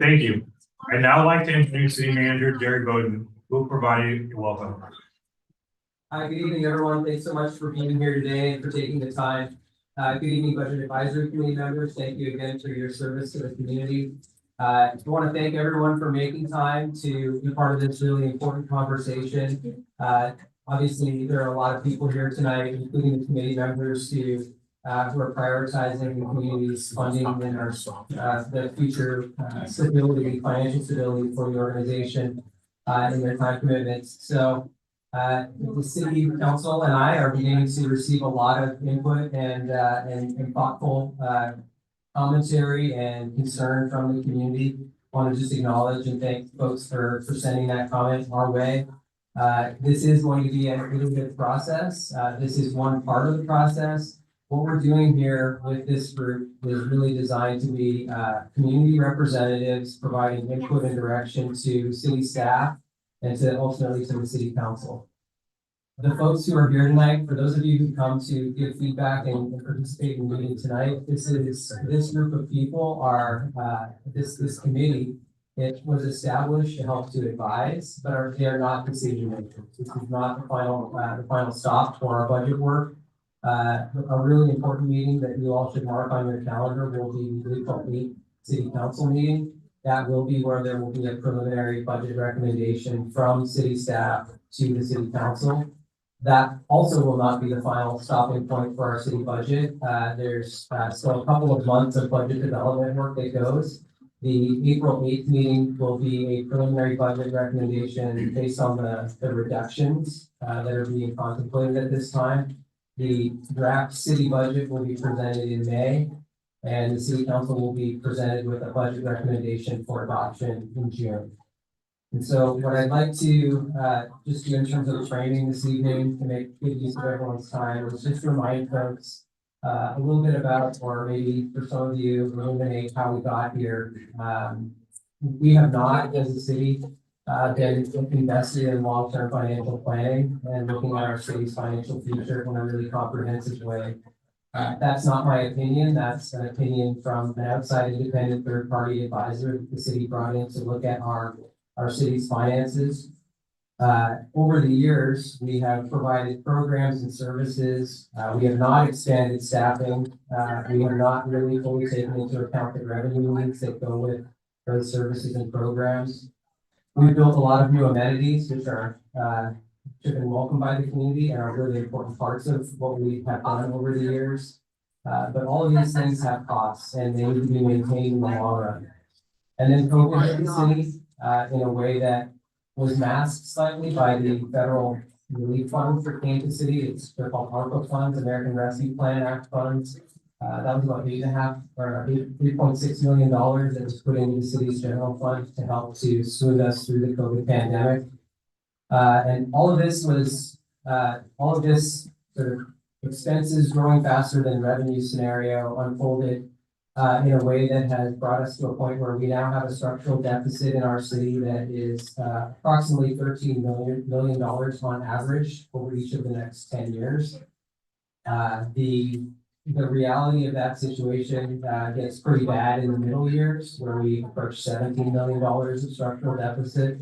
Thank you. I'd now like to introduce City Manager Jerry Bowden, who will provide you a welcome. Hi, good evening, everyone. Thanks so much for being here today and for taking the time. Good evening, Budget Advisory Committee members. Thank you again for your service to the community. I want to thank everyone for making time to be part of this really important conversation. Obviously, there are a lot of people here tonight, including the committee members who are prioritizing the community's funding and our the future stability, financial stability for the organization in their time commitments. So the city council and I are beginning to receive a lot of input and thoughtful commentary and concern from the community. I want to just acknowledge and thank folks for sending that comment our way. This is going to be a really good process. This is one part of the process. What we're doing here with this group is really designed to be community representatives providing input and direction to city staff and to ultimately to the city council. The folks who are here tonight, for those of you who come to give feedback and participate in the meeting tonight, this group of people are this committee. It was established to help to advise, but they are not decision makers. This is not the final stop for our budget work. A really important meeting that you all should mark on your calendar will be the April 8th City Council meeting. That will be where there will be a preliminary budget recommendation from city staff to the city council. That also will not be the final stopping point for our city budget. There's still a couple of months of budget development work that goes. The April 8th meeting will be a preliminary budget recommendation based on the reductions that are being contemplated at this time. The draft city budget will be presented in May, and the city council will be presented with a budget recommendation for adoption in June. And so what I'd like to just do in terms of training this evening to make good use of everyone's time is just remind folks a little bit about, or maybe for some of you, illuminate how we got here. We have not, as a city, been invested in long-term financial planning and looking at our city's financial future in a really comprehensive way. That's not my opinion. That's an opinion from an outside independent third-party advisor that the city brought in to look at our city's finances. Over the years, we have provided programs and services. We have not expanded staffing. We have not really fully taken into account the revenue needs that go with those services and programs. We've built a lot of new amenities, which are have been welcomed by the community and are really important parts of what we have done over the years. But all of these things have costs and they need to be maintained in the long run. And then COVID hit the city in a way that was masked slightly by the federal relief funds that came to the city. They're called ARPA funds, American Rescue Plan Act funds. That was about $3.6 million that was put into the city's general fund to help to smooth us through the COVID pandemic. And all of this sort of expenses growing faster than revenue scenario unfolded in a way that has brought us to a point where we now have a structural deficit in our city that is approximately $13 million on average over each of the next 10 years. The reality of that situation gets pretty bad in the middle years where we approach $17 million of structural deficit.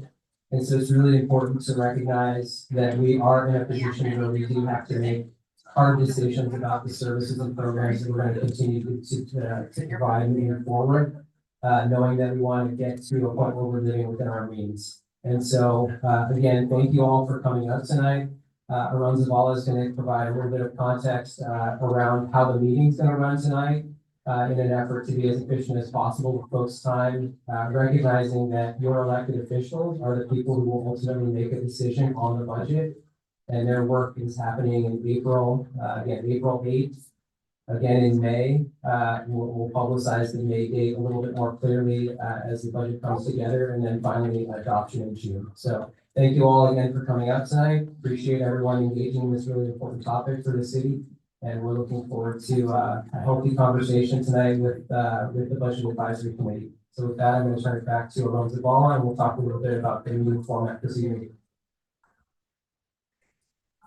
And so it's really important to recognize that we are in a position where we do have to make hard decisions about the services and programs that we're going to continue to provide moving forward, knowing that we want to get to a point where we're living within our means. And so, again, thank you all for coming out tonight. Arun Zavala is going to provide a little bit of context around how the meeting's going to run tonight in an effort to be as efficient as possible with folks' time, recognizing that your elected officials are the people who will ultimately make a decision on the budget. And their work is happening in April, April 8th, again in May. We'll publicize the May date a little bit more clearly as the budget comes together, and then finally adoption in June. So thank you all again for coming out tonight. Appreciate everyone engaging in this really important topic for the city. And we're looking forward to a healthy conversation tonight with the Budget Advisory Committee. So with that, I'm going to turn it back to Arun Zavala, and we'll talk a little bit about the new format this evening.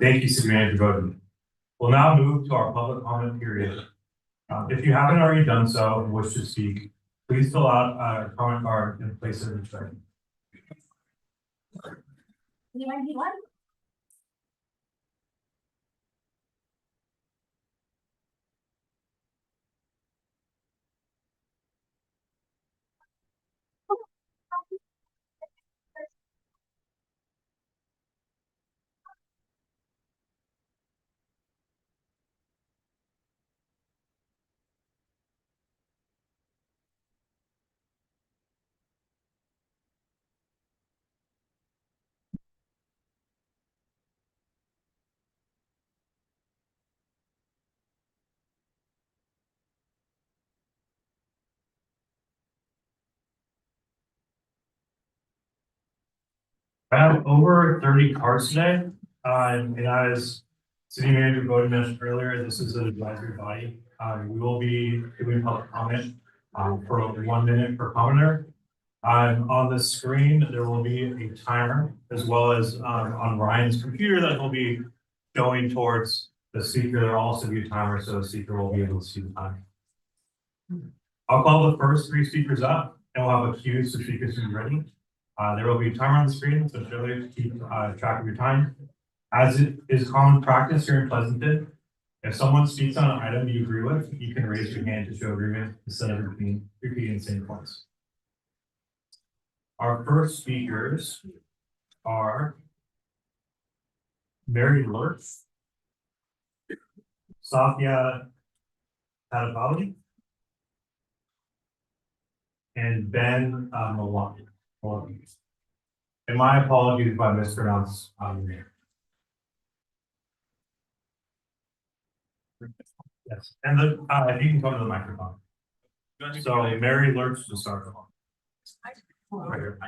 Thank you, City Manager Bowden. We'll now move to our public comment period. If you haven't already done so and wish to speak, Please fill out a comment card and place it in the tray. I have over 30 cards today, and as City Manager Bowden mentioned earlier, this is an advisory body. We will be doing public comment for 1 minute per commenter. On the screen, there will be a timer as well as on Ryan's computer that will be showing towards the speaker. There will also be a timer, so the speaker will be able to see the time. I'll call the first 3 speakers up, and we'll have a queue so speakers can be ready. There will be a timer on the screen, so surely keep track of your time. As it is common practice here in Pleasanton, if someone speaks on an item you agree with, you can raise your hand to show agreement instead of repeating the same points. Our first speakers are Mary Lurch, Safia Tadabali, and Ben Malani. And my apologies if I mispronounce your name. Yes, and if you can come to the microphone. So Mary Lurch to start off. Right here.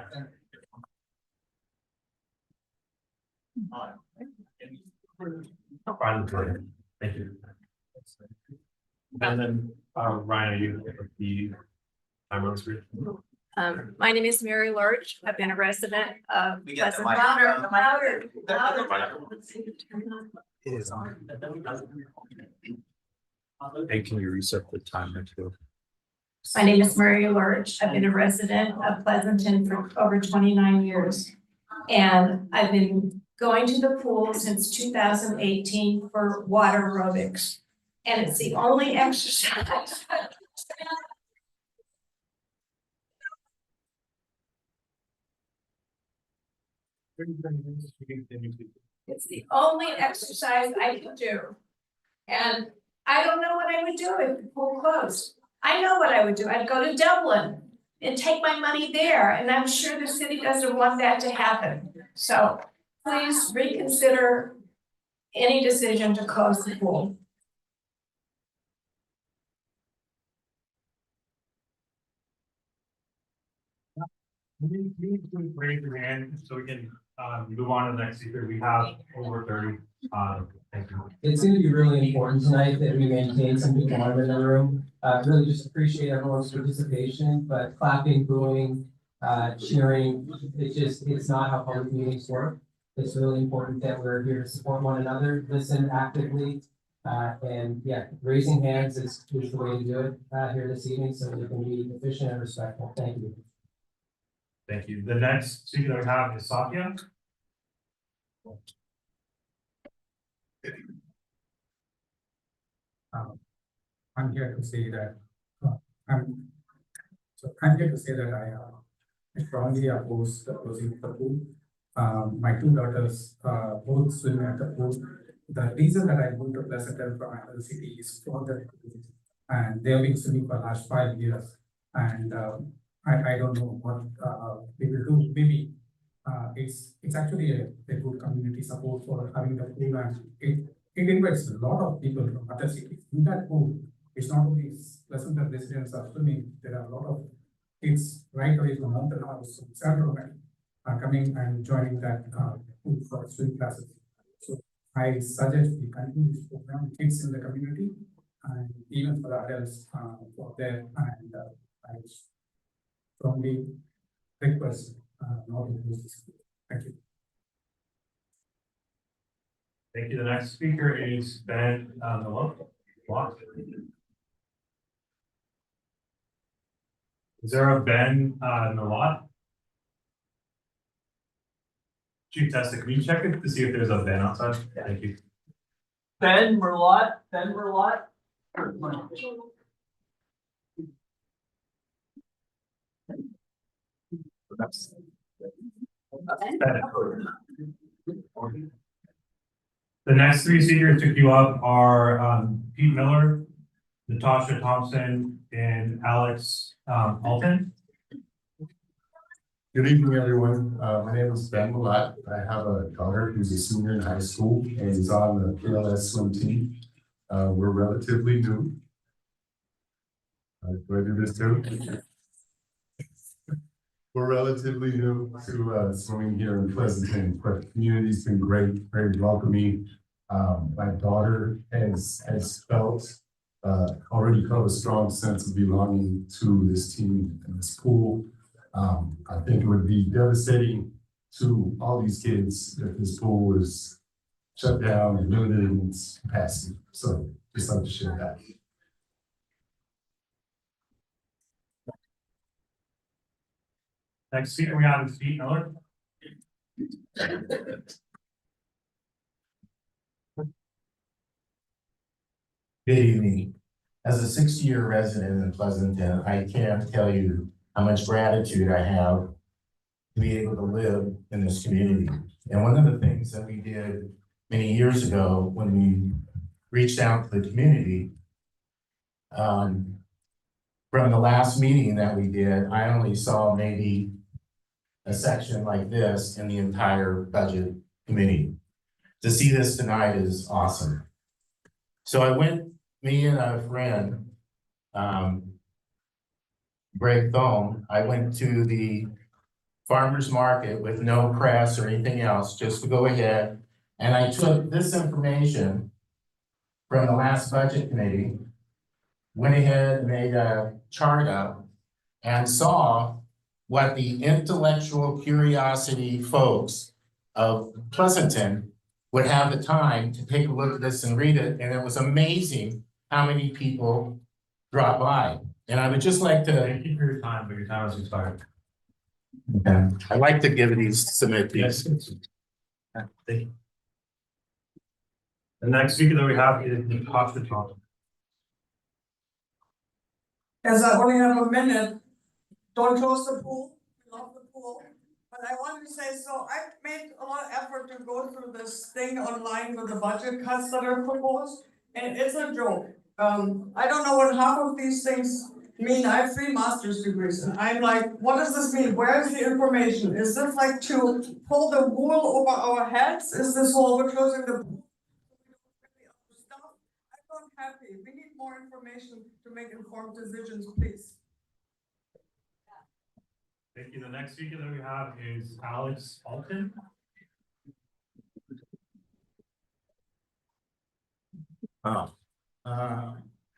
Thank you. And then Ryan, you the timer on the screen. My name is Mary Lurch. I've been a resident of Pleasant. It is on. Hey, can you reset the timer too? My name is Mary Lurch. I've been a resident of Pleasanton for over 29 years. And I've been going to the pool since 2018 for water aerobics. And it's the only exercise. It's the only exercise I can do. And I don't know what I would do if the pool closed. I know what I would do. I'd go to Dublin and take my money there, and I'm sure the city doesn't want that to happen. So please reconsider any decision to close the pool. Raise your hand so we can move on to the next speaker. We have over 30. Thank you. It's going to be really important tonight that we maintain some people in the room. Really just appreciate everyone's participation, but clapping, booing, cheering, it's not how public meetings work. It's really important that we're here to support one another, listen actively, and yeah, raising hands is the way to do it here this evening, so we can be efficient and respectful. Thank you. Thank you. The next speaker that we have is Safia. I'm here to say that I'm here to say that I strongly oppose the closing of the pool. My 2 daughters both swim at the pool. The reason that I moved to Pleasanton from another city is for the pool, and they have been swimming for the last 5 years. And I don't know what we will do. Maybe it's actually a good community support for having the pool, and it invites a lot of people from other cities in that pool. It's not only Pleasanton residents are swimming, there are a lot of kids right away from Mountain House, Central Valley, are coming and joining that pool for swim classes. So I suggest we continue this program, kids in the community, and even for the adults for there. And I strongly request not to use this. Thank you. Thank you. The next speaker is Ben Malone. Is there a Ben, in the lot? Chief Testa, can you check it to see if there's a Ben outside? Thank you. Ben Merlot, Ben Merlot. The next three speakers to queue up are, Pete Miller, Natasha Thompson, and Alex, Alton. Good evening, everyone. My name is Ben Willett. I have a daughter who's a senior in high school and is on the PLS swim team. We're relatively new. Do I do this too? We're relatively new to swimming here in Pleasanton, but the community's been great, very welcoming. My daughter has already felt a strong sense of belonging to this team and this pool. I think it would be devastating to all these kids if this pool was shut down and limited in its capacity. So just like to share that. Next speaker we have is Pete Miller. Good evening. As a 6-year resident in Pleasanton, I can't tell you how much gratitude I have to be able to live in this community. And one of the things that we did many years ago when we reached out to the community, from the last meeting that we did, I only saw maybe a section like this in the entire budget committee. To see this tonight is awesome. So I went, me and a friend, Greg Thome, I went to the farmer's market with no press or anything else, just to go ahead. And I took this information from the last budget committee, went ahead and made a chart up and saw what the intellectual curiosity folks of Pleasanton would have the time to take a look at this and read it. And it was amazing how many people dropped by. And I would just like to, Thank you for your time, but your time has expired. I'd like to give these, submit these. Thank you. The next speaker that we have is Natasha Thompson. As I only have a minute, don't close the pool, we love the pool. But I wanted to say, so I made a lot of effort to go through this thing online with the budget cuts that are proposed, and it's a joke. I don't know what half of these things mean. I have 3 master's degrees, and I'm like, what does this mean? Where is the information? Is this like to pull the wool over our heads? Is this whole we're closing the pool? I'm not happy. We need more information to make informed decisions, please. Thank you. The next speaker that we have is Alex Alton.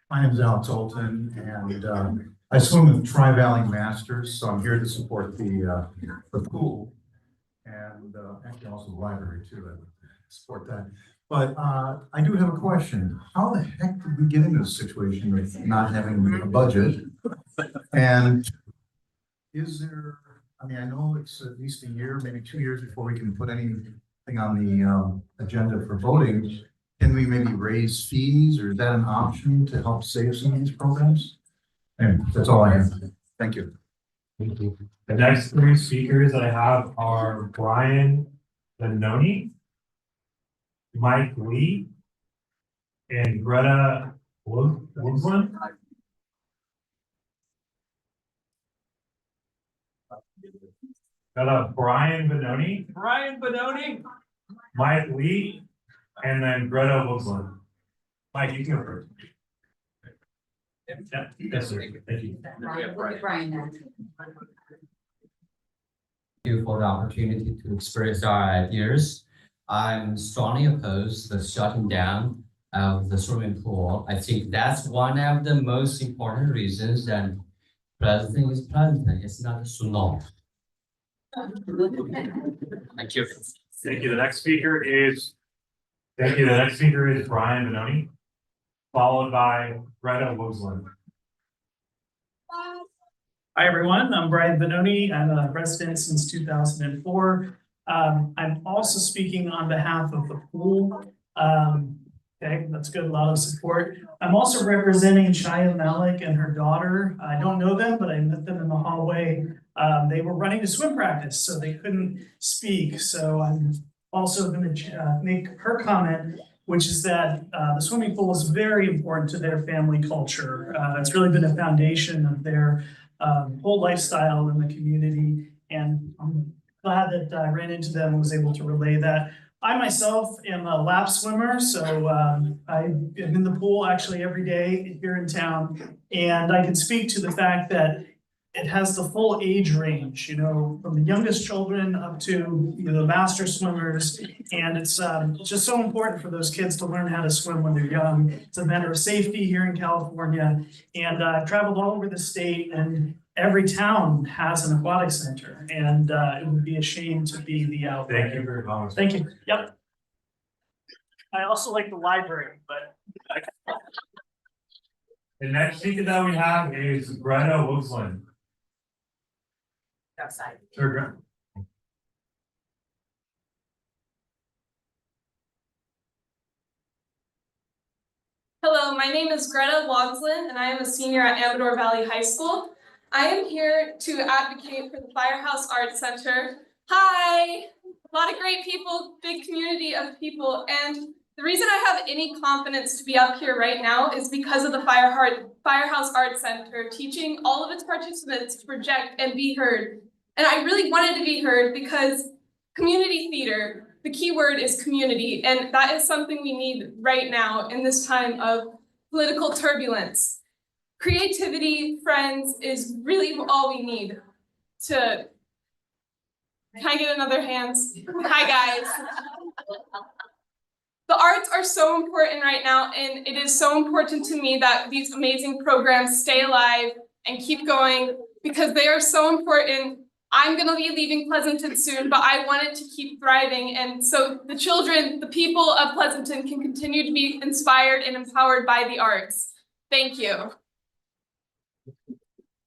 My name is Alex Alton, and I swim with Tri-Valley Masters, so I'm here to support the pool and actually also the library too. I would support that. But I do have a question. How the heck did we get into this situation with not having a budget? And is there, I mean, I know it's at least a year, maybe 2 years before we can put anything on the agenda for voting. Can we maybe raise fees, or is that an option to help save some of these programs? And that's all I have. Thank you. Thank you. The next 3 speakers that I have are Brian Benoni, Mike Lee, and Greta Woodland. Got a Brian Benoni, Brian Benoni. Mike Lee, and then Greta Woodland. Mike, you can go first. Yeah, yes, sir. Thank you. You for the opportunity to express our ideas. I'm strongly opposed to the shutting down of the swimming pool. I think that's one of the most important reasons that Pleasanton is Pleasanton. It's not Suno. Thank you. Thank you. The next speaker is Brian Benoni, followed by Greta Woodland. Hi, everyone. I'm Brian Benoni. I'm a resident since 2004. I'm also speaking on behalf of the pool. Okay, that's good. A lot of support. I'm also representing Shia Malik and her daughter. I don't know them, but I met them in the hallway. They were running to swim practice, so they couldn't speak. So I'm also going to make her comment, which is that the swimming pool is very important to their family culture. It's really been a foundation of their whole lifestyle in the community. And I'm glad that I ran into them and was able to relay that. I myself am a lap swimmer, so I am in the pool actually every day here in town. And I can speak to the fact that it has the full age range, you know, from the youngest children up to, you know, the master swimmers. And it's just so important for those kids to learn how to swim when they're young. It's a matter of safety here in California. And I've traveled all over the state, and every town has an aquatic center. And it would be a shame to be the outlier. Thank you for your comments. Thank you. Yep. I also like the library, but. The next speaker that we have is Greta Woodland. Outside. Sure, Greta. Hello, my name is Greta Wogslin, and I am a senior at Amador Valley High School. I am here to advocate for the Firehouse Arts Center. Hi! A lot of great people, big community of people, and the reason I have any confidence to be up here right now is because of the Firehouse Arts Center teaching all of its participants to project and be heard. And I really wanted to be heard because community theater, the key word is community, and that is something we need right now in this time of political turbulence. Creativity, friends, is really all we need to. Can I get another hands? Hi, guys. The arts are so important right now, and it is so important to me that these amazing programs stay alive and keep going because they are so important. I'm gonna be leaving Pleasanton soon, but I want it to keep thriving. And so the children, the people of Pleasanton can continue to be inspired and empowered by the arts. Thank you.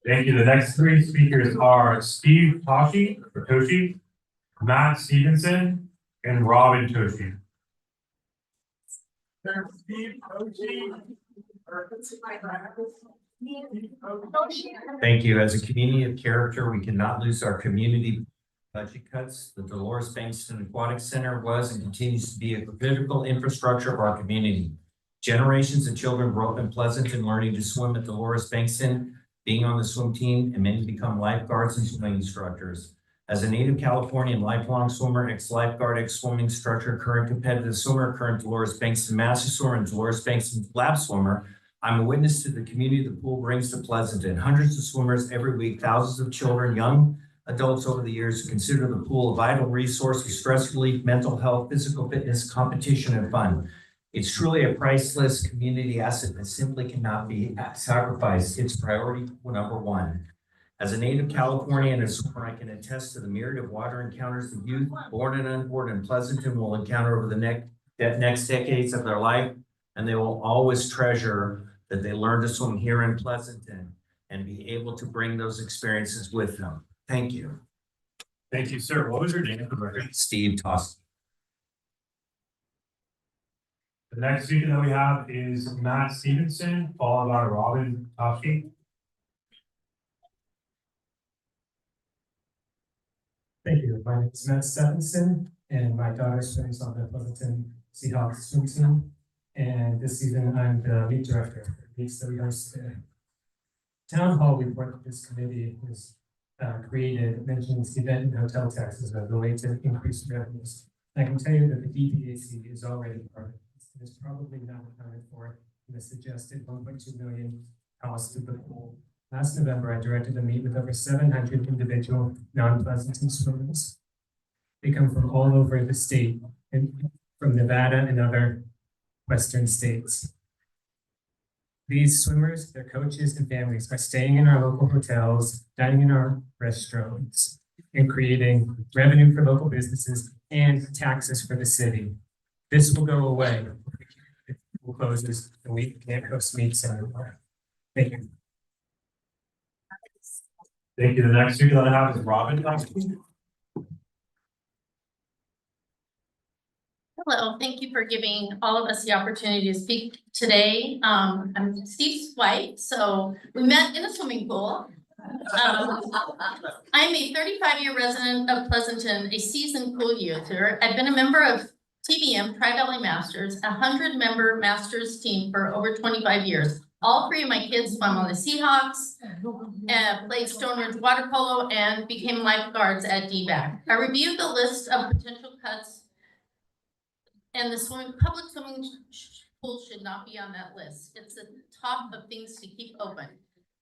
Thank you. The next three speakers are Steve Toshi, Matt Stevenson, and Robin Toshi. Steve Toshi. Thank you. As a community of character, we cannot lose our community budget cuts. The Dolores Bankston Aquatic Center was and continues to be a critical infrastructure of our community. Generations of children grow up in Pleasanton learning to swim at Dolores Bankston, being on the swim team, and many become lifeguards and swimming instructors. As a native Californian lifelong swimmer, ex-lifeguard, ex-swimming instructor, current competitive swimmer, current Dolores Bankston master swimmer, and Dolores Bankston lab swimmer, I'm a witness to the community the pool brings to Pleasanton. Hundreds of swimmers every week, thousands of children, young adults over the years who consider the pool a vital resource for stress relief, mental health, physical fitness, competition, and fun. It's truly a priceless community asset that simply cannot be sacrificed. It's priority number one. As a native Californian and a swimmer, I can attest to the myriad of water encounters the youth, born and unborn in Pleasanton, will encounter over the next decades of their life, and they will always treasure that they learn to swim here in Pleasanton and be able to bring those experiences with them. Thank you. Thank you, sir. What was your name? Steve Toski. The next speaker that we have is Matt Stevenson, followed by Robin Toshi. Thank you. My name is Matt Stephenson, and my daughter swims on the Pleasanton Seahawks swim team. And this season, I'm the lead director for the meets that we host today. Town hall report that this committee has created mentions event and hotel taxes as a way to increase revenues. I can tell you that the DPAC is already part of this. It is probably not accounted for in the suggested 1.2 million cost of the pool. Last November, I directed a meet with over 700 individual non-Pleasanton swimmers. They come from all over the state and from Nevada and other Western states. These swimmers, their coaches, and families are staying in our local hotels, dining in our restaurants, and creating revenue for local businesses and taxes for the city. This will go away if the pool closes and we can't host meets anymore. Thank you. Thank you. The next speaker that I have is Robin. Hello, thank you for giving all of us the opportunity to speak today. I'm Steve's wife, so we met in a swimming pool. I'm a 35-year resident of Pleasanton, a seasoned pool user. I've been a member of TVM, Tri-Valley Masters, a 100-member Masters team for over 25 years. All three of my kids swam on the Seahawks, played Stone Ridge water polo, and became lifeguards at DVAC. I reviewed the list of potential cuts, and the public swimming pool should not be on that list. It's the top of things to keep open.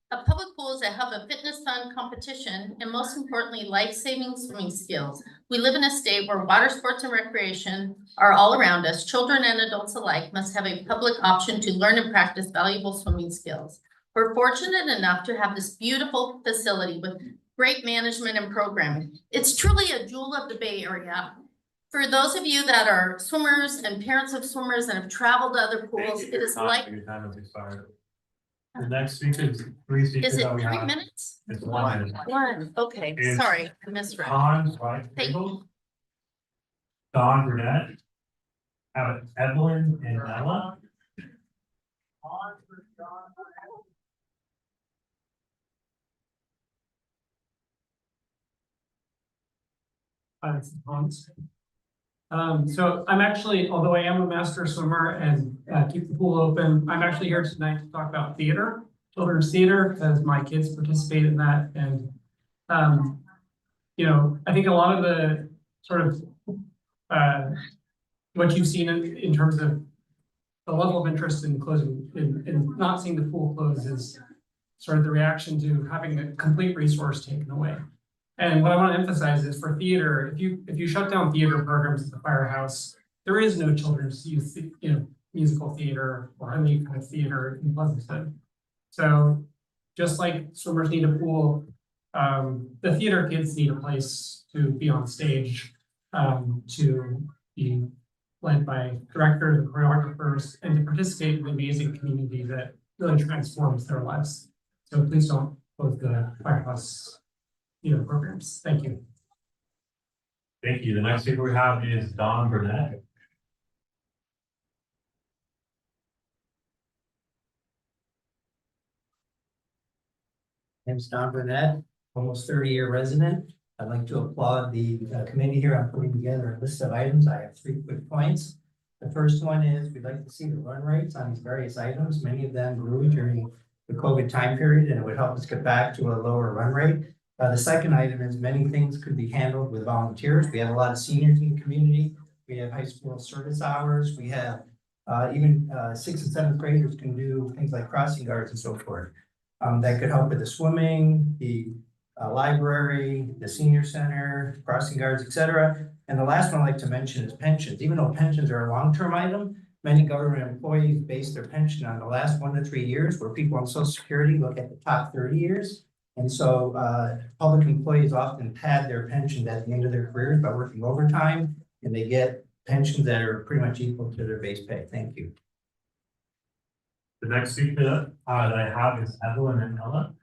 A public pool is a hub of fitness, fun, competition, and most importantly, life-saving swimming skills. We live in a state where water sports and recreation are all around us. Children and adults alike must have a public option to learn and practice valuable swimming skills. We're fortunate enough to have this beautiful facility with great management and programming. It's truly a jewel of the Bay Area. For those of you that are swimmers and parents of swimmers and have traveled to other pools, it is like. Your time has expired. The next speaker is three speakers Is it that we 3 have. minutes? It's 1 minute. One, okay, It's sorry, I misread. Hans Weisfeld, Don Burnett, have Evelyn and Ella. Hi, it's Hans. So I'm actually, although I am a master swimmer and keep the pool open, I'm actually here tonight to talk about theater, children's theater, because my kids participate in that. And, I think a lot of the sort of what you've seen in terms of the level of interest in closing, in not seeing the pool close is sort of the reaction to having a complete resource taken away. And what I want to emphasize is for theater, if you shut down theater programs at the firehouse, there is no children's youth, musical theater or any kind of theater in Pleasanton. So just like swimmers need a pool, the theater kids need a place to be on stage, to be led by directors and choreographers, and to participate in the amazing community that really transforms their lives. So please don't close the firehouse programs. Thank you. Thank you. The next speaker we have is Don Burnett. Name's Don Burnett, almost 30-year resident. I'd like to applaud the committee here on putting together a list of items. I have 3 quick points. The first one is we'd like to see the run rates on these various items. Many of them grew during the COVID time period, and it would help us get back to a lower run rate. The second item is many things could be handled with volunteers. We have a lot of seniors in the community. We have high school service hours. We have even 6th and 7th graders can do things like crossing guards and so forth. That could help with the swimming, the library, the senior center, crossing guards, etc. And the last one I'd like to mention is pensions. Even though pensions are a long-term item, many government employees base their pension on the last 1 to 3 years, where people on Social Security look at the top 30 years. And so public employees often pad their pensions at the end of their careers by working overtime, and they get pensions that are pretty much equal to their base pay. Thank you. The next speaker that I have is Evelyn and Ella.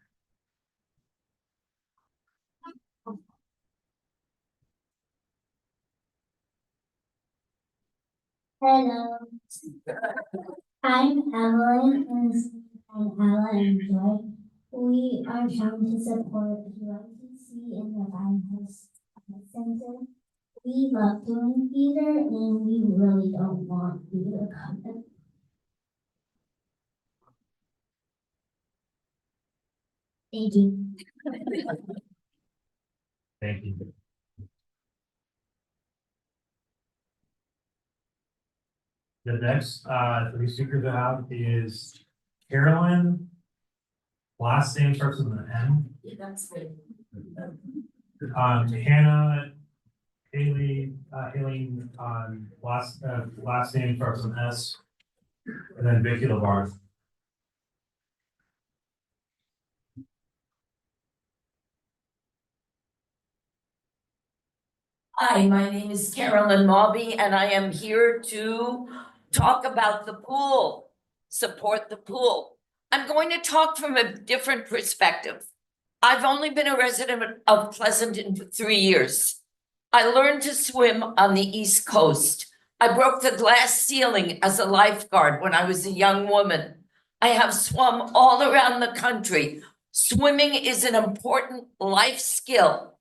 Hello, I'm Evelyn and Ella and Joy. We are trying to support UITC in the Firehouse Center. We love doing theater and we really don't want you to come. Thank you. Thank you. The next 3 speakers I have is Carolyn. Last name starts with an M. Yeah, that's great. Hannah, Haley, last name starts with an S. And then Vicky LeVar. Hi, my name is Carolyn Mobby, and I am here to talk about the pool, support the pool. I'm going to talk from a different perspective. I've only been a resident of Pleasanton for 3 years. I learned to swim on the East Coast. I broke the glass ceiling as a lifeguard when I was a young woman. I have swum all around the country. Swimming is an important life skill.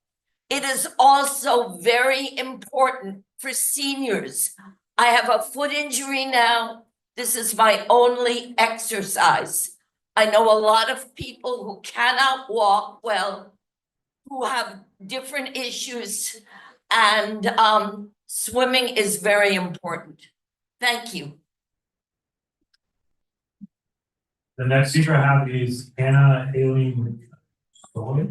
It is also very important for seniors. I have a foot injury now. This is my only exercise. I know a lot of people who cannot walk well, who have different issues, and swimming is very important. Thank you. The next speaker I have is Anna Aileen Soy.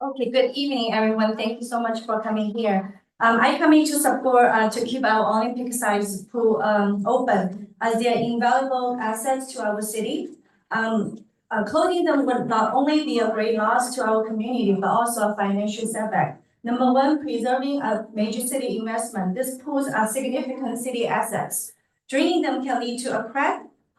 Okay, good evening, everyone. Thank you so much for coming here. I come in to support to keep our Olympic size pool open as they are invaluable assets to our city. Closing them would not only be a great loss to our community, but also a financial setback. Number one, preserving a major city investment. These pools are significant city assets. Draining them can lead to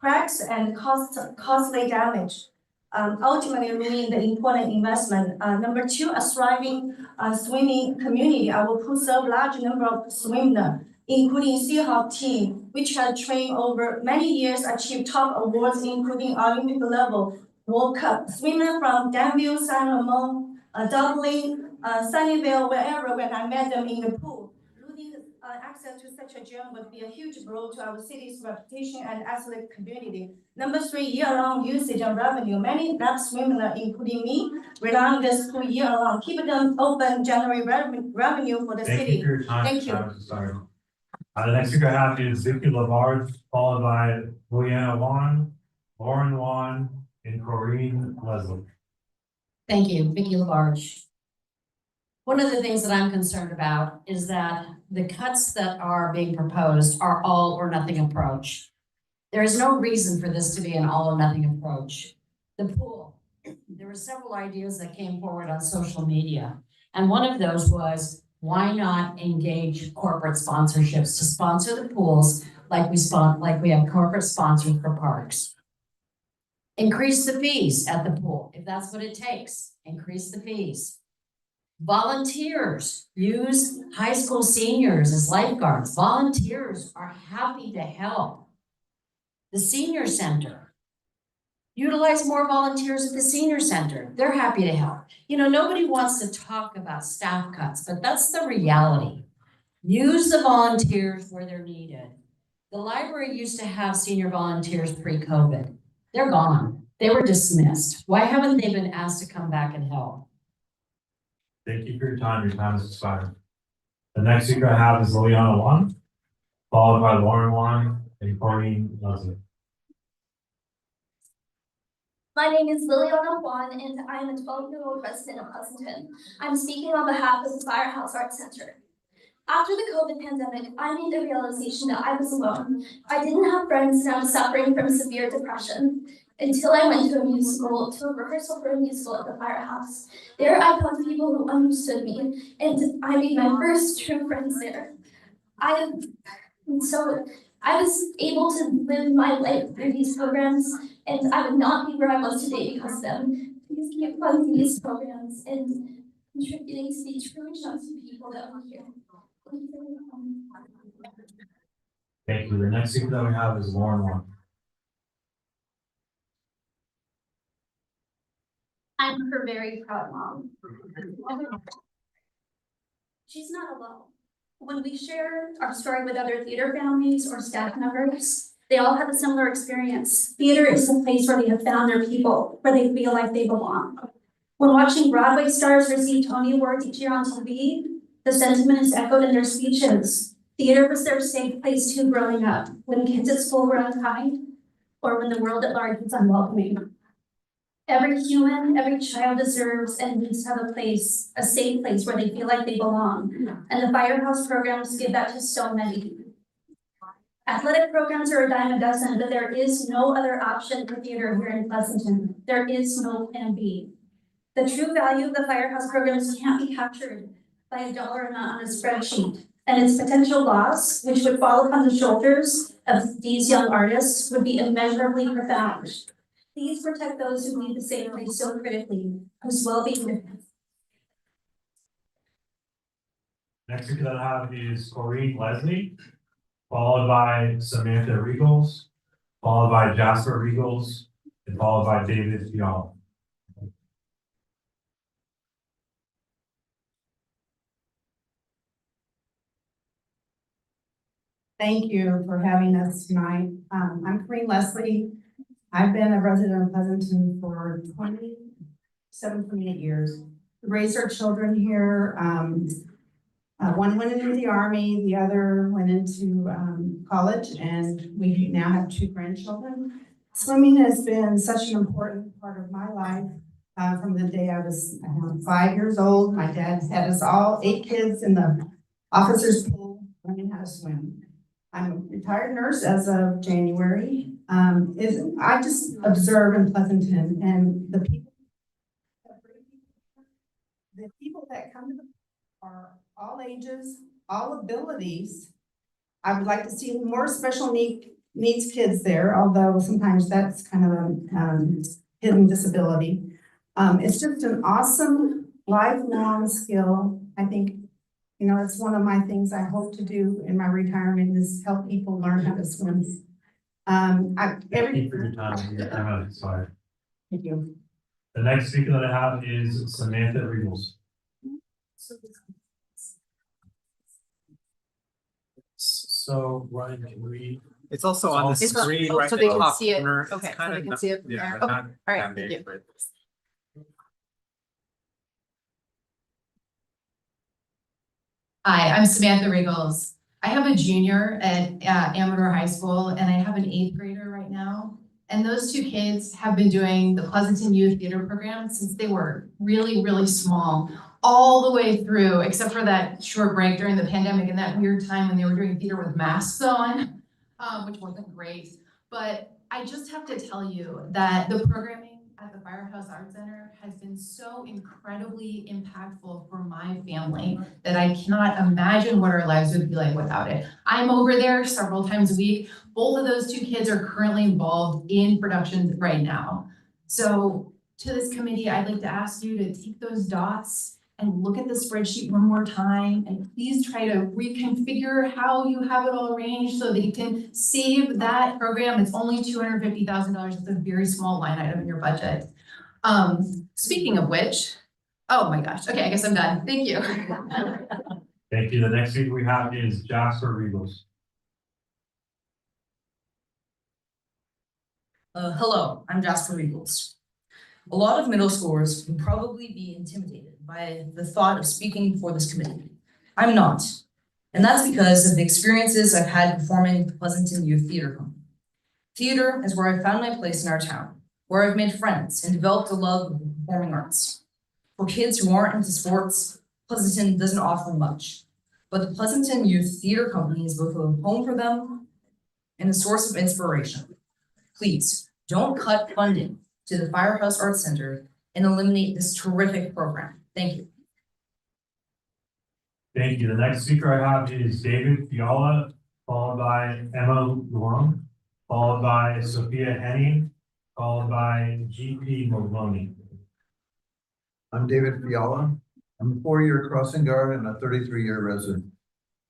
cracks and costly damage. Ultimately ruining the important investment. Number two, a thriving swimming community. Our pool serve large number of swimmers, including Seahawk team, which has trained over many years, achieved top awards, including Olympic level, World Cup. Swimmers from Danville, San Ramon, Dublin, Sunnyvale, wherever, when I met them in the pool. Losing access to such a gym would be a huge blow to our city's reputation and athletic community. Number three, year-round usage and revenue. Many lap swimmers, including me, rely on this pool year-round. Keep them open, generate revenue for the city. Thank you for your time. Thank you. Sorry. The next speaker I have is Vicky Lavarge, followed by Juliana Juan, Lauren Juan, and Corinne Leslie. Thank you, Vicky Labarge. One of the things that I'm concerned about is that the cuts that are being proposed are all or nothing approach. There is no reason for this to be an all or nothing approach. The pool, there were several ideas that came forward on social media. And one of those was, why not engage corporate sponsorships to sponsor the pools like we have corporate sponsors for parks. Increase the fees at the pool, if that's what it takes, increase the fees. Volunteers, use high school seniors as lifeguards. Volunteers are happy to help. The senior center, utilize more volunteers at the senior center. They're happy to help. You know, nobody wants to talk about staff cuts, but that's the reality. Use the volunteers where they're needed. The library used to have senior volunteers pre-COVID. They're gone. They were dismissed. Why haven't they been asked to come back and help? Thank you for your time. Your time is expired. The next speaker I have is Liliana Juan, followed by Lauren Juan and Corinne Leslie. My name is Liliana Juan, and I am a 12-year-old resident of Pleasanton. I'm speaking on behalf of the Firehouse Arts Center. After the COVID pandemic, I made the realization that I was alone. I didn't have friends, and I was suffering from severe depression. Until I went to a rehearsal for a musical at the Firehouse. There I found people who understood me, and I made my first true friends there. So I was able to live my life through these programs, and I would not be where I was today because of them. Please keep funding these programs and contributing to the true chunks of people that were here. Thank you for your time. Thank you. The next speaker that we have is Lauren Juan. I'm her very proud mom. She's not alone. When we share our story with other theater families or staff members, they all have a similar experience. Theater is the place where they have found their people, where they feel like they belong. When watching Broadway stars receive Tony Awards each year on TV, the sentiment is echoed in their speeches. Theater was their safe place too growing up, when kids at school were unkind, or when the world at large was unwelcoming. Every human, every child deserves and needs to have a place, a safe place where they feel like they belong. And the Firehouse programs give that to so many. Athletic programs are a dime a dozen, but there is no other option for theater here in Pleasanton. There is no plan B. The true value of the Firehouse programs can't be captured by a dollar amount on a spreadsheet. and its potential loss, which would fall upon the shoulders of these young artists, would be immeasurably profound. Please protect those who need the safety so critically, whose well-being. Next speaker that I have is Corrine Leslie, followed by Samantha Regals, followed by Jasper Regals, and followed by David Fiala. Thank you for having us tonight. I'm Corrine Leslie. I've been a resident of Pleasanton for 28 years. We raised our children here. One went into the Army, the other went into college, and we now have 2 grandchildren. Swimming has been such an important part of my life. From the day I was 5 years old, my dad had us all 8 kids in the officer's pool learning how to swim. I'm a retired nurse as of January. I just observe in Pleasanton and the people that come to the are all ages, all abilities. I would like to see more special needs kids there, although sometimes that's kind of a hidden disability. It's just an awesome lifelong skill. I think, you know, it's one of my things I hope to do in my retirement is help people learn how to swim. Thank you for your time. Your time has expired. Thank you. The next speaker that I have is Samantha Regals. So Ryan, can we? It's also on the screen right so at they the can top see it. corner. Okay, It's so kinda they can not- see it from yeah, there. but Okay, not all right, that thank big, you. but- Hi, I'm Samantha Regals. I have a junior at Amador High School and I have an 8th grader right now. And those 2 kids have been doing the Pleasanton Youth Theater Program since they were really, really small, all the way through, except for that short break during the pandemic and that weird time when they were doing theater with masks on, which wasn't great. But I just have to tell you that the programming at the Firehouse Art Center has been so incredibly impactful for my family that I cannot imagine what our lives would be like without it. I'm over there several times a week. Both of those 2 kids are currently involved in production right now. So to this committee, I'd like to ask you to take those dots and look at the spreadsheet one more time and please try to reconfigure how you have it all arranged so that you can save that program. It's only $250,000. It's a very small line item in your budget. Speaking of which, oh my gosh. Okay, I guess I'm done. Thank you. Thank you. The next speaker we have is Jasper Regals. Hello, I'm Jasper Regals. A lot of middle schoolers would probably be intimidated by the thought of speaking before this committee. I'm not. And that's because of the experiences I've had performing with the Pleasanton Youth Theater Company. Theater is where I found my place in our town, where I've made friends and developed a love of the performing arts. For kids who aren't into sports, Pleasanton doesn't offer much. But the Pleasanton Youth Theater Company is both a home for them and a source of inspiration. Please, don't cut funding to the Firehouse Arts Center and eliminate this terrific program. Thank you. Thank you. The next speaker I have is David Fiala, followed by Emma Long, followed by Sophia Henning, followed by GP Maloney. I'm David Fiala. I'm a 4-year crossing guard and a 33-year resident.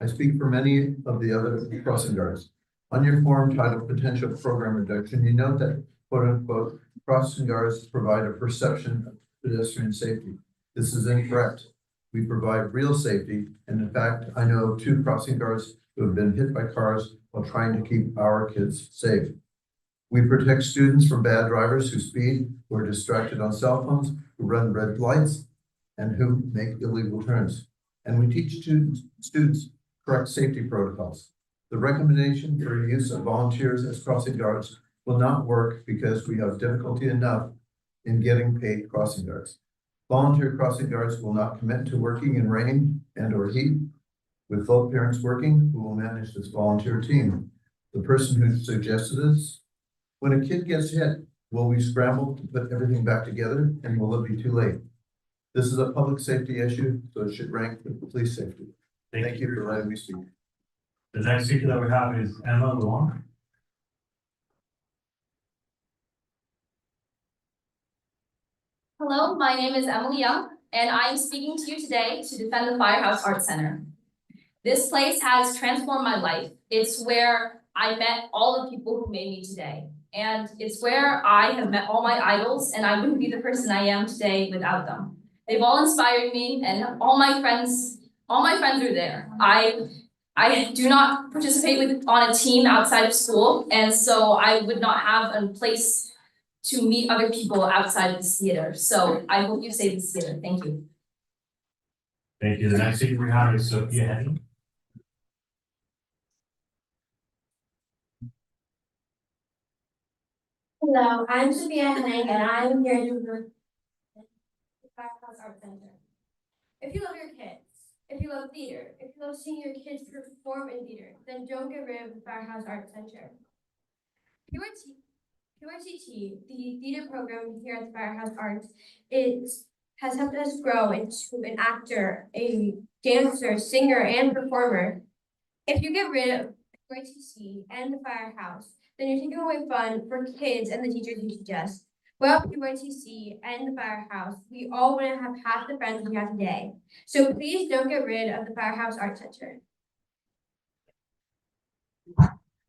I speak for many of the other crossing guards. On your form titled Potential Program Reduction, you note that quote unquote, crossing guards provide a perception of pedestrian safety. This is incorrect. We provide real safety, and in fact, I know of 2 crossing guards who have been hit by cars while trying to keep our kids safe. We protect students from bad drivers who speed, who are distracted on cell phones, who run red lights, and who make illegal turns. And we teach students correct safety protocols. The recommendation for use of volunteers as crossing guards will not work because we have difficulty enough in getting paid crossing guards. Volunteer crossing guards will not commit to working in rain and or heat. With both parents working, who will manage this volunteer team? The person who suggested this? When a kid gets hit, will we scramble to put everything back together, and will it be too late? This is a public safety issue, so it should rank with police safety. Thank you for letting me speak. The next speaker that we have is Emma Luong. Hello, my name is Emily Young, and I am speaking to you today to defend the Firehouse Art Center. This place has transformed my life. It's where I met all the people who made me today. And it's where I have met all my idols, and I wouldn't be the person I am today without them. They've all inspired me, and all my friends are there. I do not participate on a team outside of school, and so I would not have a place to meet other people outside of this theater. So I hope you save this theater. Thank you. Thank you. The next speaker we have is Sophia Henning. Hello, I'm Sophia Henning, and I'm here to the Firehouse Art Center. If you love your kids, if you love theater, if you love seeing your kids perform in theater, then don't get rid of the Firehouse Art Center. QRTT, the theater program here at the Firehouse Arts, has helped us grow into an actor, a dancer, singer, and performer. If you get rid of QRTC and the Firehouse, then you're taking away fun for kids and the teachers you suggest. Without QRTC and the Firehouse, we all wouldn't have half the friends we have today. So please don't get rid of the Firehouse Art Center.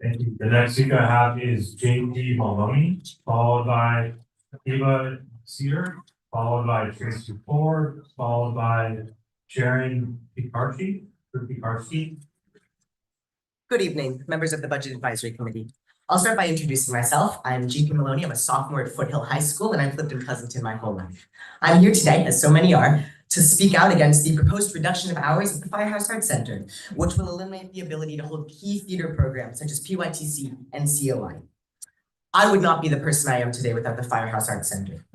Thank you. The next speaker I have is J.P. Maloney, followed by Eva Cedar, followed by Tracy Ford, followed by Sharon Picarchi. Good evening, members of the Budget Advisory Committee. I'll start by introducing myself. I'm G.P. Maloney. I'm a sophomore at Foothill High School, and I've lived in Pleasanton my whole life. I'm here today, as so many are, to speak out against the proposed reduction of hours at the Firehouse Art Center, which will eliminate the ability to hold key theater programs such as PYTC and COI. I would not be the person I am today without the Firehouse Art Center,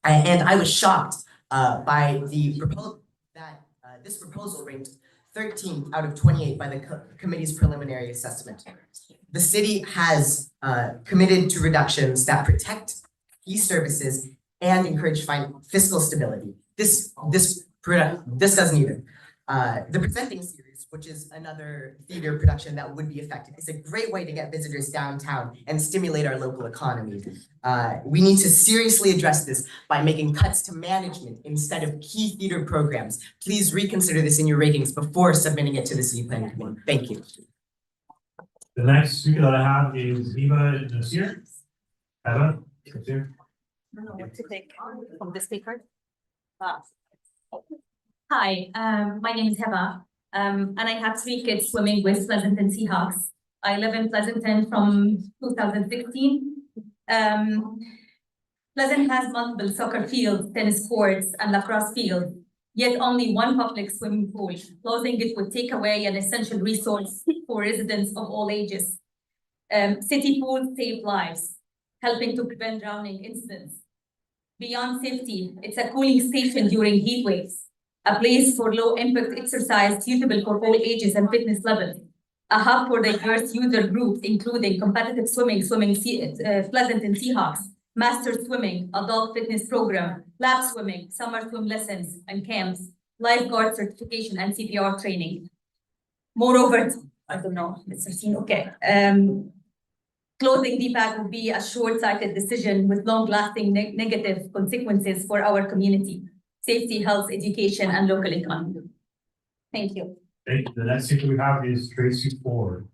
and I was shocked by the proposal that this proposal ranked 13th out of 28 by the committee's preliminary assessment. The city has committed to reductions that protect key services and encourage fiscal stability. This doesn't either. The Presenting Series, which is another theater production that would be affected, is a great way to get visitors downtown and stimulate our local economy. We need to seriously address this by making cuts to management instead of key theater programs. Please reconsider this in your ratings before submitting it to the City Planning Committee. Thank you. The next speaker that I have is Eva Nasir. Eva Nasir. I don't know what to take from this speaker. Hi, my name is Heba, and I have 3 kids swimming with Pleasanton Seahawks. I live in Pleasanton from 2016. Pleasant has multiple soccer fields, tennis courts, and lacrosse fields, yet only one public swimming pool. Closing it would take away an essential resource for residents of all ages. City pools save lives, helping to prevent drowning incidents. Beyond safety, it's a cooling station during heat waves, a place for low-impact exercise suitable for all ages and fitness levels, a hub for diverse user groups, including competitive swimming, Pleasanton Seahawks, master swimming, adult fitness program, lap swimming, summer swim lessons and camps, lifeguard certification, and CPR training. Moreover, I don't know, Mr. Seen, okay. Closing DPAC would be a short-sighted decision with long-lasting negative consequences for our community, safety, health, education, and local economy. Thank you. Thank you. The next speaker we have is Tracy Ford.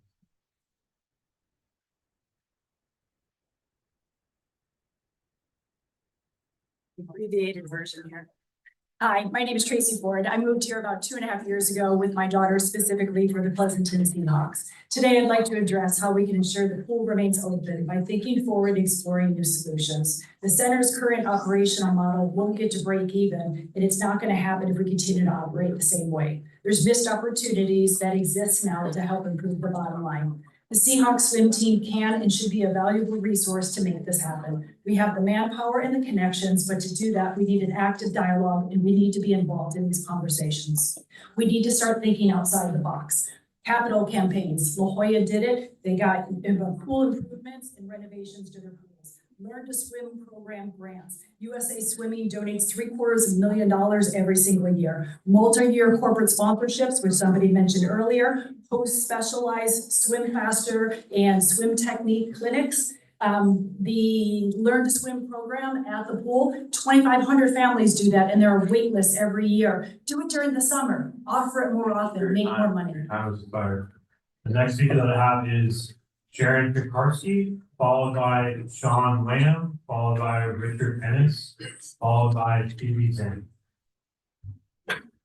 Abbreviated version here. Hi, my name is Tracy Ford. I moved here about 2.5 years ago with my daughter specifically for the Pleasanton Seahawks. Today, I'd like to address how we can ensure the pool remains open by thinking forward, exploring new solutions. The center's current operational model won't get to break even, and it's not going to happen if we continue to operate the same way. There's missed opportunities that exist now to help improve the bottom line. The Seahawks swim team can and should be a valuable resource to make this happen. We have the manpower and the connections, but to do that, we need an active dialogue and we need to be involved in these conversations. We need to start thinking outside the box. Capital campaigns. La Jolla did it. They got pool improvements and renovations to their pools. Learn to Swim program grants. USA Swimming donates $750,000 every single year. Multi-year corporate sponsorships, which somebody mentioned earlier, host specialized swim faster and swim technique clinics. The Learn to Swim program at the pool, 2,500 families do that, and there are wait lists every year. Do it during the summer, offer it more often, make more money. Time is expired. The next speaker that I have is Sharon Pekarsky, followed by Sean Lamb, followed by Richard Ennis, followed by Phoebe Zhang.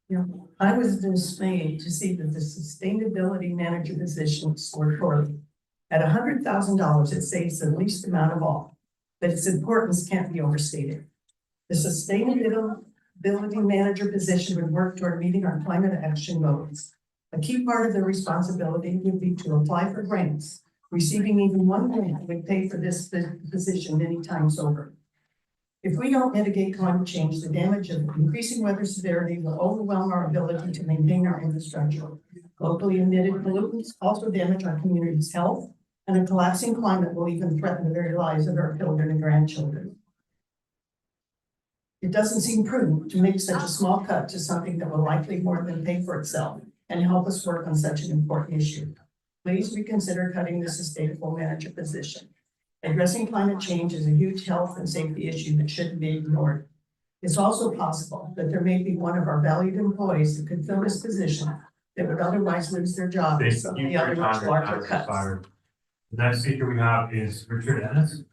Yeah, I was dismayed to see that the sustainability manager position scored poorly. At $100,000, it saves the least amount of all, but its importance can't be overstated. The sustainability manager position would work toward meeting our climate action goals. A key part of the responsibility would be to apply for grants. Receiving even one grant would pay for this position many times over. If we don't mitigate climate change, the damage of increasing weather severity will overwhelm our ability to maintain our infrastructure. Locally emitted pollutants also damage our community's health, and a collapsing climate will even threaten the very lives of our children and grandchildren. It doesn't seem prudent to make such a small cut to something that will likely more than pay for itself and help us work on such an important issue. Please reconsider cutting the sustainable manager position. Addressing climate change is a huge health and safety issue that shouldn't be ignored. It's also possible that there may be one of our valued employees that could fill this position that would otherwise lose their job with some of the other much larger cuts. The next speaker we have is Richard Ennis.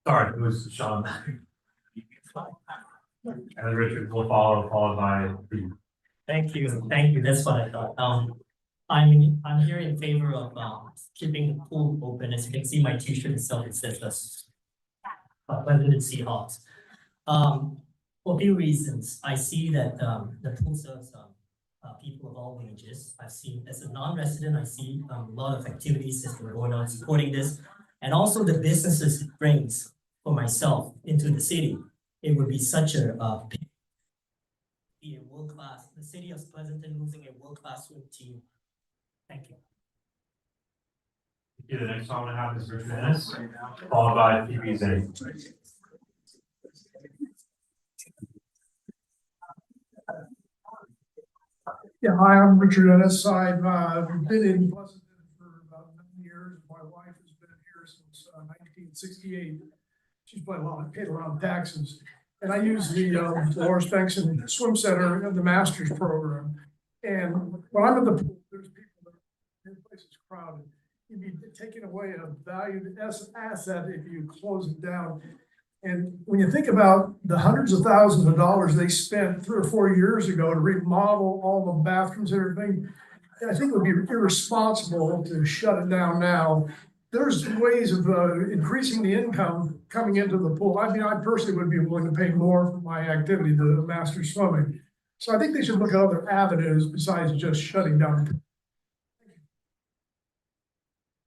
Sorry, it was Sean. And then Richard will follow, followed by Phoebe. Thank you, that's what I thought. I'm here in favor of keeping the pool open. As you can see, my t-shirt itself, it says President Seahawks. For a few reasons, I see that the pool serves people of all ages. I've seen, as a non-resident, I see a lot of activities that's been going on supporting this, and also the businesses it brings for myself into the city. It would be such a world-class, the city of Pleasanton losing a world-class swim team. Thank you. Thank you. The next one I have is Richard Ennis, followed by Phoebe Zhang. Yeah, hi, I'm Richard Ennis. I've been in Pleasanton for about 9 years. My wife has been here since 1968. She's paid a lot of taxes. And I use the Dolores Bengtson Swim Center of the master's program. And when I'm at the pool, there's people that the place is crowded. You'd be taking away a valued asset if you close it down. And when you think about the hundreds of thousands of dollars they spent 3 or 4 years ago to remodel all the bathrooms and everything, I think it would be irresponsible to shut it down now. There's ways of increasing the income coming into the pool. I mean, I personally would be willing to pay more for my activity, the master swimming. So I think they should look at other avenues besides just shutting down.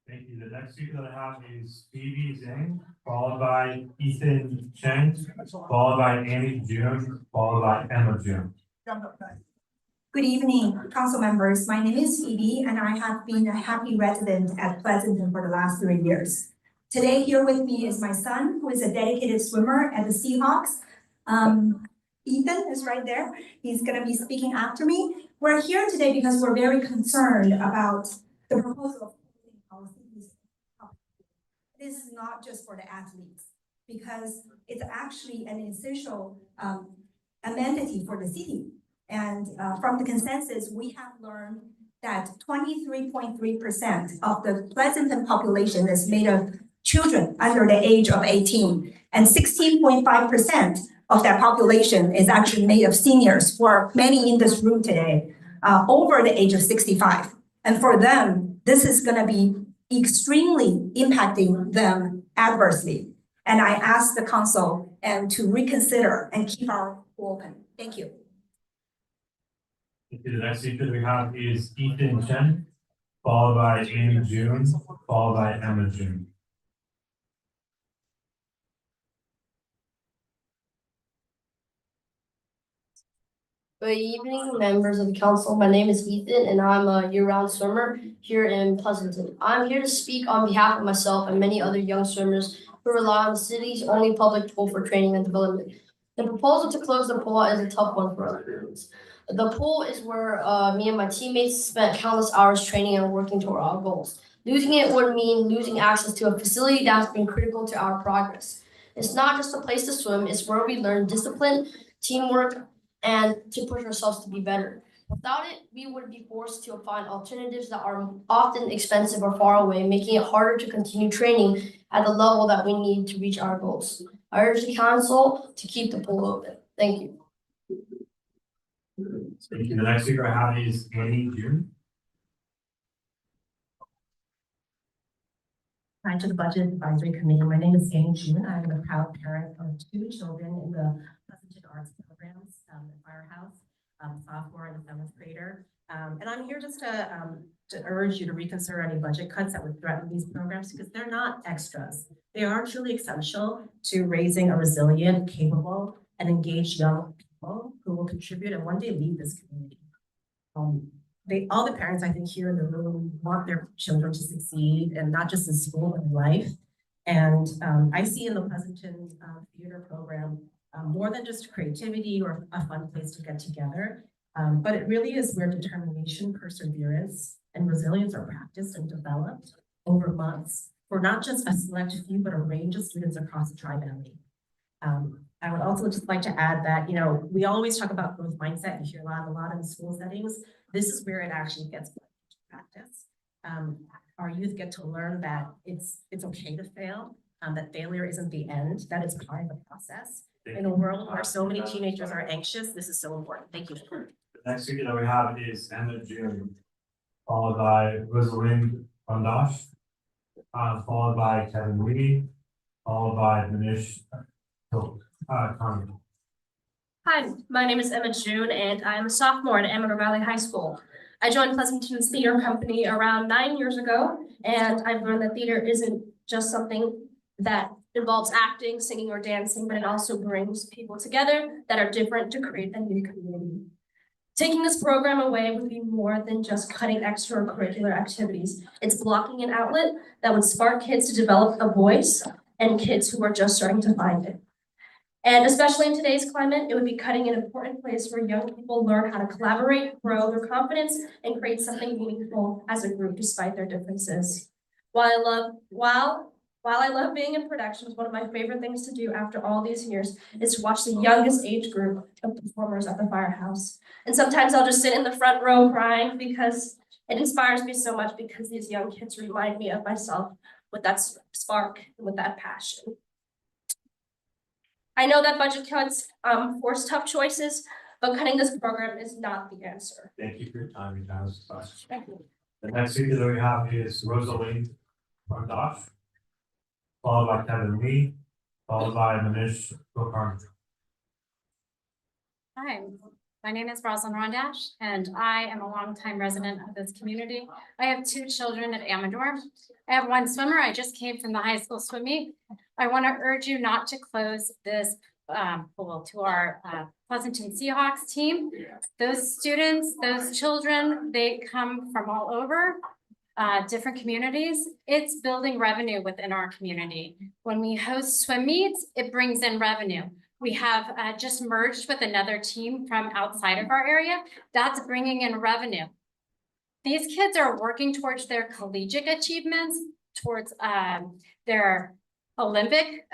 Thank you. The next speaker that I have is Phoebe Zhang, followed by Ethan Cheng, followed by Amy June, followed by Emma June. Good evening, council members. My name is Phoebe, and I have been a happy resident at Pleasanton for the last 3 years. Today, here with me is my son, who is a dedicated swimmer at the Seahawks. Ethan is right there. He's going to be speaking after me. We're here today because we're very concerned about the proposal of this is not just for the athletes, because it's actually an essential amenity for the city. And from the consensus, we have learned that 23.3% of the Pleasanton population is made of children under the age of 18, and 16.5% of that population is actually made of seniors, who are many in this room today, over the age of 65. And for them, this is going to be extremely impacting them adversely. And I ask the council to reconsider and keep our pool open. Thank you. The next speaker we have is Ethan Chen, followed by Amy June, followed by Emma June. Good evening, members of the council. My name is Ethan and I'm a year-round swimmer here in Pleasanton. I'm here to speak on behalf of myself and many other young swimmers who rely on the city's only public pool for training and development. The proposal to close the pool is a tough one for us reasons. The pool is where me and my teammates spent countless hours training and working toward our goals. Losing it would mean losing access to a facility that's been critical to our progress. It's not just a place to swim, it's where we learn discipline, teamwork, and to push ourselves to be better. Without it, we would be forced to find alternatives that are often expensive or far away, making it harder to continue training at the level that we need to reach our goals. I urge the council to keep the pool open. Thank you. Thank you. The next speaker I have is Annie June. Hi to the Budget Advisory Committee. My name is Annie June. I'm a proud parent of 2 children in the Pleasanton Arts programs at Firehouse, sophomore and 7th grader. And I'm here just to urge you to reconsider any budget cuts that would threaten these programs because they're not extras. They are truly essential to raising a resilient, capable, and engaged young people who will contribute and one day lead this community. All the parents I think here in the room want their children to succeed, and not just in school but in life. And I see in the Pleasanton theater program more than just creativity or a fun place to get together, but it really is where determination, perseverance, and resilience are practiced and developed over months for not just a select few but a range of students across the Tri-Valley. I would also just like to add that, you know, we always talk about growth mindset. You hear a lot in school settings. This is where it actually gets put into practice. Our youth get to learn that it's okay to fail, that failure isn't the end, that it's part of the process. In a world where so many teenagers are anxious, this is so important. Thank you. The next speaker that we have is Emma June, followed by Rosalind Bandash, followed by Kevin Lee, followed by Manish Khan. Hi, my name is Emma June and I'm a sophomore at Amador Valley High School. I joined Pleasanton's theater company around 9 years ago, and I've learned that theater isn't just something that involves acting, singing, or dancing, but it also brings people together that are different to create a new community. Taking this program away would be more than just cutting extracurricular activities. It's blocking an outlet that would spark kids to develop a voice and kids who are just starting to find it. And especially in today's climate, it would be cutting an important place where young people learn how to collaborate, grow their confidence, and create something meaningful as a group despite their differences. While I love being in productions, one of my favorite things to do after all these years is to watch the youngest age group of performers at the Firehouse. And sometimes I'll just sit in the front row crying because it inspires me so much, because these young kids remind me of myself with that spark and with that passion. I know that budget cuts force tough choices, but cutting this program is not the answer. Thank you for your time. You guys. Thank you. The next speaker that we have is Rosalind Bandash, followed by Kevin Lee, followed by Manish Khan. Hi, my name is Rosalind Rondash, and I am a longtime resident of this community. I have 2 children at Amador. I have 1 swimmer. I just came from the high school swim meet. I want to urge you not to close this pool to our Pleasanton Seahawks team. Those students, those children, they come from all over, different communities. It's building revenue within our community. When we host swim meets, it brings in revenue. We have just merged with another team from outside of our area. That's bringing in revenue. These kids are working towards their collegiate achievements, towards their Olympic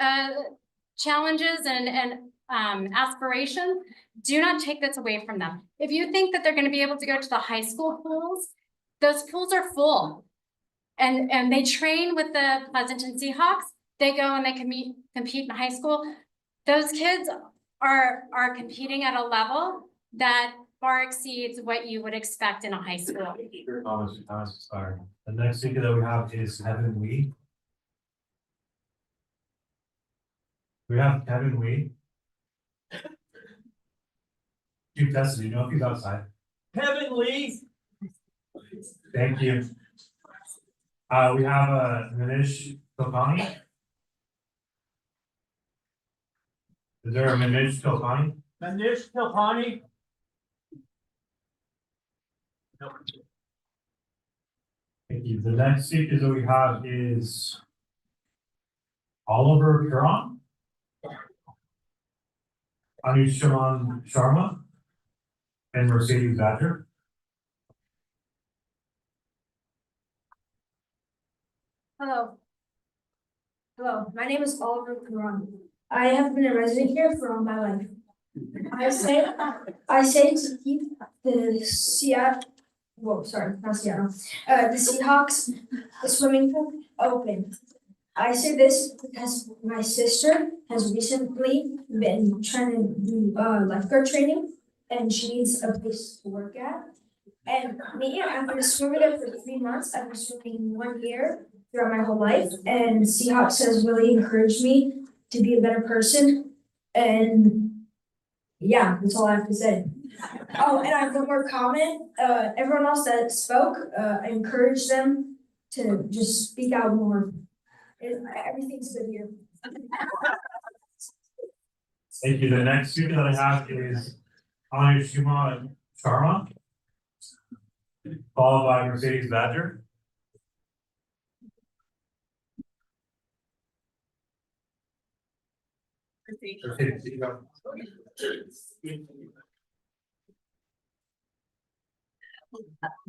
challenges and aspirations. Do not take this away from them. If you think that they're going to be able to go to the high school pools, those pools are full. And they train with the Pleasanton Seahawks. They go and they compete in high school. Those kids are competing at a level that far exceeds what you would expect in a high school. The next speaker that we have is Kevin Lee. We have Kevin Lee. Chief Justice, you know if he's outside. Kevin Lee. Thank you. We have Manish Khan. Is there a Manish Khan? Manish Kilpani. Thank you. The next speaker that we have is Oliver Huron, Anushaman Sharma, and Mercedes Badger. Hello. Hello, my name is Oliver Kuran. I have been a resident here for all my life. I say to keep the the Seahawks, the swimming pool open. I say this because my sister has recently been trying to do lifeguard training and she needs a place to work at. And me, I've been swimming there for 3 months. I've been swimming 1 year throughout my whole life, and Seahawks has really encouraged me to be a better person. And yeah, that's all I have to say. Oh, and I have one more comment. Everyone else that spoke, I encourage them to just speak out more. Everything's good here. Thank you. The next speaker that I have is Anushaman Sharma, followed by Mercedes Badger. Mercedes, you go.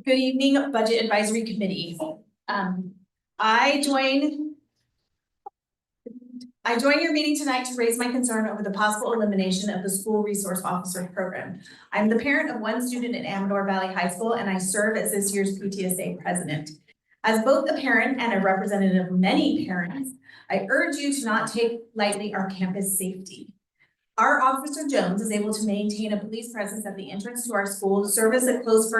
Good evening, Budget Advisory Committee. I join your meeting tonight to raise my concern over the possible elimination of the School Resource Officer Program. I'm the parent of one student at Amador Valley High School, and I serve as this year's PTSA president. As both a parent and a representative of many parents, I urge you to not take lightly our campus safety. Our Officer Jones is able to maintain a police presence at the entrance to our school, serve as a close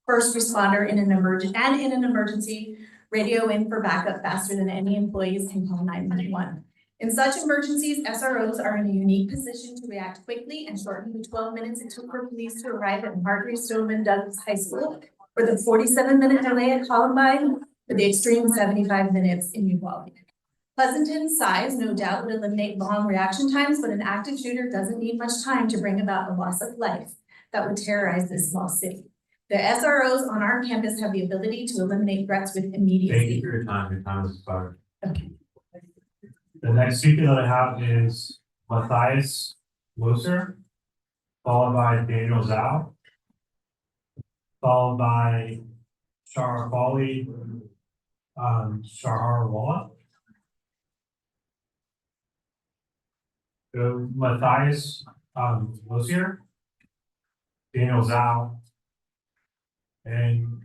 first responder in an emergency, radio in for backup faster than any employees can call 911. In such emergencies, SROs are in a unique position to react quickly and shorten the 12 minutes it took for police to arrive at Marjorie Stoneman Douglas High School, or the 47-minute delay at Columbine, for the extreme 75 minutes in Uvalde. Pleasanton's size no doubt would eliminate long reaction times, but an active shooter doesn't need much time to bring about a loss of life that would terrorize this small city. The SROs on our campus have the ability to eliminate threats with immediacy. Thank you for your time. Your time is expired. Okay. The next speaker that I have is Matthias Loser, followed by Daniel Zhao, followed by Sharafali Shaharwala. So Matthias Loser, Daniel Zhao, and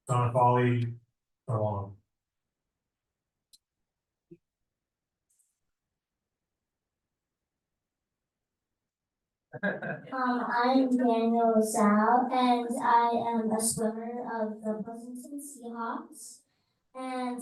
Sharafali Shaharwala. I'm Daniel Zhao, and I am a swimmer of the Pleasanton Seahawks. And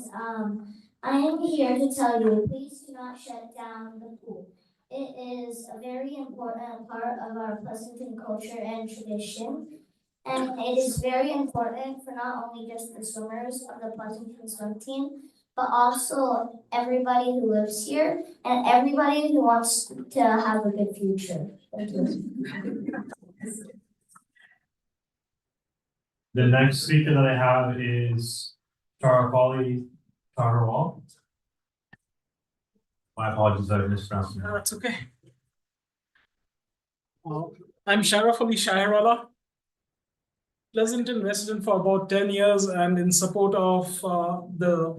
I am here to tell you, please do not shut down the pool. It is a very important part of our Pleasanton culture and tradition. And it is very important for not only just the swimmers of the Pleasanton swim team, but also everybody who lives here and everybody who wants to have a good future. Thank you. The next speaker that I have is Charafali Charwal. My apologies, I mispronounced it. No, that's okay. I'm Sharaf Ali Shaharwala, Pleasanton resident for about 10 years, and in support of the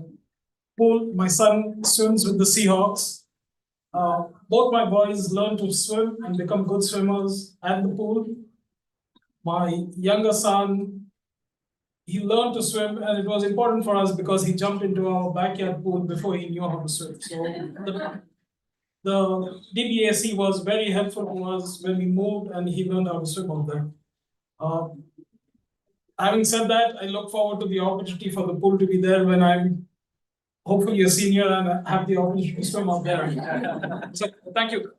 pool. My son swims with the Seahawks. Both my boys learn to swim and become good swimmers at the pool. My younger son, he learned to swim, and it was important for us because he jumped into our backyard pool before he knew how to swim. So the DBAC was very helpful to us when we moved, and he learned how to swim out there. Having said that, I look forward to the opportunity for the pool to be there when I'm hopefully a senior and have the opportunity to swim out there. So, thank you.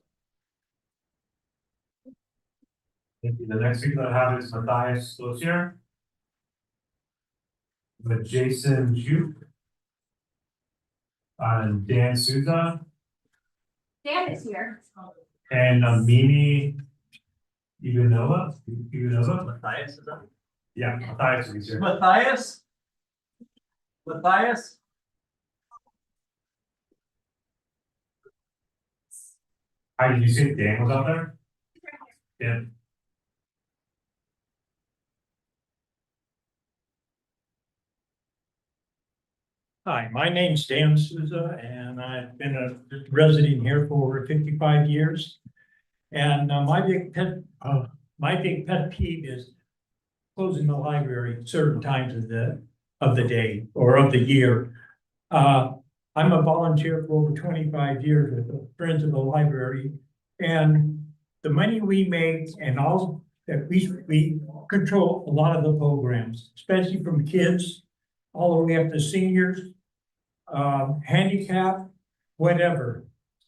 Thank you. The next speaker that I have is Matthias Losier, with Jason Juke, and Dan Souza, Dan is here. and Mimi Ivanova. Matthias is that? Yeah, Matthias will be here. Matthias? Matthias? Hi, did you see Dan was out there? Yeah. Hi, my name's Dan Souza, and I've been a resident here for over 55 years. And my big pet peeve is closing the library certain times of the day or of the year. I'm a volunteer for over 25 years with the Friends of the Library, and the money we make and all that we control a lot of the programs, especially from kids all the way up to seniors, handicap, whatever.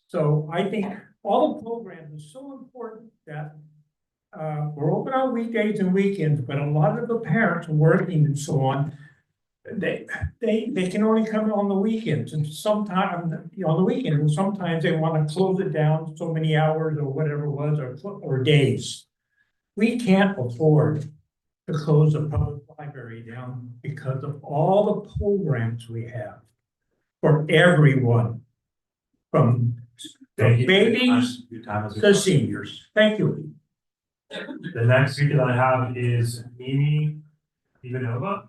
So I think all the programs are so important that we're open on weekdays and weekends, but a lot of the parents working and so on, they can only come on the weekends, and sometimes on the weekend, and sometimes they want to close it down so many hours or whatever it was, or days. We can't afford to close the public library down because of all the programs we have for everyone, from babies to seniors. Thank you. The next speaker that I have is Mimi Ivanova.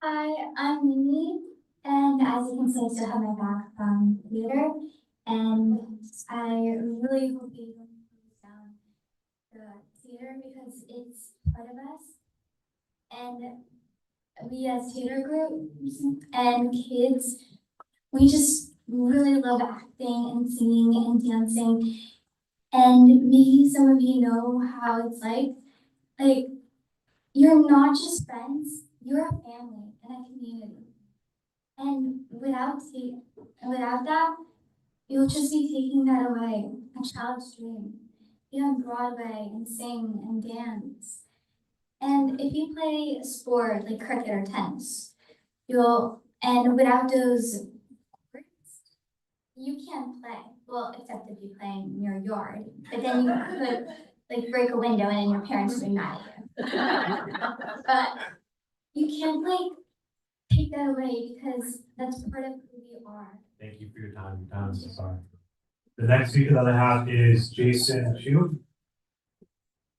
Hi, I'm Mimi, and as you can see, I still have my back from theater, and I really hope you don't close down the theater because it's part of us, and we as theater groups and kids, we just really love acting and singing and dancing, and maybe some of you know how it's like you're not just friends, you're a family and a community. And without that, you'll just be taking that away, a child's dream. Be on Broadway and sing and dance. And if you play a sport like cricket or tennis, and without those groups, you can't play. Well, except if you play in your yard. But then you could like break a window and then your parents would be mad at you. But you can't take that away because that's part of who we are. Thank you for your time. Your time is so sorry. The next speaker that I have is Jason Chu,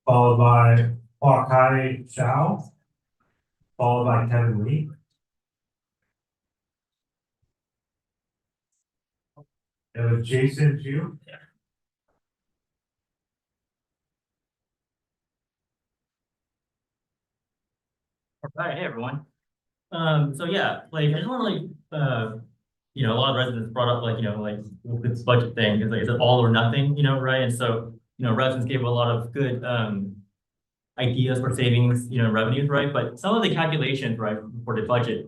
followed by Hawkeye Chow, followed by Kevin Lee. It was Jason Chu. Hi, hey everyone. So yeah, like I just want to you know, a lot of residents brought up like with this budget thing, is like is it all or nothing, you know, right? And so, you know, residents gave a lot of good ideas for savings, you know, revenues, right? But some of the calculations, right, for the budget,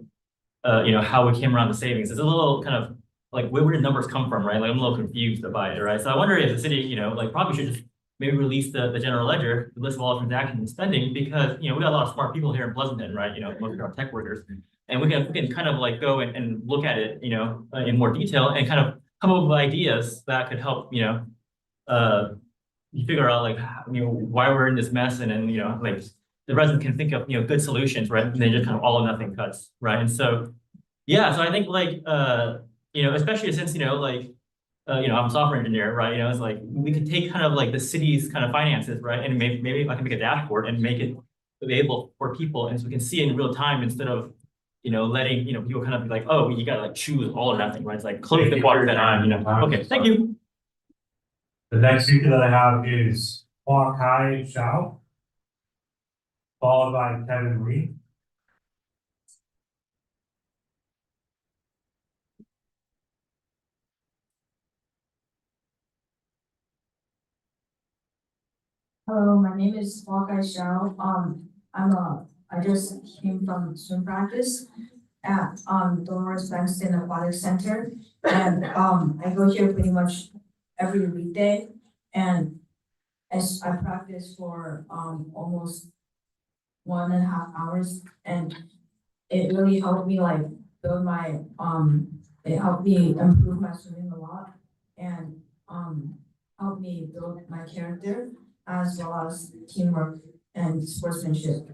you know, how we came around the savings is a little kind of like where did numbers come from, right? Like I'm a little confused about it, right? So I wonder if the city, you know, like probably should just maybe release the general ledger, the list of all transactions and spending, because, you know, we got a lot of smart people here in Pleasanton, right? You know, most of our tech workers. And we can kind of like go and look at it, you know, in more detail and kind of come up with ideas that could help, you know, you figure out like, you know, why we're in this mess, and then, you know, like the residents can think of, you know, good solutions, right? And they just kind of all or nothing cuts, right? And so, yeah, so I think like, you know, especially since, you know, like, you know, I'm a software engineer, right? You know, it's like we could take kind of like the city's kind of finances, right? And maybe I can make a dashboard and make it available for people, and so we can see it in real time instead of, you know, letting, you know, people kind of be like, oh, you gotta like choose all or nothing, right? It's like close the water center, you know. Okay, thank you. The next speaker that I have is Hawkeye Chow, followed by Kevin Lee. Hello, my name is Hawkeye Xiao. I just came from swim practice at Dolores Bankston Aquatic Center, and I go here pretty much every weekday, and as I practice for almost 1.5 hours, and it really helped me like build it helped me improve my swimming a lot, and helped me build my character as well as teamwork and sportsmanship.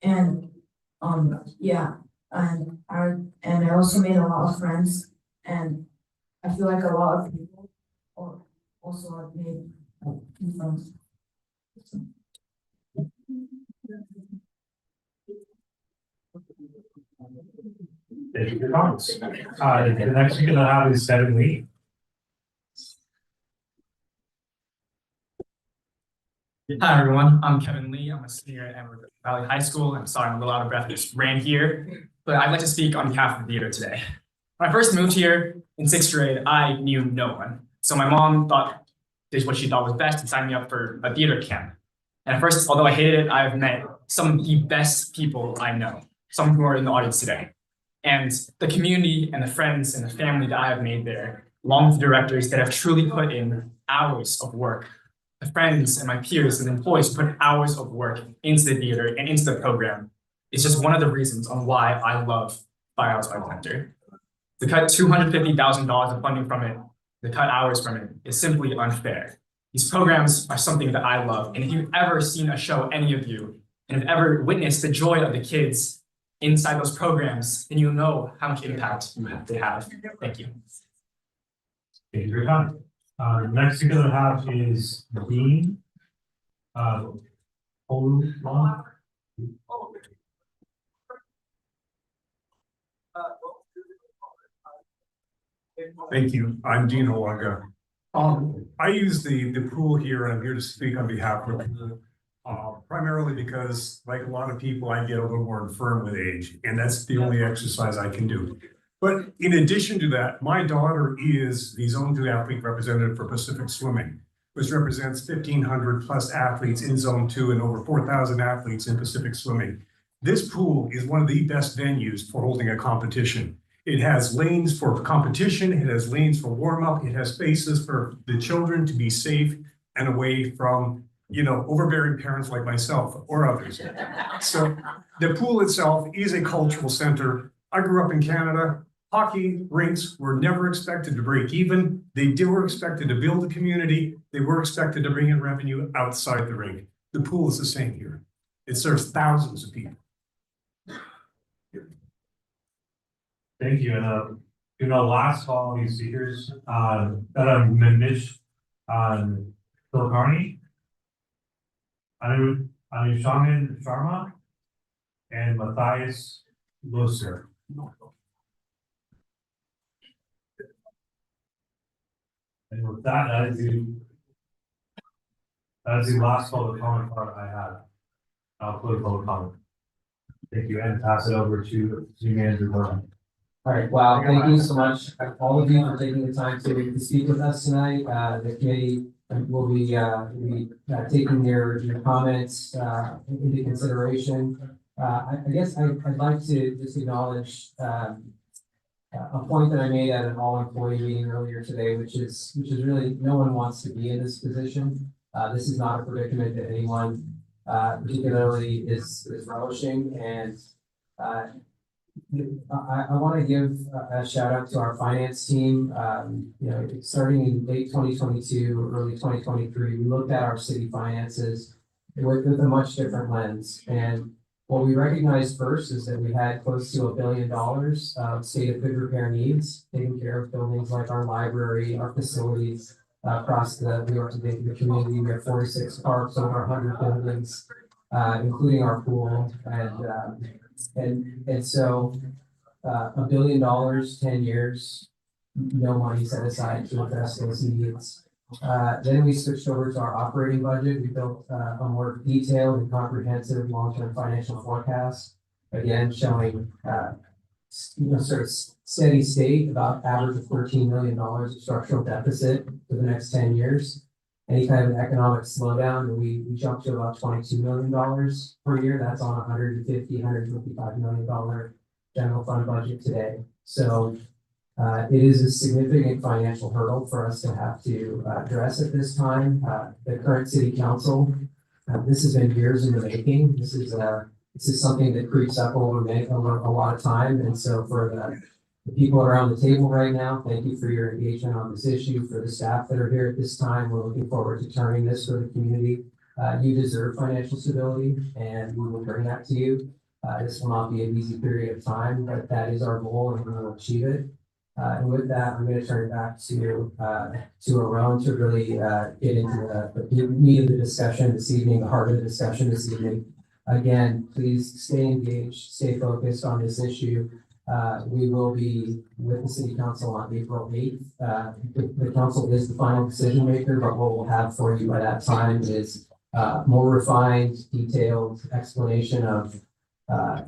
And yeah, and I also made a lot of friends, and I feel like a lot of people also have made new friends. Thank you for your comments. The next speaker that I have is Devin Lee. Hi, everyone. I'm Kevin Lee. I'm a senior at Emerald Valley High School. I'm sorry I'm a little out of breath. I just ran here, but I'd like to speak on behalf of the theater today. When I first moved here in sixth grade, I knew no one. So my mom did what she thought was best and signed me up for a theater camp. And at first, although I hated it, I've met some of the best people I know, some who are in the audience today. And the community and the friends and the family that I have made there, along with the directors that have truly put in hours of work. The friends and my peers and employees put hours of work into the theater and into the program. It's just one of the reasons on why I love Firehouse Arts Center. To cut $250,000 of funding from it, to cut hours from it, is simply unfair. These programs are something that I love. And if you've ever seen a show, any of you, and have ever witnessed the joy of the kids inside those programs, then you'll know how much impact they have. Thank you. Thank you for your time. Next speaker that I have is Dean. Olumide. Thank you. I'm Dean Holaga. I use the pool here, and I'm here to speak on behalf of the pool. Primarily because, like a lot of people, I get a little more infirm with age, and that's the only exercise I can do. But in addition to that, my daughter is the Zone 2 athlete representative for Pacific Swimming, which represents 1,500 plus athletes in Zone 2 and over 4,000 athletes in Pacific Swimming. This pool is one of the best venues for holding a competition. It has lanes for competition, it has lanes for warm-up, it has spaces for the children to be safe and away from, overbearing parents like myself or others. So the pool itself is a cultural center. I grew up in Canada. Hockey rinks were never expected to break even. They were expected to build a community. They were expected to bring in revenue outside the rink. The pool is the same here. It serves thousands of people. Thank you. And last call these speakers, Mimish Phil Carney, Anushaman Sharma, and Matthias Loser. And with that, that is the last public comment part I have. I'll close public comment. Thank you, and pass it over to City Manager Gordon. All right, wow, thank you so much, all of you, for taking the time to speak with us tonight. The committee will be taking your comments into consideration. I guess I'd like to just acknowledge a point that I made at an all-employee meeting earlier today, which is really, no one wants to be in this position. This is not a predicament that anyone particularly is relishing, and I want to give a shout out to our finance team. Starting in late 2022, early 2023, we looked at our city finances with a much different lens. And what we recognized first is that we had close to $1 billion of state of good repair needs, taking care of buildings like our library, our facilities across the community. We have 46 parks, over 100 buildings, including our pool, and so $1 billion, 10 years, no money set aside to address those needs. Then we switched over to our operating budget. We built a more detailed and comprehensive long-term financial forecast, again showing sort of steady state, about average of $13 million of structural deficit for the next 10 years. Any kind of economic slowdown, and we jumped to about $22 million per year. That's on $155 million general fund budget today. So it is a significant financial hurdle for us to have to address at this time. The current city council, this has been years in the making. This is something that creeps up over a lot of time, and so for The people around the table right now, thank you for your engagement on this issue. For the staff that are here at this time, we're looking forward to turning this for the community. You deserve financial stability, and we will bring that to you. This will not be an easy period of time, but that is our goal, and we will achieve it. And with that, I'm going to turn it back to Aaron to really get into the meat of the discussion this evening, the heart of the discussion this evening. Again, please stay engaged, stay focused on this issue. We will be with the city council on April 8th. The council is the final decision maker, but what we'll have for you by that time is more refined, detailed explanation of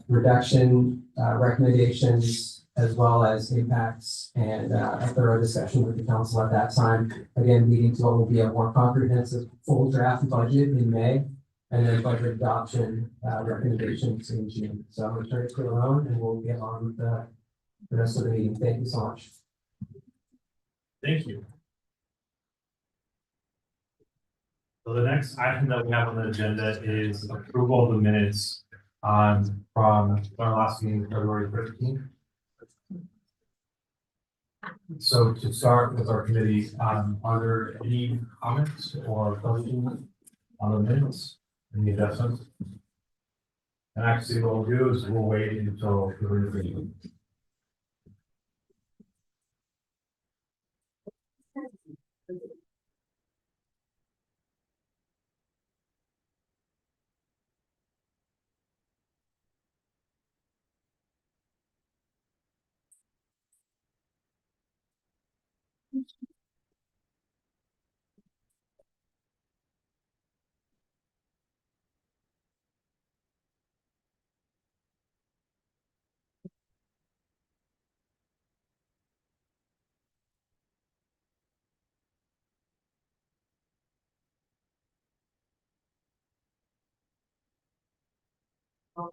reduction recommendations, as well as impacts, and a thorough discussion with the council at that time. Again, leading to what will be a more comprehensive full draft budget in May, and then budget adoption recommendations in June. So I'm going to turn it to Aaron, and we'll get on with the rest of the meeting. Thank you so much. Thank you. So the next item that we have on the agenda is approval of the minutes from our last meeting, February 13th. So to start with our committee, are there any comments or questions on the minutes? Any adjustments? And actually what we'll do is we'll wait until the review. You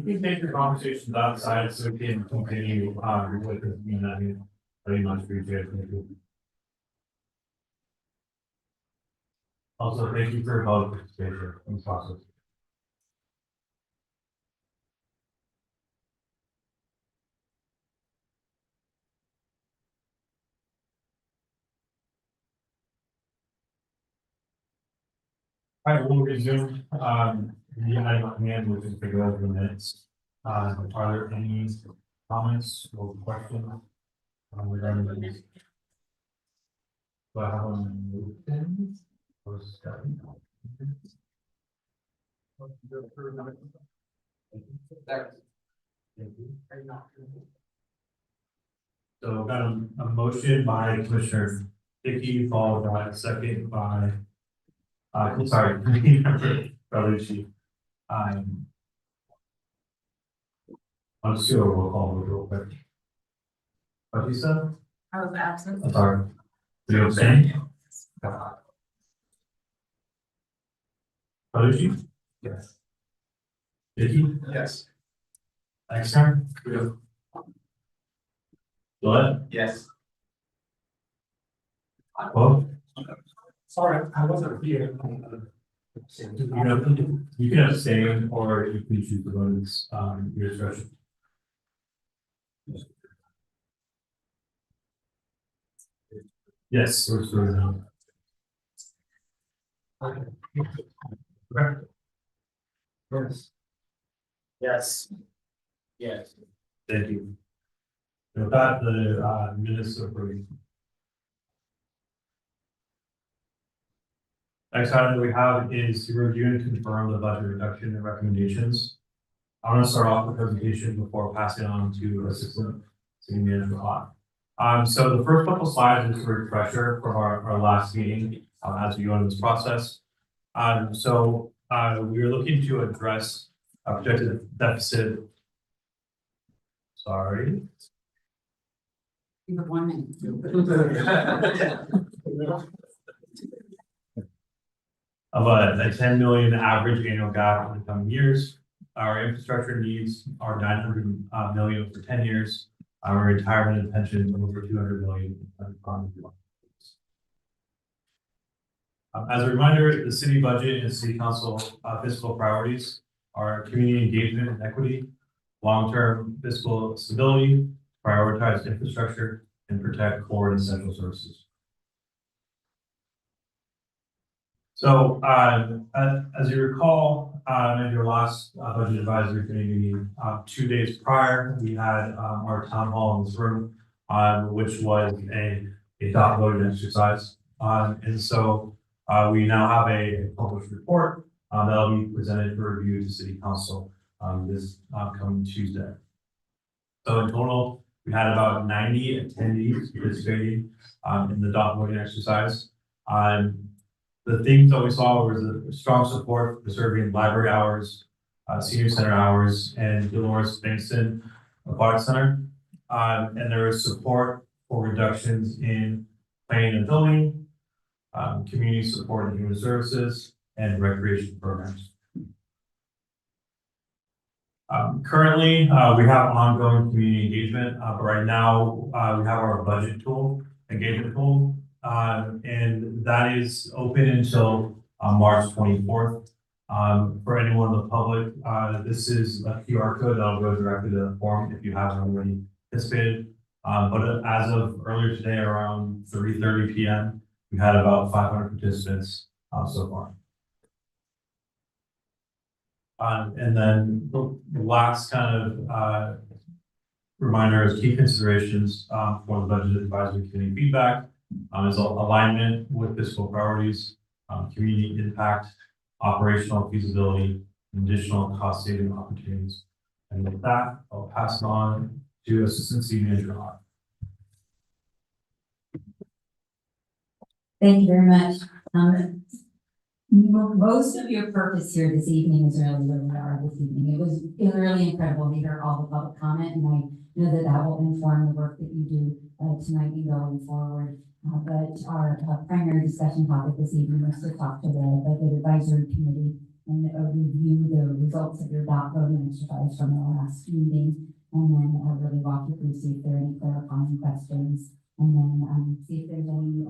can take your conversations outside so we can continue with the meeting. Very much appreciate it. Also, thank you for your help participation in this process. All right, we'll resume the item at hand, which is to go over the minutes. Are there any comments or questions regarding the minutes? Do I have one moved in? Or second? Thank you. So I've got a motion by Commissioner Dickey, followed by a second by sorry, Bellucci. I'll just do a roll call real quick. What you said? I was absent. I'm sorry. Do you abstain? Bellucci? Yes. Dickey? Yes. Exner? Yes. Gillette? Yes. Well, Sorry, I wasn't here. you can abstain or you can choose to vote your discretion. Yes, we're sure now. Okay. Yes. Yes. Yes. Thank you. With that, the minutes are approved. Next item that we have is to review and confirm the budget reduction and recommendations. I want to start off the presentation before passing on to Assistant City Manager Ott. So the first couple slides is a refresher from our last meeting as we go into this process. So we are looking to address a projected deficit. Sorry. You have 1 minute. Of a 10 million average annual gap in the coming years. our infrastructure needs are 900 million for 10 years. Our retirement and pension over 200 million. As a reminder, the city budget and city council fiscal priorities are community engagement and equity, long-term fiscal stability, prioritize infrastructure, and protect core and essential services. So, as you recall, in your last budget advisory committee meeting, 2 days prior, we had our town hall in this room, which was a dot voting exercise. And so we now have a published report that'll be presented for review to City Council this coming Tuesday. So in total, we had about 90 attendees participating in the dot voting exercise. The themes that we saw was a strong support for preserving library hours, senior center hours, and Dolores Bankston Aquatic Center. And there was support for reductions in planning and building, community support and human services, and recreation programs. Currently, we have ongoing community engagement, but right now we have our budget tool, engagement tool, and that is open until March 24th. For anyone in the public, this is a QR code that'll go directly to the form if you haven't already participated. But as of earlier today, around 3:30 p.m., we had about 500 participants so far. And then the last kind of reminder is key considerations for the budget advisory committee feedback is alignment with fiscal priorities, community impact, operational feasibility, and additional cost saving opportunities. And with that, I'll pass it on to Assistant City Manager. Thank you very much. Most of your purpose here this evening is really where we are this evening. It was really incredible to hear all the public comment, and I know that that will inform the work that you do tonight and going forward. But our primary discussion topic this evening was to talk to the budget advisory committee and review the results of your dot voting exercise from the last meeting, and then really walk you through, see if there are any clarifying questions, and then see if there's any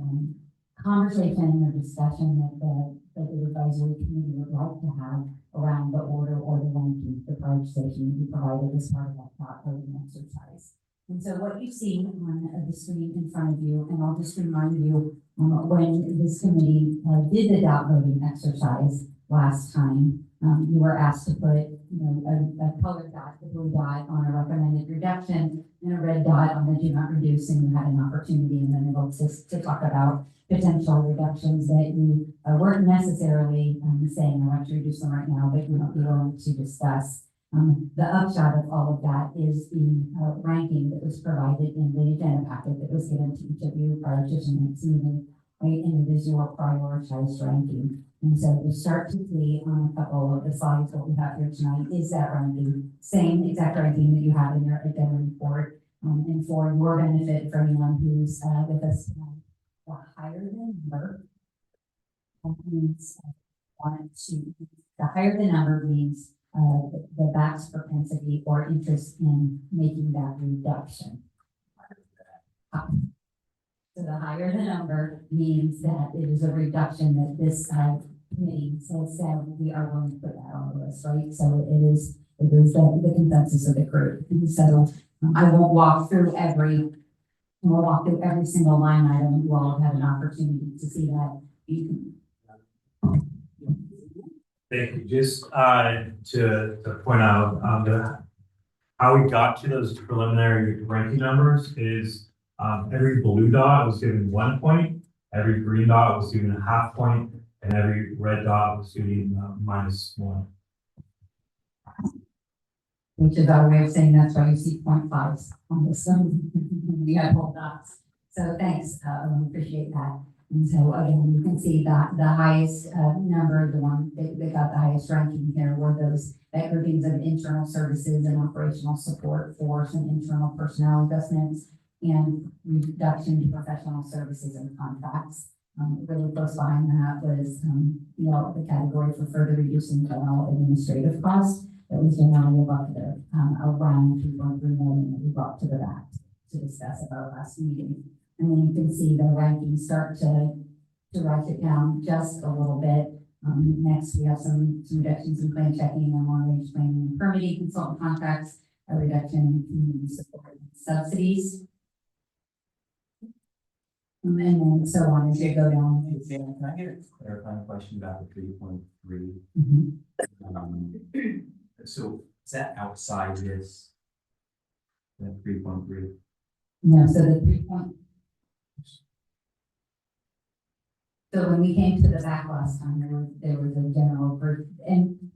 conversation or discussion that the advisory committee would like to have around the order or the ranking, the prioritization to be provided as part of that dot voting exercise. And so what you see on the screen in front of you, and I'll just remind you, when this committee did the dot voting exercise last time, you were asked to put a colored dot, the blue dot, on a recommended reduction, and a red dot on the do not reduce, and you had an opportunity in the middle to talk about potential reductions that you weren't necessarily saying, I want to reduce them right now, but you might be willing to discuss. The upshot of all of that is the ranking that was provided in the agenda packet that was given to each of you prior to tonight's meeting, right? And it is your prioritized ranking. And so to start to see on a couple of the slides what we have here tonight is that ranking, same exact ranking that you have in your agenda report. And for your benefit, for anyone who's with us tonight, the higher the number means the higher the number means the bank's propensity or interest in making that reduction. So the higher the number means that it is a reduction that this committee says we are willing to put that on the list, right? So it is the consensus of the group. And so I won't walk through every single line item. You all have had an opportunity to see that. Thank you. Just to point out how we got to those preliminary ranking numbers is every blue dot was given 1 point, every green dot was given a half point, and every red dot was given -1. Which is our way of saying that's why you see 0.5s on this one. We have both dots. So thanks, I appreciate that. And so again, you can see that the highest number, the one that got the highest ranking here were those groupings of internal services and operational support for some internal personnel investments and reduction to professional services and contracts. Really close behind that was the category for further reducing general administrative costs. That was generally a bucket of, around 2.3 million that we brought to the back to discuss at our last meeting. And then you can see the rankings start to write it down just a little bit. Next, we have some reductions in plan checking and long-range planning and permitting consultant contracts, a reduction in community support subsidies. And then so on as you go down. Can I get a clarifying question about the 3.3? So is that outside this? That 3.3? No, so the 3. So when we came to the back last time, there was a general, and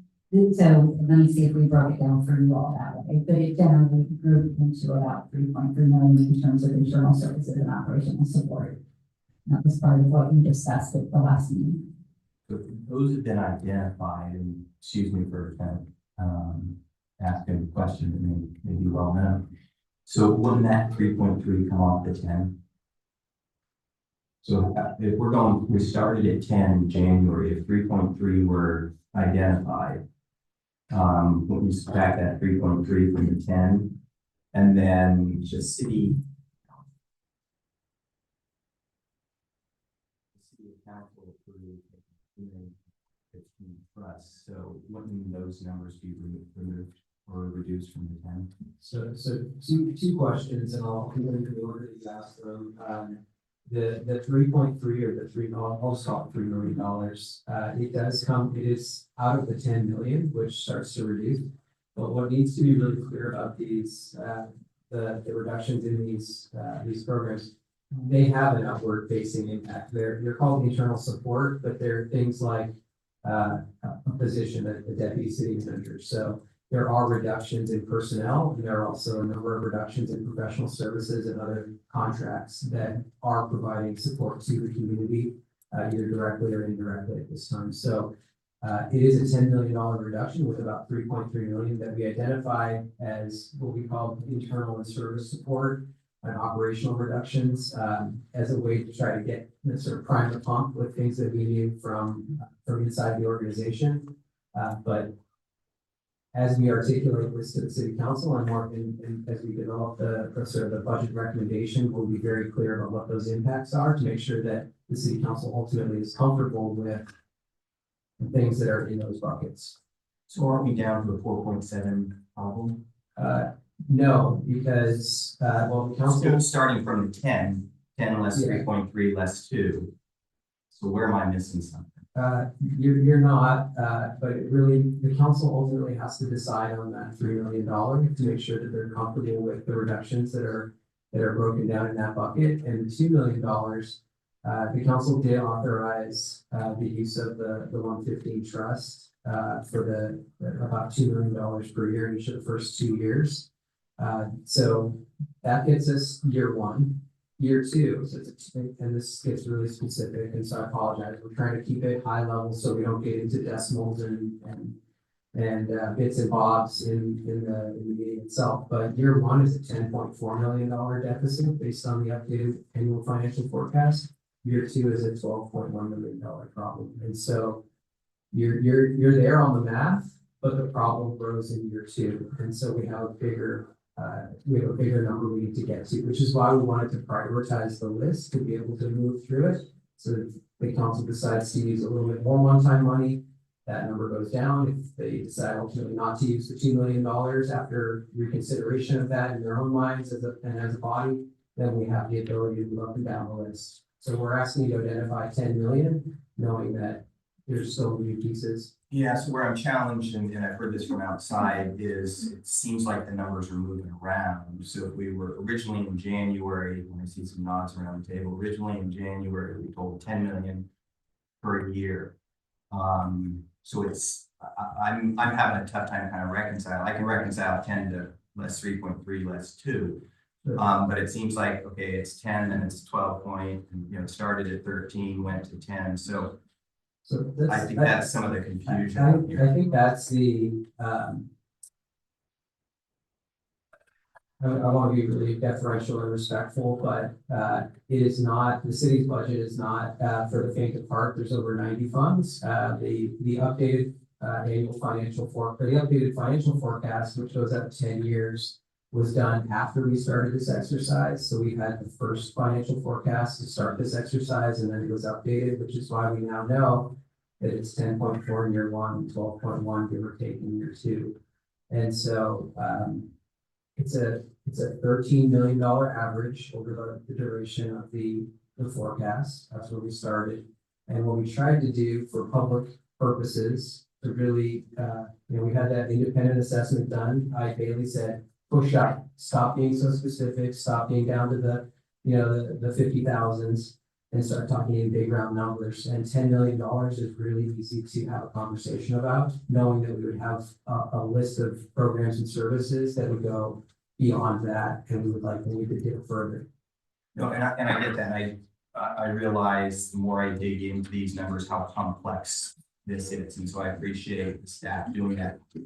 so let me see if we broke it down for you all that way, but it generally grew into about 3.3 million in terms of internal services and operational support. That was part of what we discussed at the last meeting. So those have been identified, and excuse me for kind of asking a question that may be well known. So wouldn't that 3.3 come off the 10? So if we're going, we started at 10 in January, if 3.3 were identified, when you subtract that 3.3 from the 10, and then the city council approved 15 trusts, so wouldn't those numbers be removed or reduced from the 10? So two questions, and I'll go into the order that you asked them. The 3.3 or the I'll just call it $3 million. It is out of the 10 million, which starts to reduce. But what needs to be really clear about these, the reductions in these programs, they have an upward facing impact. They're called internal support, but they're things like a position at the deputy city manager. So there are reductions in personnel, and there are also a number of reductions in professional services and other contracts that are providing support to the community, either directly or indirectly at this time. So it is a $10 million reduction with about 3.3 million that we identified as what we call internal and service support and operational reductions as a way to try to get sort of prime the pump with things that we need from inside the organization. But as we articulate this to the city council and as we develop the sort of the budget recommendation, we'll be very clear about what those impacts are to make sure that the city council ultimately is comfortable with the things that are in those buckets. So aren't we down to a 4.7 problem? No, because well, the council still starting from the 10 less 3.3 less 2. So where am I missing something? You're not, but it really, the council ultimately has to decide on that $3 million to make sure that they're comfortable with the reductions that are broken down in that bucket. And the $2 million, the council did authorize the use of the 115 trust for about $2 million per year in each of the first 2 years. So that gets us year 1. Year 2, and this gets really specific, and so I apologize. We're trying to keep it high level so we don't get into decimals and bits and bobs in the meeting itself. But year 1 is a $10.4 million deficit based on the updated annual financial forecast. Year 2 is a $12.1 million problem, and so you're there on the math, but the problem grows in year 2, and so we have a bigger number we need to get to, which is why we wanted to prioritize the list to be able to move through it. So if the council decides to use a little bit more one-time money, that number goes down. If they decide ultimately not to use the $2 million after reconsideration of that in their own minds as a body, then we have the ability to move up and down the list. So we're asking you to identify 10 million, knowing that there's still new pieces. Yeah, so where I'm challenged, and I've heard this from outside, is it seems like the numbers are moving around. So if we were originally in January, and I see some nods around the table, originally in January, we told 10 million per year. So it's, I'm having a tough time kind of reconcile. I can reconcile 10 to less 3.3 less 2. But it seems like, okay, it's 10 and it's 12 point, and it started at 13, went to 10. So I think that's some of the confusion. I think that's the, I want to be really deferential and respectful, but it is not, the city's budget is not for the faint of heart. There's over 90 funds. The updated annual the updated financial forecast, which goes up 10 years, was done after we started this exercise. So we had the first financial forecast to start this exercise, and then it was updated, which is why we now know that it's 10.4 in year one, 12.1 give or take in year two. And so it's a $13 million average over the duration of the forecast. That's where we started. And what we tried to do for public purposes to really, we had that independent assessment done. Bailey said, push up, stop being so specific, stop being down to the 50,000s and start talking in big round numbers. And $10 million is really easy to have a conversation about, knowing that we would have a list of programs and services that would go beyond that, and we would like to need to dig further. No, and I get that. I realize the more I dig into these numbers, how complex this is, and so I appreciate the staff doing that. I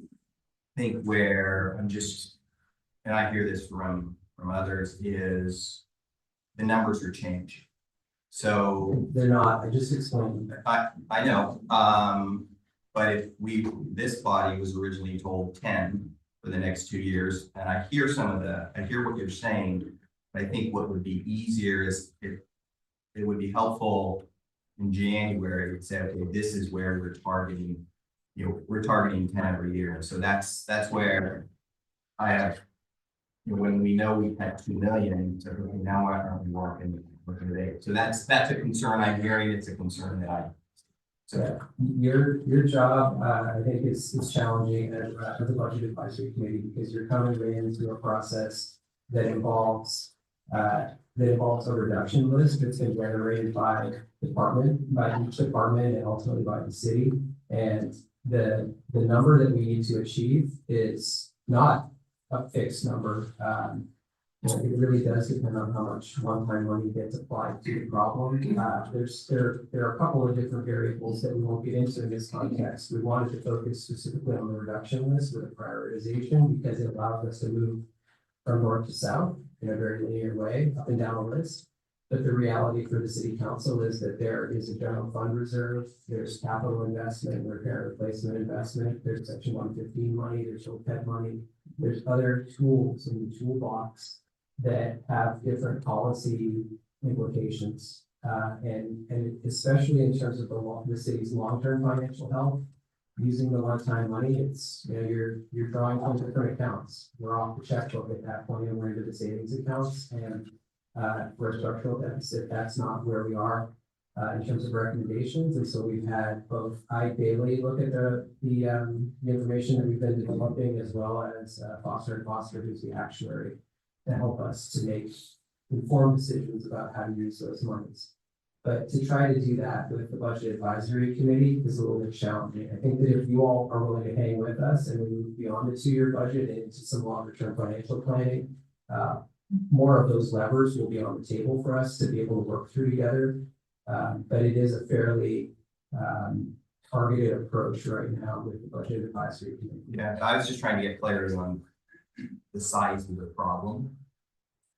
think where and I hear this from others, is the numbers are changing. So they're not. I just explained. I know. But if this body was originally told 10 for the next 2 years, and I hear what you're saying, but I think what would be easier is if it would be helpful in January to say, okay, this is where we're targeting. We're targeting 10 every year, and so that's where I have. When we know we've had 2 million, so okay, now why aren't we working with 8? So that's a concern I'm hearing. It's a concern that So your job, I think, is challenging as a budget advisory committee, because you're coming into a process that involves a reduction list that's been generated by each department, and ultimately by the city. And the number that we need to achieve is not a fixed number. It really does depend on how much one-time money gets applied to the problem. There are a couple of different variables that we won't get into in this context. We wanted to focus specifically on the reduction list with a prioritization, because it allows us to move from north to south in a very linear way, up and down the list. But the reality for the city council is that there is a general fund reserve, there's capital investment, repair and replacement investment, there's section 115 money, there's OPEB money, there's other tools in the toolbox that have different policy implications. And especially in terms of the city's long-term financial health, using the one-time money, it's, you're drawing from different accounts. We're off the checkbook at that point, and we're into the savings accounts, and for a structural deficit, that's not where we are in terms of recommendations. And so we've had both Bailey look at the information that we've been developing, as well as Foster & Foster, who's the actuary, to help us to make informed decisions about how to use those monies. But to try to do that with the budget advisory committee is a little bit challenging. I think that if you all are willing to hang with us and we move beyond the 2-year budget and into some longer term financial planning, more of those levers will be on the table for us to be able to work through together. But it is a fairly targeted approach right now with the budget advisory committee. Yeah, I was just trying to get clarity on the size of the problem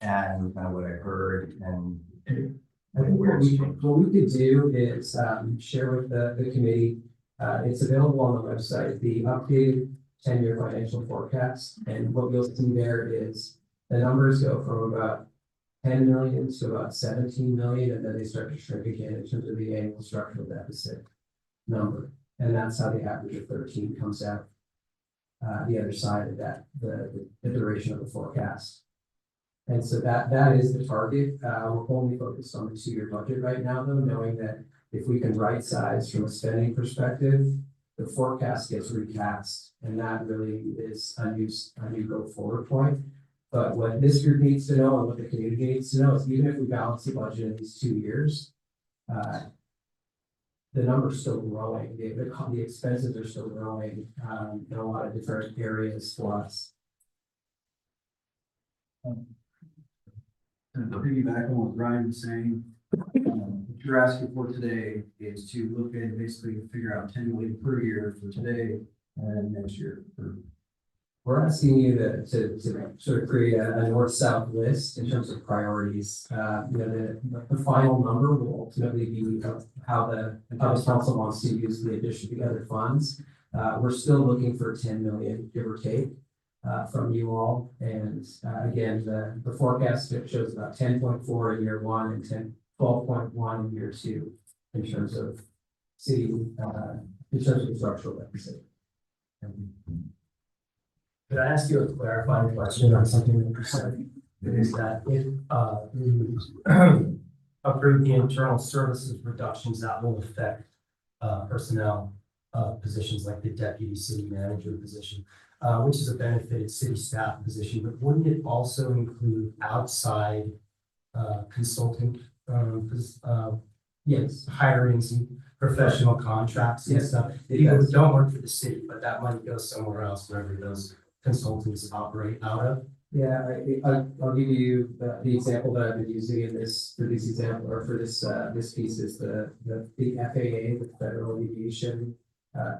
and kind of what I heard. And I think what we could do is share with the committee. It's available on the website, the updated 10-year financial forecast. And what you'll see there is the numbers go from about 10 million to about 17 million, and then they start to shrink again in terms of the annual structural deficit number. And that's how the average of 13 comes out the other side of that, the duration of the forecast. And so that is the target. We're only focused on the 2-year budget right now, though, knowing that if we can right size from a spending perspective, the forecast gets recast, and that really is a new go forward point. But what this group needs to know and what the community needs to know is, even if we balance the budget in these 2 years, the number's still growing. The expenses are still growing in a lot of different areas for us. To piggyback on what Brian was saying, what you're asking for today is to look at basically figure out 10 million per year for today and next year. We're asking you to sort of create a north-south list in terms of priorities. The final number will ultimately be how the council wants to use the other funds. We're still looking for 10 million, give or take, from you all. And, again, the forecast shows about 10.4 in year one and 12.1 in year two in terms of city, in terms of structural deficit. Could I ask you a clarifying question on something that you said? Is that if we approve the internal services reductions, that will affect personnel positions like the deputy city manager position, which is a benefited city staff position, but wouldn't it also include outside consultant yes, hirings and professional contracts and stuff? People who don't work for the city, but that money goes somewhere else, wherever those consultants operate out of. Yeah, I'll give you the example that I've been using in this, for this example, or for this, this piece is the FAA, the Federal Aviation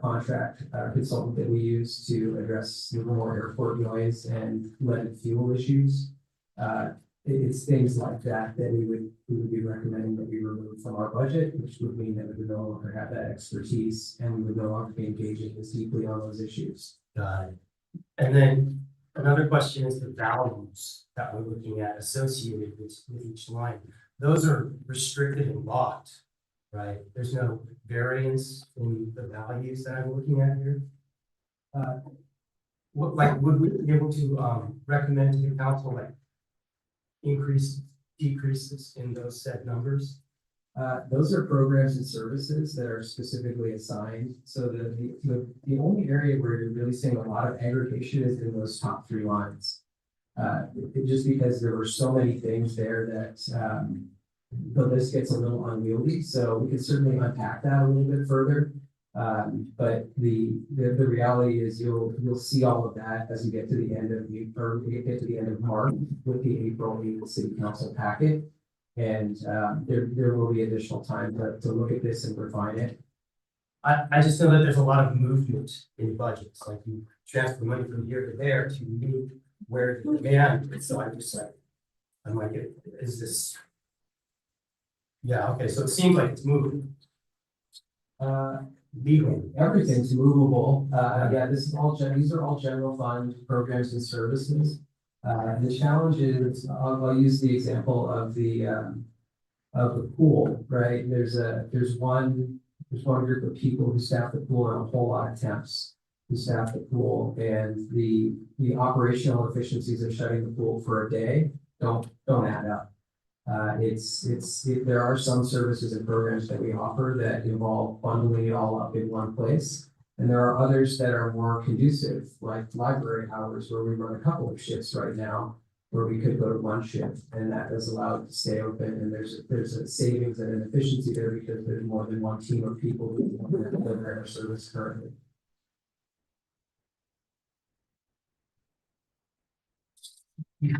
contract consultant that we use to address the more airport noise and leaded fuel issues. It's things like that that we would be recommending that we remove from our budget, which would mean that we would no longer have that expertise and we would no longer be engaging as deeply on those issues. Got it. And then another question is the values that we're looking at associated with each line. Those are restricted and locked, right? There's no variance in the values that I'm looking at here. Would we be able to recommend to the council decreases in those set numbers? Those are programs and services that are specifically assigned. So the only area where you're really seeing a lot of aggregation is in those top three lines. Just because there were so many things there that the list gets a little unwieldy. So we can certainly unpack that a little bit further. But the reality is you'll see all of that as you get to the end of March with the April 8th City Council packet. And there will be additional time to look at this and refine it. I just know that there's a lot of movement in budgets, like you transfer money from here to there to move where the demand is. So I'm like, is this? Yeah, okay, so it seems like it's moving. Legal, everything's movable. Yeah, these are all general fund programs and services. The challenge is, I'll use the example of the pool, right? There's one group of people who staff the pool and a whole lot of temps who staff the pool, and the operational efficiencies of shutting the pool for a day don't add up. There are some services and programs that we offer that involve bundling it all up in one place. And there are others that are more conducive, like library hours, where we run a couple of shifts right now, where we could go to one shift, and that does allow it to stay open. And there's a savings and an efficiency there because there's more than one team of people who deliver our service currently. We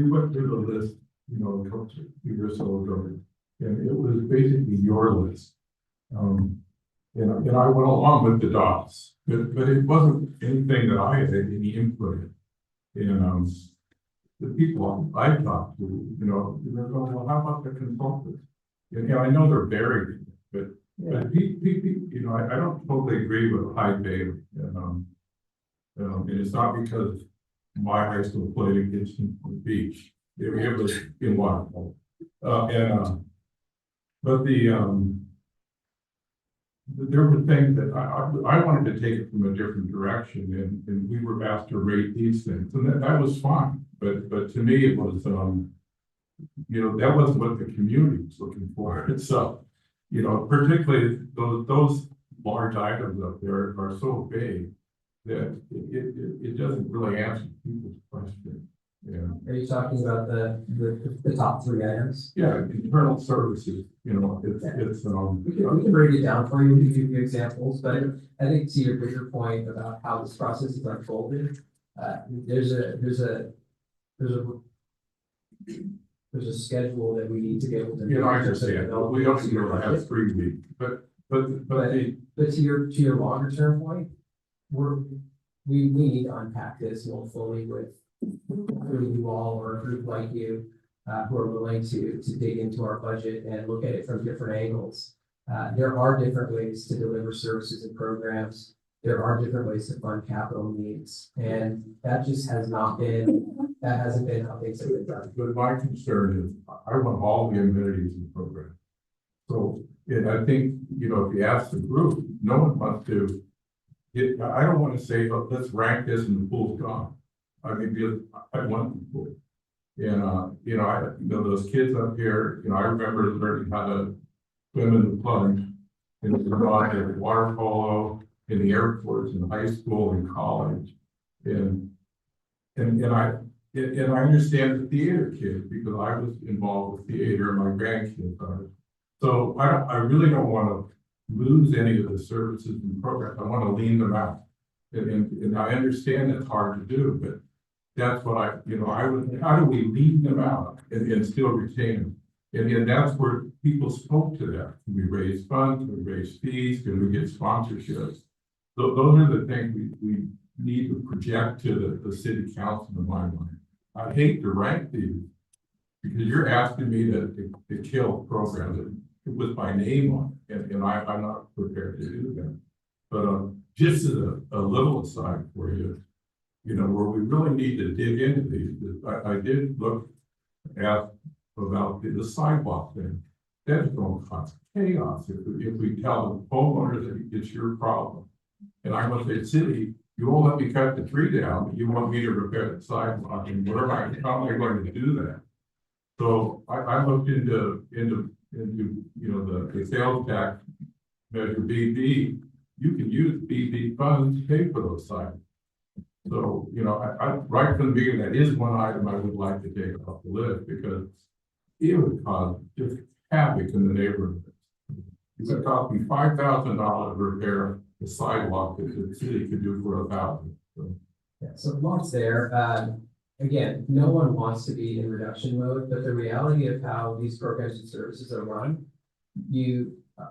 went through the list, a couple years ago, and it was basically your list. And I went along with the dots, but it wasn't anything that I had any input in. And the people I talked to, they're going, well, how about the consultants? And I know they're buried, but I don't totally agree with high pay. And it's not because my high school played against the beach. It was in Waterfall. But there were things that I wanted to take it from a different direction, and we were asked to rate these things, and that was fine. But to me, it was that wasn't what the community was looking for. So, particularly those large items up there are so big that it doesn't really answer people's question. Yeah. Are you talking about the top three items? Yeah, internal services, it's we can break it down for you, we can give you examples, but I think to your bigger point about how this process is unfolded, there's a schedule that we need to be able to. I understand. We don't have 3 weeks, but to your longer term point, we need to unpack this more fully with you all or a group like you who are willing to dig into our budget and look at it from different angles. There are different ways to deliver services and programs. There are different ways to fund capital needs, and that just hasn't been how things have been done. But my concern is, I want all the amenities in the program. So, and I think, you know, if you ask the group, no one wants to I don't want to say, oh, let's rank this and the pool's gone. I mean, because I want the pool. And, you know, those kids up here, you know, I remember learning how to swim in the plunge. And the water polo in the airports, in high school and college. And I understand the theater kids because I was involved with theater and my grandkids are. So I really don't want to lose any of the services and programs. I want to lean them out. And I understand it's hard to do, but that's what how do we lean them out and still retain them? And that's where people spoke to that. Can we raise funds? Can we raise fees? Can we get sponsorships? So those are the things we need to project to the city council in my mind. I hate to rank these because you're asking me to kill programs that with my name on it, and I'm not prepared to do that. But just as a little aside for you, you know, where we really need to dig into these, I did look at about the sidewalk thing. That's going to cause chaos if we tell the homeowners that it's your problem. And I want to say, city, you won't let me cut the tree down, but you want me to repair the sidewalk, and how am I going to do that? So I looked into you know, the sales tax measure BB. You can use BB funds to pay for those sidewalks. So, you know, I right from the beginning, that is one item I would like to take off the list because it would cause just havoc in the neighborhood. It would cost me $5,000 to repair the sidewalk that the city could do for $1,000. So. Yeah, so lots there. Again, no one wants to be in reduction mode, but the reality of how these programs and services are run,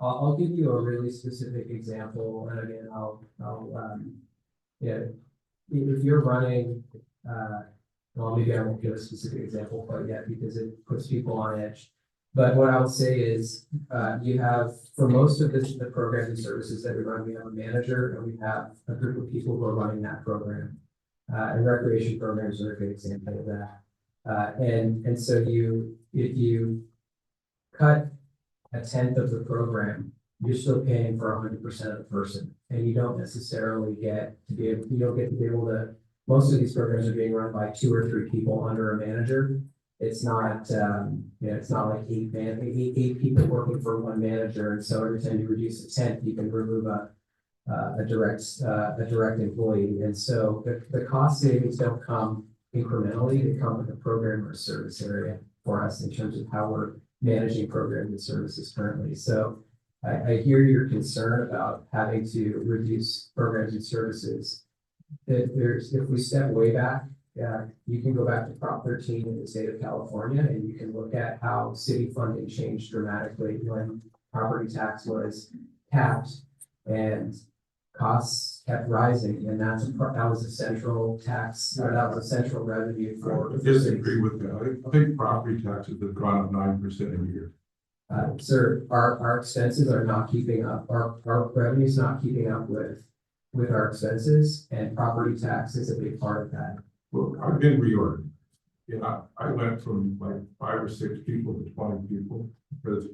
I'll give you a really specific example, and again, if you're running, well, maybe I won't give a specific example quite yet because it puts people on edge. But what I would say is, you have, for most of the programs and services that we run, we have a manager and we have a group of people who are running that program. And recreation programs are a good example of that. And so if you cut 1/10 of the program, you're still paying for 100% of the person. And you don't necessarily get to be able to, most of these programs are being run by 2 or 3 people under a manager. It's not, it's not like eight people working for one manager. And so every time you reduce 1/10, you can remove a direct employee. And so the cost savings don't come incrementally, they come with a program or service area for us in terms of how we're managing programs and services currently. So I hear your concern about having to reduce programs and services. If we step way back, you can go back to Prop 13 in the state of California and you can look at how city funding changed dramatically when property tax was capped and costs kept rising, and that was a central tax, or that was a central revenue for. I disagree with that. I think property taxes have gone up 9% a year. Sir, our expenses are not keeping up. Our revenue is not keeping up with our expenses, and property tax is a big part of that. Well, I've been reorganized. Yeah, I went from like 5 or 6 people to 20 people because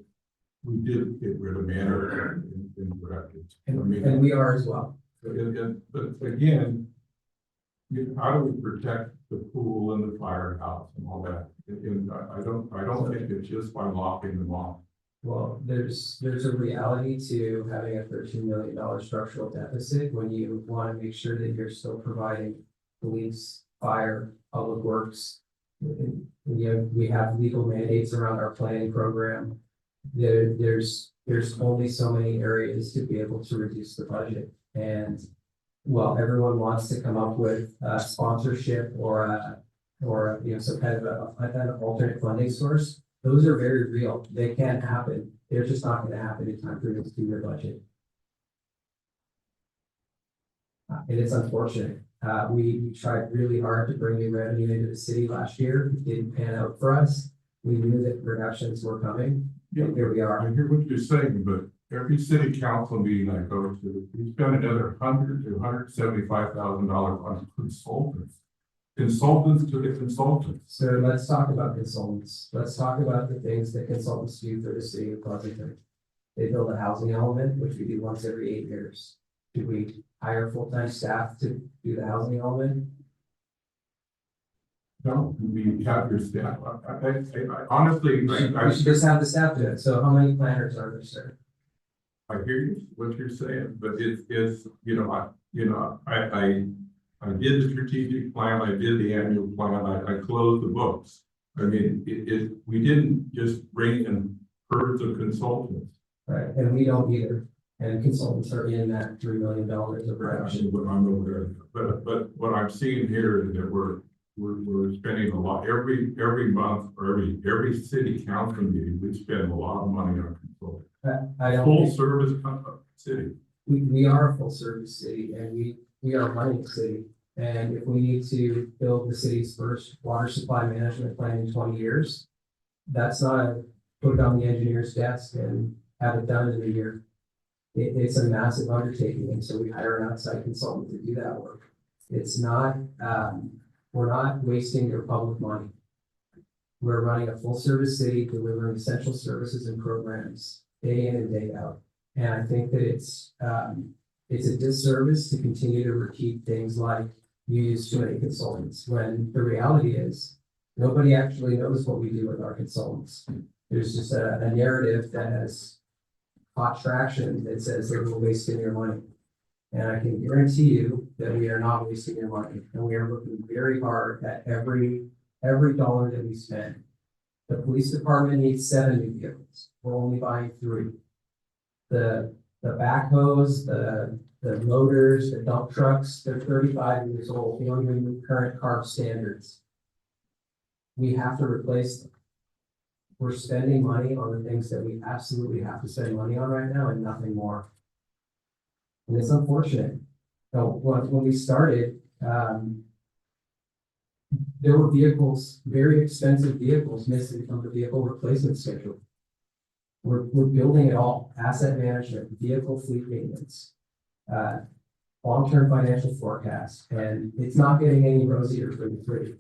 we did get rid of manager and directors. And we are as well. But again, how do we protect the pool and the firehouse and all that? And I don't think it's just by locking them off. Well, there's a reality to having a $13 million structural deficit when you want to make sure that you're still providing police, fire, public works. We have legal mandates around our planning program. There's only so many areas to be able to reduce the budget. And while everyone wants to come up with sponsorship or some kind of an alternate funding source, those are very real. They can happen. They're just not going to happen in time for you to do your budget. And it's unfortunate. We tried really hard to bring new revenue into the city last year. It didn't pan out for us. We knew that reductions were coming. Yeah, here we are. I hear what you're saying, but every city council meeting I go to, we spend another $100,000 to $175,000 on consultants. Consultants to the consultants. So let's talk about consultants. Let's talk about the things that consultants do for the city of Pleasanton. They build a housing element, which we do once every 8 years. Do we hire full-time staff to do the housing element? No, we have your staff. I honestly, We should just have the staff do it. So how many planners are there, sir? I hear you, what you're saying, but it's, I did the strategic plan, I did the annual plan, I closed the books. I mean, we didn't just bring in herds of consultants. Right, and we don't either. And consultants are in that $3 million of reduction. I'm aware of that. But what I'm seeing here is that we're spending a lot, every month, or every city council meeting, we spend a lot of money on consultants. Full service city. We are a full service city, and we are a mining city. And if we need to build the city's first water supply management plan in 20 years, that's not a put it on the engineer's desk and have it done in a year. It's a massive undertaking, and so we hire an outside consultant to do that work. It's not, we're not wasting your public money. We're running a full service city, delivering essential services and programs day in and day out. And I think that it's a disservice to continue to repeat things like you use too many consultants, when the reality is nobody actually knows what we do with our consultants. There's just a narrative that has hot traction that says that we're wasting your money. And I can guarantee you that we are not wasting your money, and we are looking very hard at every dollar that we spend. The police department needs 7 new vehicles. We're only buying 3. The backhoes, the loaders, the dump trucks, they're 35 years old. They don't even meet current CARB standards. We have to replace them. We're spending money on the things that we absolutely have to spend money on right now and nothing more. And it's unfortunate. So when we started, there were vehicles, very expensive vehicles missing from the vehicle replacement schedule. We're building it all: asset management, vehicle fleet maintenance, long-term financial forecast, and it's not getting any rosier for the three.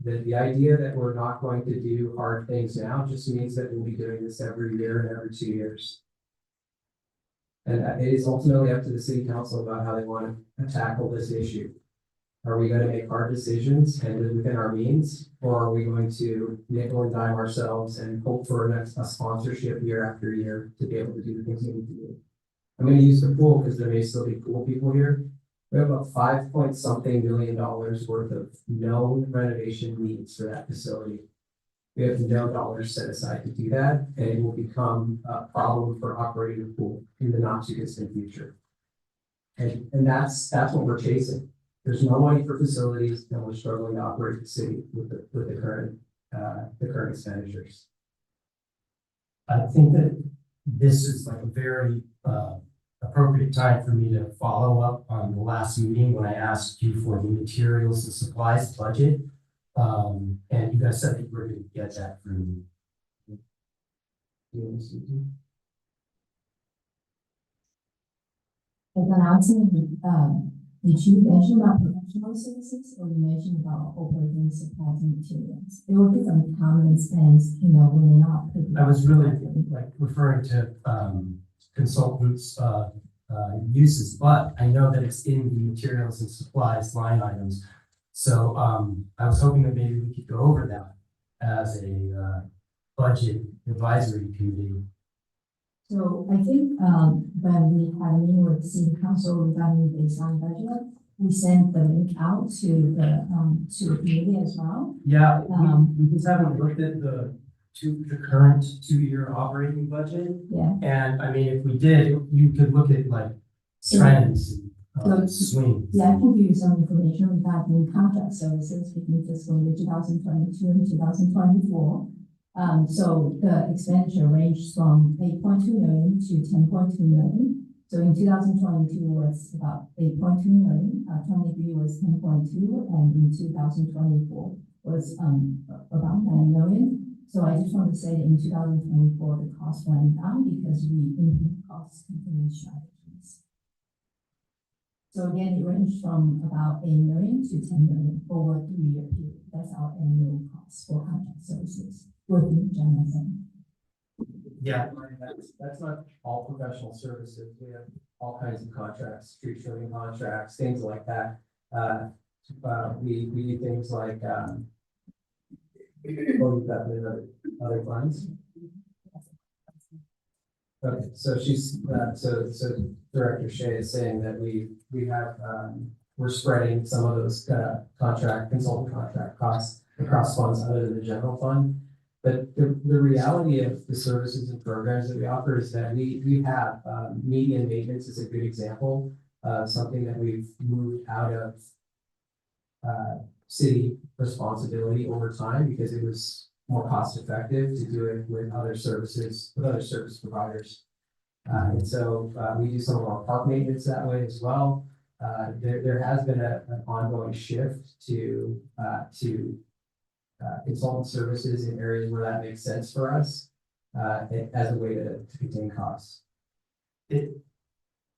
The idea that we're not going to do hard things now just means that we'll be doing this every year and every 2 years. And it is ultimately up to the city council about how they want to tackle this issue. Are we going to make hard decisions and live within our means, or are we going to nickel and dime ourselves and hope for a sponsorship year after year to be able to do the things we need to do? I'm going to use the pool because there may still be pool people here. We have about $5-something million worth of known renovation needs for that facility. We have no dollars set aside to do that, and it will become a problem for operating a pool in the not too distant future. And that's what we're chasing. There's no money for facilities, and we're struggling to operate the city with the current expenditures. I think that this is like a very appropriate time for me to follow up on the last meeting when I asked you for the materials and supplies budget. And you guys said that you were going to get that from me. As an answer, did you mention about professional services, or you mentioned about operating supplies and materials? There were different comments, and when they are. I was really like referring to consultants uses, but I know that it's in the materials and supplies line items. So I was hoping that maybe we could go over that as a budget advisory committee. So I think when we had a meeting with the city council regarding the baseline budget, we sent the link out to the committee as well. Yeah, we just haven't looked at the current 2-year operating budget. Yeah. And I mean, if we did, you could look at like trends, swings. Yeah, I can give you some information regarding contract services between fiscal year 2022 and 2024. So the expenditure ranged from 8.2 million to 10.2 million. So in 2022 was about 8.2 million, 23 was 10.2, and in 2024 was about 9 million. So I just want to say that in 2024, the cost went down because we improved cost containment strategies. So again, it ranged from about 8 million to 10 million over a 3-year period. That's our annual cost for contract services within general fund. Yeah, that's not all professional services. We have all kinds of contracts, tree trimming contracts, things like that. We do things like, we've got the other funds. Okay, so so Director Shea is saying that we have, we're spreading some of those consultant contract costs across funds other than the general fund. But the reality of the services and programs that we offer is that we have, media maintenance is a good example of something that we've moved out of city responsibility over time because it was more cost effective to do it with other services, with other service providers. And so we do some of our park maintenance that way as well. There has been an ongoing shift to consultant services in areas where that makes sense for us as a way to contain costs.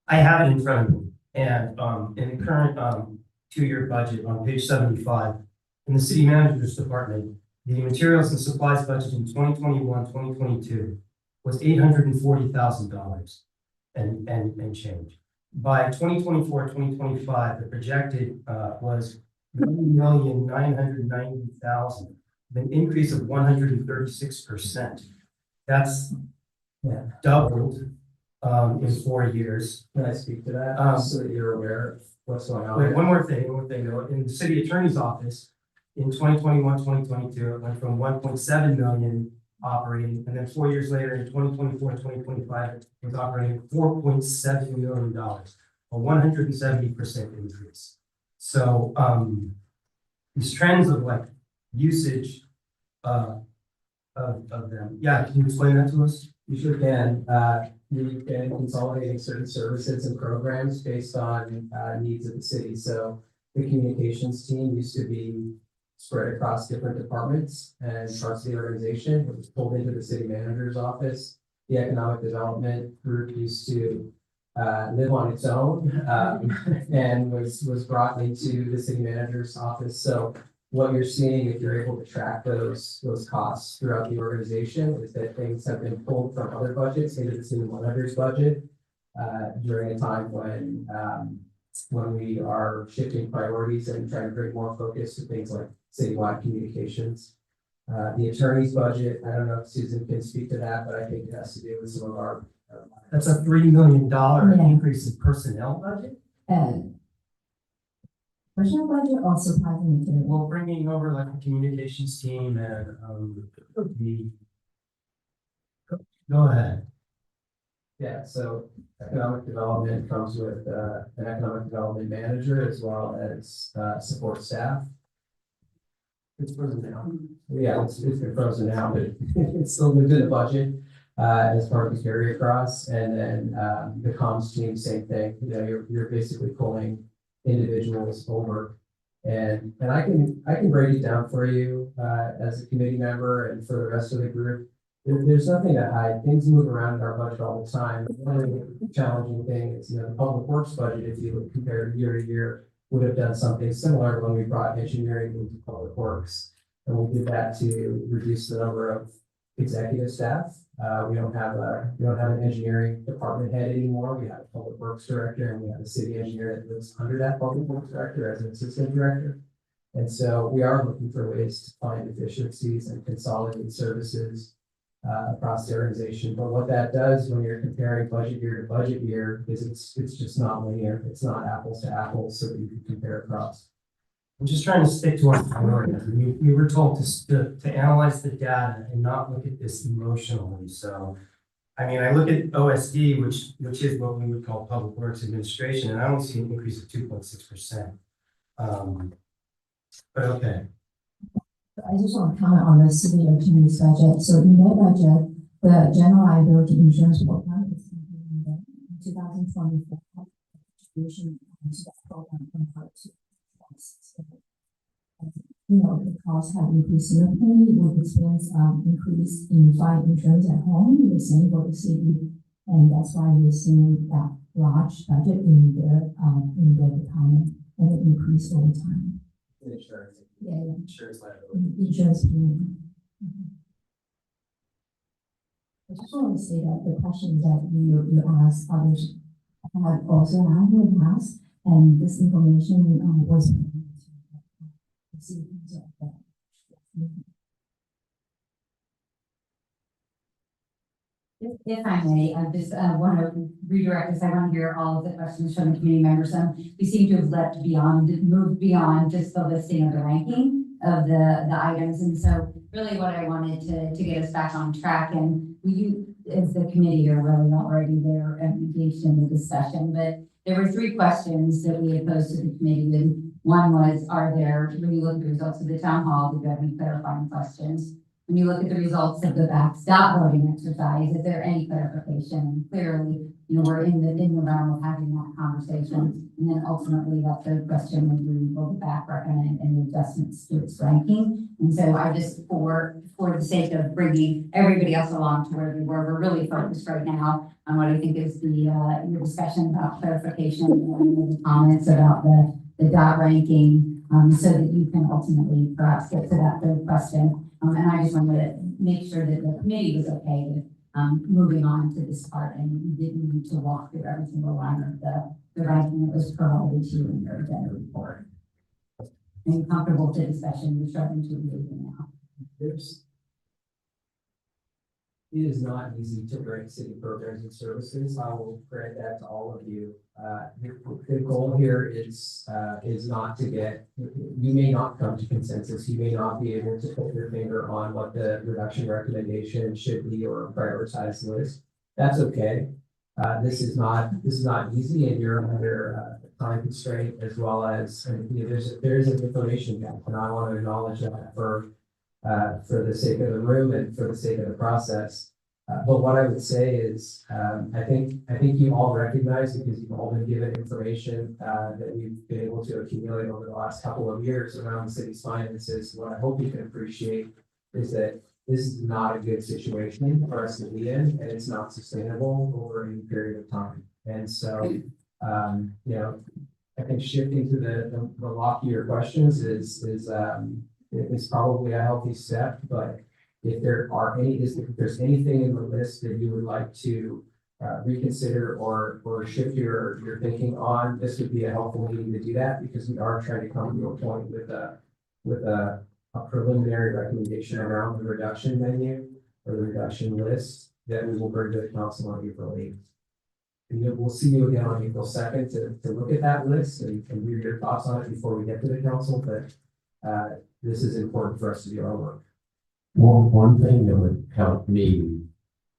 I have it in front of me, and in the current 2-year budget on page 75, in the city manager's department, the materials and supplies budget in 2021-2022 was $840,000 and change. By 2024-2025, the projected was $1,990,000, an increase of 136%. That's doubled in 4 years. Can I speak to that? So that you're aware of what's going on. Wait, one more thing though. In the city attorney's office, in 2021-2022, it went from 1.7 million operating, and then 4 years later, in 2024-2025, it was operating $4.7 million, a 170% increase. So these trends of like usage of them. Yeah, can you explain that to us? You sure can. We've been consolidating certain services and programs based on needs of the city. So the communications team used to be spread across different departments and parts of the organization. It was pulled into the city manager's office. The economic development group used to live on its own and was brought into the city manager's office. So what you're seeing, if you're able to track those costs throughout the organization, is that things have been pulled from other budgets into the city manager's budget during a time when we are shifting priorities and trying to bring more focus to things like citywide communications. The attorney's budget, I don't know if Susan can speak to that, but I think it has to do with some of our. That's a $3 million increase in personnel budget? Personnel budget or supplies and materials? Well, bringing over like the communications team and go ahead. Yeah, so economic development comes with an economic development manager as well as support staff. It's frozen now. Yeah, it's been frozen now, but it's still within the budget as part of the carry across. And then the comms team, same thing. You know, you're basically pulling individuals over, and I can break it down for you as a committee member and for the rest of the group. There's nothing to hide. Things move around in our budget all the time. One of the challenging thing is, you know, the public works budget, if you compare year to year, would have done something similar when we brought engineering into public works. And we did that to reduce the number of executive staff. We don't have an engineering department head anymore. We have a public works director, and we have a city engineer that lives under that public works director as an assistant director. And so we are looking for ways to find efficiencies and consolidate services across the organization. But what that does when you're comparing budget year to budget year is it's just not linear. It's not apples to apples, so that you can compare across. I'm just trying to stick to our priorities. We were told to analyze the data and not look at this emotionally. So, I mean, I look at OSD, which is what we would call Public Works Administration, and I don't see an increase of 2.6%. But okay. I just want to comment on the city attorney's budget. So in their budget, the general liability insurance program is in 2024 contribution to that program compared to you know, the costs have increased significantly. We've experienced increase in fire insurance at home. The same for the city And that's why you're seeing that large budget in the department, and it increased over time. Insurance. Yeah, yeah. Insurance liability. Insurance premium. I just want to say that the questions that you asked, others have also had in the past, and this information was. If I may, I just want to redirect this. I want to hear all of the questions from the community members. We seem to have moved beyond just the listing of the ranking of the items. And so really what I wanted to get us back on track, and you as the committee are really already there and engaged in the discussion, but there were 3 questions that we had posed to the committee. And one was, when you look at the results of the town hall, did you have any clarifying questions? When you look at the results of the backstop voting exercise, is there any clarification? And clearly, we're in the realm of having that conversation. And then ultimately, that 3rd question would be, will the back recommend any adjustments to its ranking? And so I just, for the sake of bringing everybody else along to where we were, we're really focused right now on what I think is your discussion about clarification and the comments about the dot ranking, so that you can ultimately perhaps get to that 3rd question. And I just wanted to make sure that the committee was okay with moving on to this part, and you didn't need to walk through every single line of the ranking that was provided to you in your agenda report. Are you comfortable with the discussion you're starting to engage in now? It is not easy to rank city programs and services. I will grant that to all of you. The goal here is not to get, you may not come to consensus. You may not be able to put your finger on what the reduction recommendation should be or a prioritized list. That's okay. This is not easy, and you're under time constraint as well as, there is an information gap, and I want to acknowledge that for the sake of the room and for the sake of the process. But what I would say is, I think you all recognize, because you've all been given information that we've been able to accumulate over the last couple of years around the city's finances. What I hope you can appreciate is that this is not a good situation for us to be in, and it's not sustainable over any period of time. And so, I think shifting to the loftier questions is probably a healthy step. But if there's anything in the list that you would like to reconsider or shift your thinking on, this would be a helpful meeting to do that, because we are trying to come to a point with a preliminary recommendation around the reduction menu or the reduction list that we will bring to the council on April 8th. And we'll see you again on April 2nd to look at that list and hear your thoughts on it before we get to the council. But this is important for us to do our work. Well, one thing that would help me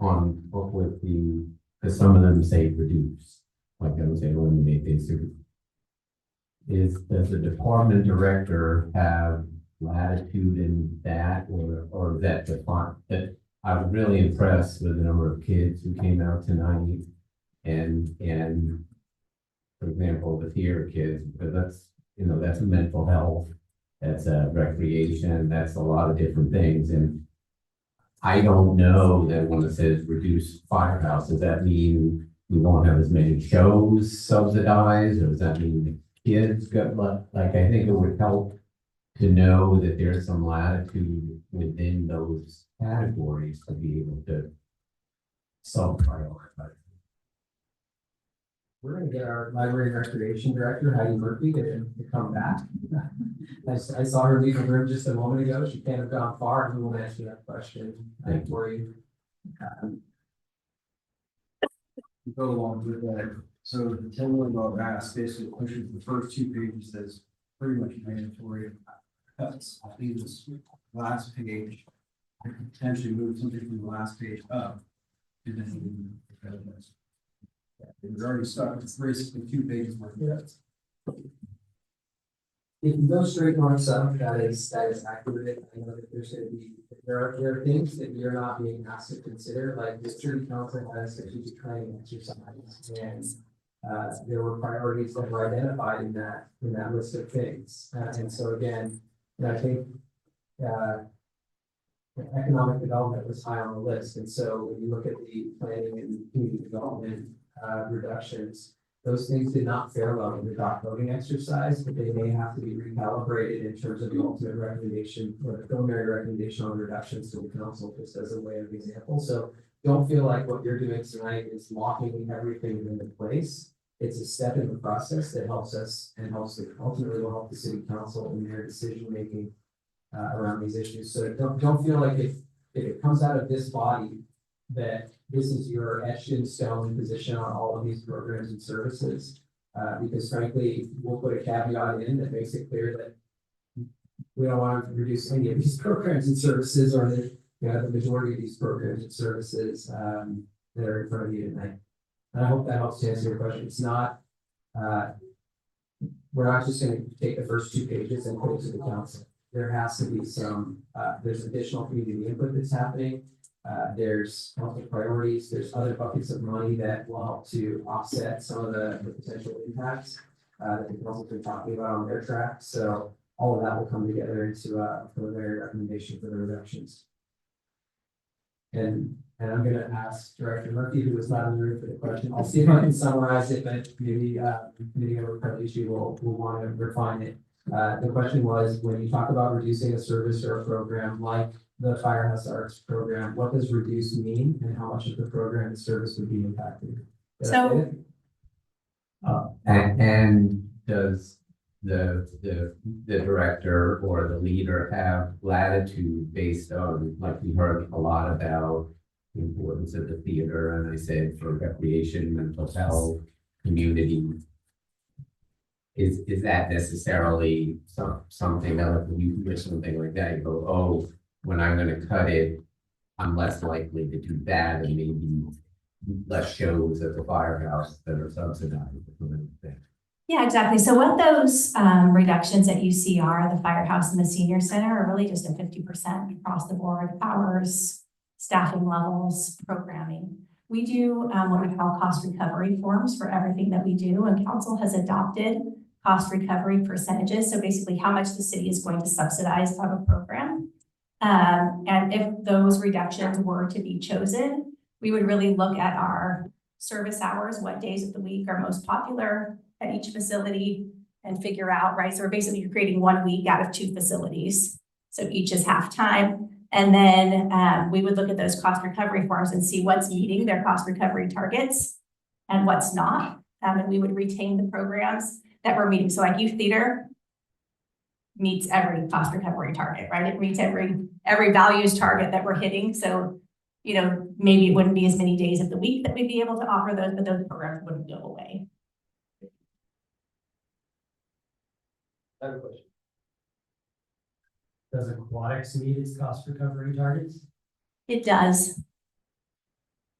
with because some of them say reduce, like them say eliminate, is does the department director have latitude in that, or that the font that I was really impressed with the number of kids who came out tonight, and for example, the theater kids, because that's mental health. That's recreation, that's a lot of different things. And I don't know that when it says reduce firehouse, does that mean we won't have as many shows subsidized, or does that mean the kids got like, I think it would help to know that there's some latitude within those categories to be able to sub-prioritize. We're going to get our library and recreation director, Heidi Murphy, to come back. I saw her leave the room just a moment ago. She can't have gone far, and we will answer that question for you. Go along with that. So the $10 million ask basically pushes the first 2 pages that's pretty much mandatory. Cuts, I think this last page, I could potentially move something from the last page up. And then we're already stuck with basically 2 pages worth of cuts. If you go straight north south, that is accurate. I know that there are things that you're not being asked to consider, like the city council has strategic planning exercise, and there were priorities that were identified in that list of things. And so again, I think economic development was high on the list. And so when you look at the planning and community development reductions, those things did not fare well in the dot voting exercise, but they may have to be recalibrated in terms of the ultimate recommendation or the preliminary recommendation on reductions to the council, just as a way of example. So don't feel like what you're doing tonight is locking everything into place. It's a step in the process that helps us and ultimately will help the city council in their decision making around these issues. So don't feel like if it comes out of this body that this is your etched in stone position on all of these programs and services. Because frankly, we'll put a caveat in that makes it clear that we don't want to reduce any of these programs and services or the majority of these programs and services that are in front of you tonight. And I hope that helps to answer your question. It's not, we're not just going to take the first 2 pages and put it to the council. There has to be some, there's additional community input that's happening. There's council priorities, there's other buckets of money that will help to offset some of the potential impacts that the council's been talking about on their track. So all of that will come together into a preliminary recommendation for the reductions. And I'm going to ask Director Murphy, who was not in the room for the question. I'll see if I can summarize it, but maybe committee over credit issue will want to refine it. The question was, when you talk about reducing a service or a program like the Firehouse Arts program, what does reduce mean and how much of the program and service would be impacted? And does the director or the leader have latitude based on, like we heard a lot about the importance of the theater, and I said for recreation, mental health, community. Is that necessarily something that like when you hear something like that, you go, oh, when I'm going to cut it, I'm less likely to do that, and maybe less shows at the firehouse that are subsidized. Yeah, exactly. So what those reductions that you see are the firehouse and the senior center are really just a 50% across the board, hours, staffing levels, programming. We do what we call cost recovery forms for everything that we do, and council has adopted cost recovery percentages. So basically how much the city is going to subsidize of a program. And if those reductions were to be chosen, we would really look at our service hours, what days of the week are most popular at each facility, and figure out, right? So we're basically creating 1 week out of 2 facilities. So each is half time. And then we would look at those cost recovery forms and see what's meeting their cost recovery targets and what's not. And we would retain the programs that we're meeting. So like youth theater meets every cost recovery target, right? It meets every values target that we're hitting. So, you know, maybe it wouldn't be as many days of the week that we'd be able to offer those, but those programs wouldn't go away. I have a question. Does aquatics meet its cost recovery targets? It does.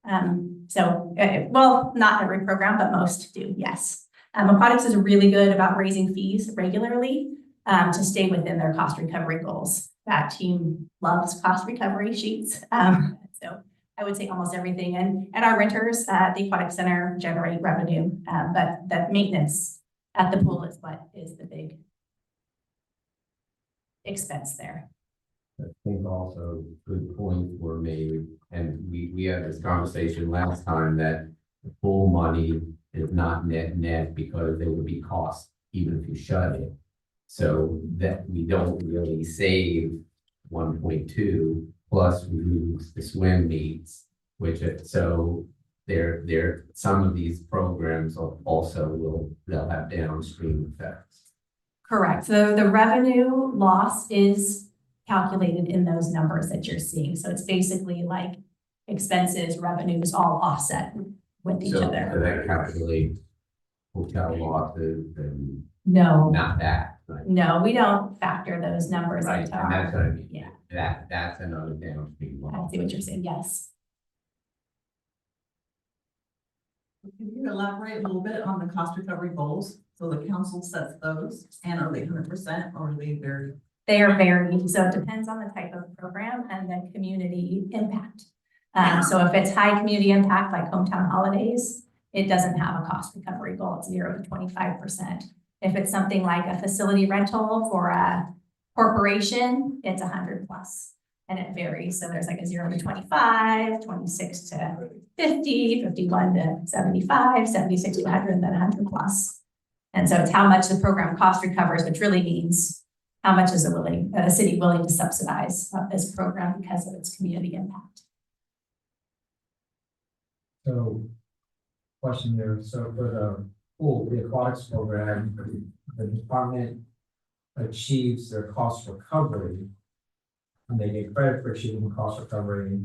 Well, not every program, but most do, yes. Aquatics is really good about raising fees regularly to stay within their cost recovery goals. That team loves cost recovery sheets. So I would say almost everything. And our renters at the Aquatic Center generate revenue, but that maintenance at the pool is what is the big expense there. I think also good points were made, and we had this conversation last time that the pool money is not net because there would be costs even if you shut it. So that we don't really save 1.2 plus we lose the swim meets, which so there some of these programs also they'll have downstream effects. Correct. So the revenue loss is calculated in those numbers that you're seeing. So it's basically like expenses, revenues all offset with each other. So that calculate hotel losses and no, not that. Right? No, we don't factor those numbers right. into And that's what I mean. Yeah. That's another downstream loss. I see what you're saying. Yes. Can you elaborate a little bit on the cost recovery goals? So the council sets those, and are they 100% or are they varied? They are varied. So it depends on the type of program and the community impact. So if it's high community impact, like hometown holidays, it doesn't have a cost recovery goal. It's 0 to 25%. If it's something like a facility rental for a corporation, it's 100 plus. And it varies, so there's like a 0 to 25, 26 to 50, 51 to 75, 76 to 100, and then 100 plus. And so it's how much the program cost recovers, which really means how much is a city willing to subsidize this program because of its community impact. So, question there, so for the aquatics program, the department achieves their cost recovery. And they get credit for achieving cost recovery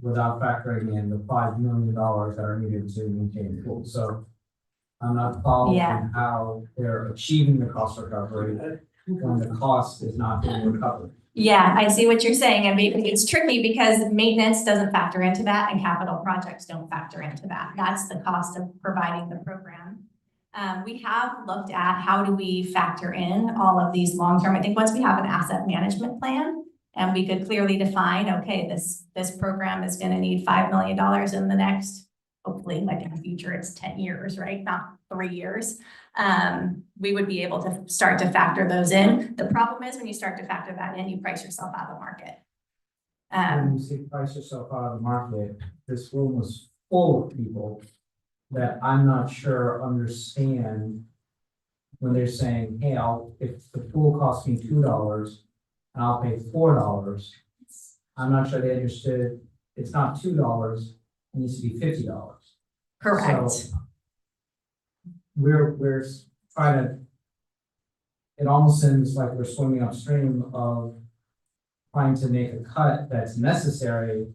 without factoring in the $5 million that are needed to maintain the pool. So I'm not following how they're achieving the cost recovery when the cost is not being recovered. Yeah, I see what you're saying, and maybe it's tricky because maintenance doesn't factor into that and capital projects don't factor into that. That's the cost of providing the program. We have looked at how do we factor in all of these long-term. I think once we have an asset management plan and we could clearly define, okay, this program is going to need $5 million in the next, hopefully like in the future, it's 10 years, right? Not 3 years. We would be able to start to factor those in. The problem is when you start to factor that in, you price yourself out of the market. When you say price yourself out of the market, this room was full of people that I'm not sure understand when they're saying, hey, if the pool costs me $2 and I'll pay $4, I'm not sure they understood it's not $2, it needs to be $50. Correct. So we're trying to, it almost seems like we're swimming upstream of trying to make a cut that's necessary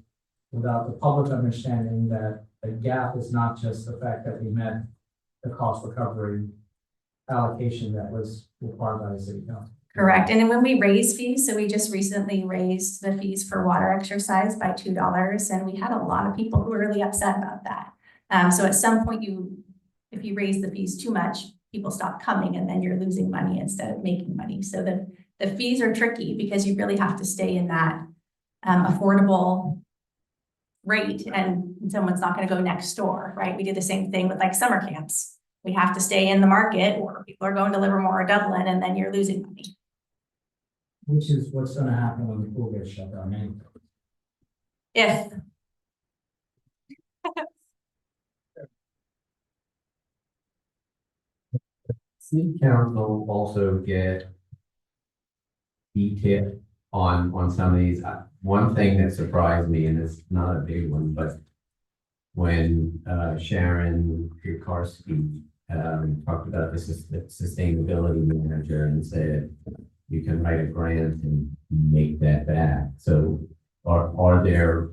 without the public understanding that the gap is not just the fact that we met the cost recovery allocation that was required by the city council. Correct. And then when we raise fees, so we just recently raised the fees for water exercise by $2, and we had a lot of people who were really upset about that. So at some point, if you raise the fees too much, people stop coming, and then you're losing money instead of making money. So the fees are tricky because you really have to stay in that affordable rate, and someone's not going to go next door, right? We do the same thing with like summer camps. We have to stay in the market, or people are going to Livermore or Dublin, and then you're losing money. Which is what's going to happen when the pool gets shut down anyway. If City council also get detail on some of these. One thing that surprised me, and it's not a big one, but when Sharon Kukarski talked about the sustainability manager and said you can write a grant and make that back. So are there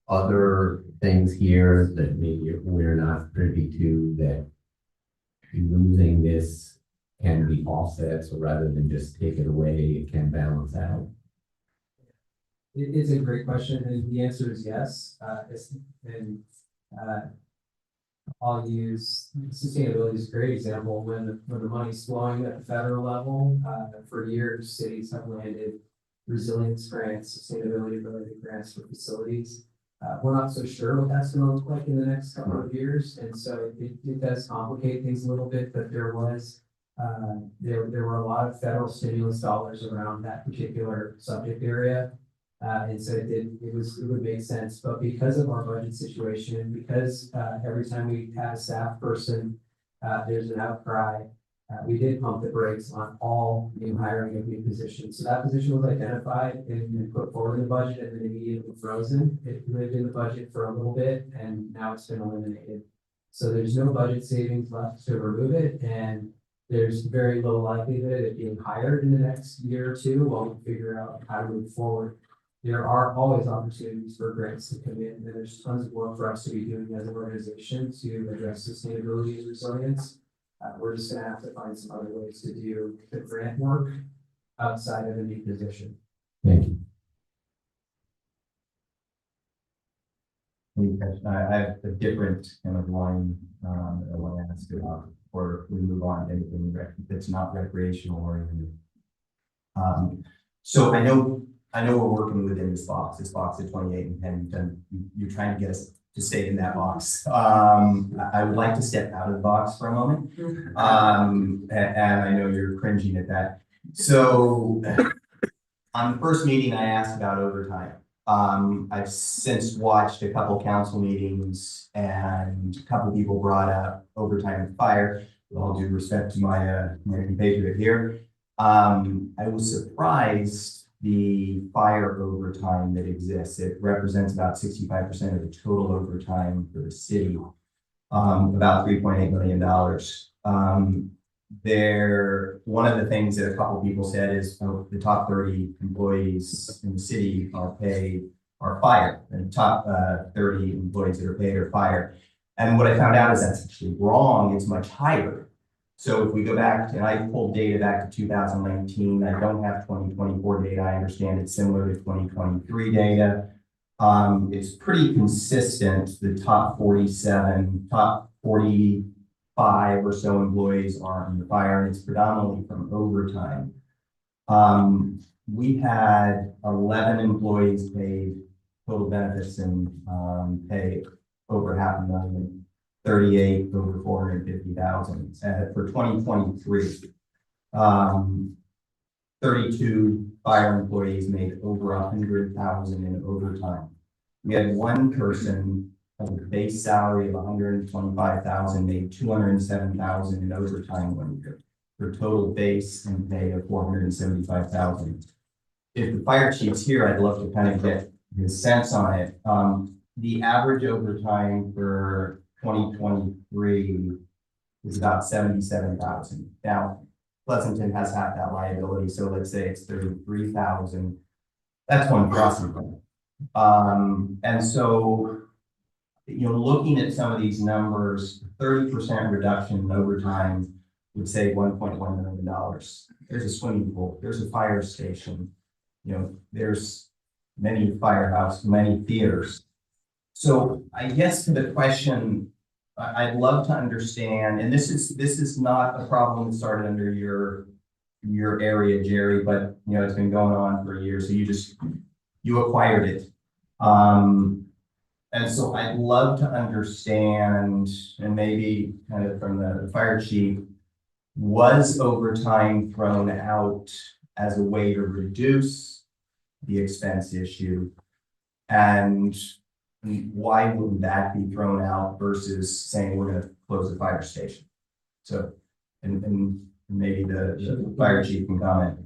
other things here that maybe we're not privy to that losing this can be offset, so rather than just take it away, it can balance out? It is a great question, and the answer is yes. I'll use sustainability as a great example. When the money's flowing at the federal level, for years, cities have landed resilience grants, sustainability related grants for facilities. We're not so sure what that's going to look like in the next couple of years, and so it does complicate things a little bit. But there were a lot of federal stimulus dollars around that particular subject area. And so it would make sense, but because of our budget situation, because every time we have a staff person, there's an outcry, we did pump the brakes on all new hiring of new positions. So that position was identified and put forward in the budget and then immediately frozen. It lived in the budget for a little bit and now it's been eliminated. So there's no budget savings left to remove it, and there's very low likelihood of it being hired in the next year or two while we figure out how to move forward. There are always opportunities for grants to come in, and there's tons of work for us to be doing as an organization to address sustainability and resilience. We're just gonna have to find some other ways to do the grant work outside of a new position. Thank you. I have a different kind of line that I want to ask about before we move on to anything that's not recreational oriented. So I know we're working within this box at 28 and 10. You're trying to get us to stay in that box. I would like to step out of the box for a moment. And I know you're cringing at that. So On the first meeting, I asked about overtime. I've since watched a couple council meetings and a couple people brought up overtime and fire. With all due respect to my my compatriot here. I was surprised the fire overtime that exists. It represents about 65% of the total overtime for the city. About $3.8 million. One of the things that a couple people said is the top 30 employees in the city are fired, and top 30 employees that are paid are fired. And what I found out is that's actually wrong. It's much higher. So if we go back and I pulled data back to 2019, I don't have 2024 data. I understand it's similar to 2023 data. It's pretty consistent. The top 45 or so employees are in the fire, and it's predominantly from overtime. We had 11 employees paid total benefits and pay over $500,000, 38 over 450,000. For 2023, 32 fire employees made over 100,000 in overtime. We had one person with a base salary of 125,000 made 207,000 in overtime 1 year, for total base and pay of 475,000. If the fire chief's here, I'd love to kind of get his sense on it. The average overtime for 2023 is about 77,000. Now, Pleasanton has half that liability, so let's say it's 33,000. That's one crossing point. And so, you know, looking at some of these numbers, 30% reduction in overtime would save $1.1 million. There's a swimming pool, there's a fire station, you know, there's many firehouses, many theaters. So I guess to the question, I'd love to understand, and this is not a problem that started under your area, Jerry, but you know, it's been going on for a year, so you acquired it. And so I'd love to understand, and maybe kind of from the fire chief, was overtime thrown out as a way to reduce the expense issue? And why wouldn't that be thrown out versus saying we're going to close the fire station? So, and maybe the fire chief can comment.